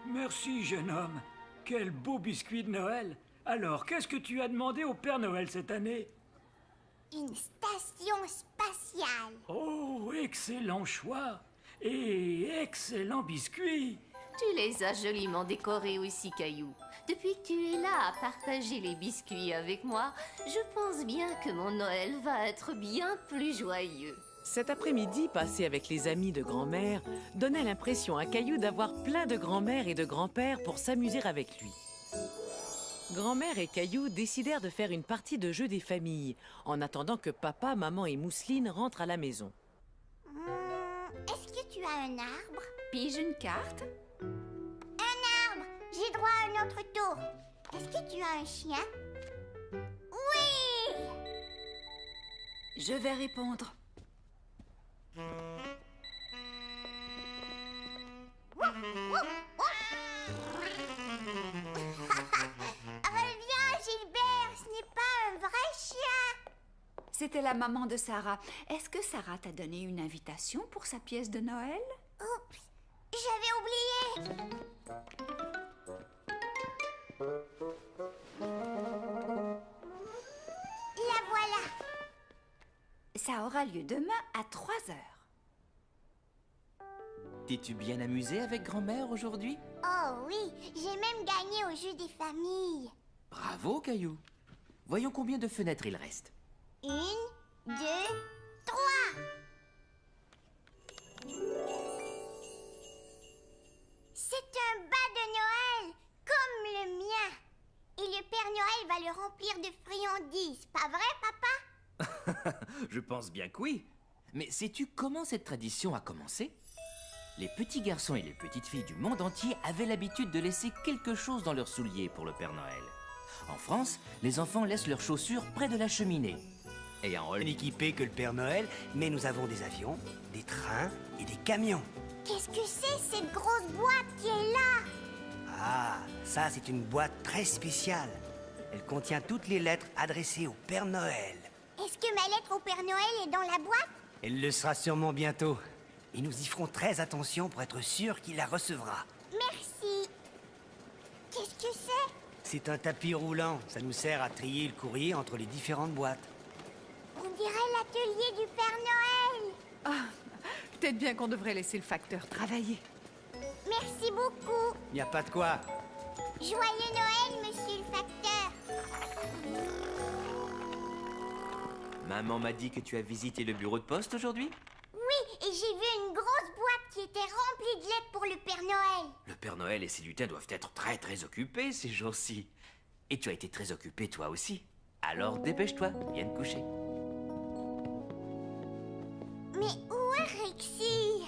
S8: Merci, jeune homme. Quel beau biscuit de Noël. Alors, qu'est-ce que tu as demandé au Père Noël cette année?
S1: Une station spatiale.
S8: Oh, excellent choix. Et excellent biscuit.
S12: Tu les as joliment décorés aussi, Caillou. Depuis que tu es là à partager les biscuits avec moi, je pense bien que mon Noël va être bien plus joyeux.
S2: Cet après-midi passé avec les amis de grand-mère donnait l'impression à Caillou d'avoir plein de grand-mères et de grands-pères pour s'amuser avec lui. Grand-mère et Caillou décidèrent de faire une partie de jeu des familles, en attendant que papa, maman et Mousseline rentrent à la maison.
S1: Est-ce que tu as un arbre?
S9: Pige une carte.
S1: Un arbre! J'ai droit à un autre tour. Est-ce que tu as un chien? Oui!
S9: Je vais répondre.
S1: Reviens, Gilbert, ce n'est pas un vrai chien.
S9: C'était la maman de Sarah. Est-ce que Sarah t'a donné une invitation pour sa pièce de Noël?
S1: Oups, j'avais oublié. La voilà.
S9: Ça aura lieu demain à 3 heures.
S7: T'es-tu bien amusé avec grand-mère aujourd'hui?
S1: Oh oui, j'ai même gagné au jeu des familles.
S7: Bravo, Caillou. Voyons combien de fenêtres il reste.
S1: 1, 2, 3. C'est un bas de Noël, comme le mien. Et le Père Noël va le remplir de friandises, pas vrai, papa?
S7: Je pense bien que oui. Mais sais-tu comment cette tradition a commencé? Les petits garçons et les petites filles du monde entier avaient l'habitude de laisser quelque chose dans leurs souliers pour le Père Noël. En France, les enfants laissent leurs chaussures près de la cheminée.
S10: Et en équipé que le Père Noël, mais nous avons des avions, des trains et des camions.
S1: Qu'est-ce que c'est, cette grosse boîte qui est là?
S10: Ah, ça c'est une boîte très spéciale. Elle contient toutes les lettres adressées au Père Noël.
S1: Est-ce que ma lettre au Père Noël est dans la boîte?
S10: Elle le sera sûrement bientôt. Et nous y ferons très attention pour être sûr qu'il la recevra.
S1: Merci. Qu'est-ce que c'est?
S10: C'est un tapis roulant. Ça nous sert à trier le courrier entre les différentes boîtes.
S1: On dirait l'atelier du Père Noël.
S4: Ah, peut-être bien qu'on devrait laisser le facteur travailler.
S1: Merci beaucoup.
S10: Il n'y a pas de quoi.
S1: Joyeux Noël, monsieur le facteur.
S7: Maman m'a dit que tu as visité le bureau de poste aujourd'hui?
S1: Oui, et j'ai vu une grosse boîte qui était remplie de lettres pour le Père Noël.
S7: Le Père Noël et ses lutins doivent être très occupés ces jours-ci. Et tu as été très occupé toi aussi. Alors dépêche-toi, viens te coucher.
S1: Mais où est Rexy?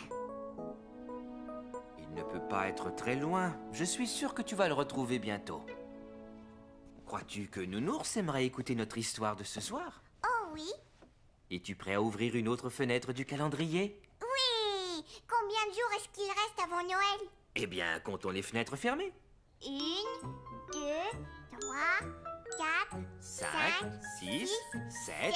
S7: Il ne peut pas être très loin. Je suis sûr que tu vas le retrouver bientôt. Crois-tu que Nounours aimerait écouter notre histoire de ce soir?
S1: Oh oui.
S7: Es-tu prêt à ouvrir une autre fenêtre du calendrier?
S1: Oui. Combien de jours est-ce qu'il reste avant Noël?
S7: Eh bien, comptons les fenêtres fermées.
S1: 1, 2, 3, 4,
S7: 5, 6, 7,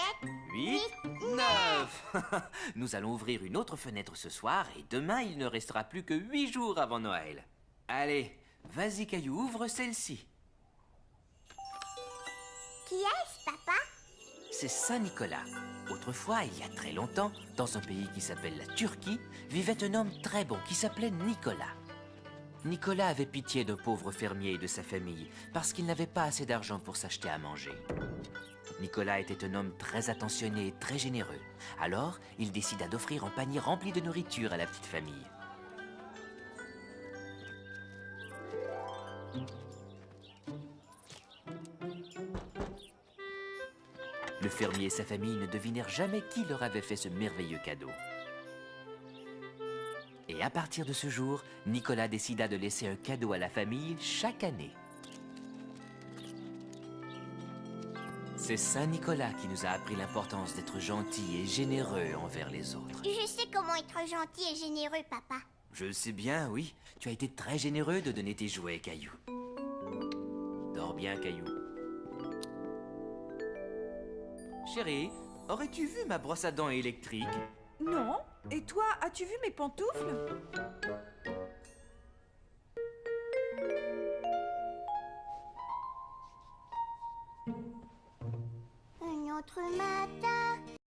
S7: 8,
S1: 9.
S7: 9. Nous allons ouvrir une autre fenêtre ce soir et demain, il ne restera plus que 8 jours avant Noël. Allez, vas-y Caillou, ouvre celle-ci.
S1: Qui est-ce, papa?
S7: C'est Saint-Nicolas. Autrefois, il y a très longtemps, dans un pays qui s'appelle la Turquie, vivait un homme très bon qui s'appelait Nicolas. Nicolas avait pitié d'un pauvre fermier et de sa famille parce qu'il n'avait pas assez d'argent pour s'acheter à manger. Nicolas était un homme très attentionné et très généreux. Alors, il décida d'offrir un panier rempli de nourriture à la petite famille. Le fermier et sa famille ne devinèrent jamais qui leur avait fait ce merveilleux cadeau. Et à partir de ce jour, Nicolas décida de laisser un cadeau à la famille chaque année. C'est Saint Nicolas qui nous a appris l'importance d'être gentil et généreux envers les autres.
S1: Je sais comment être gentil et généreux, papa.
S7: Je le sais bien, oui. Tu as été très généreux de donner tes jouets, Caillou. Dors bien, Caillou. Chérie, aurais-tu vu ma brosse à dents électrique?
S4: Non. Et toi, as-tu vu mes pantoufles?
S1: Un autre matin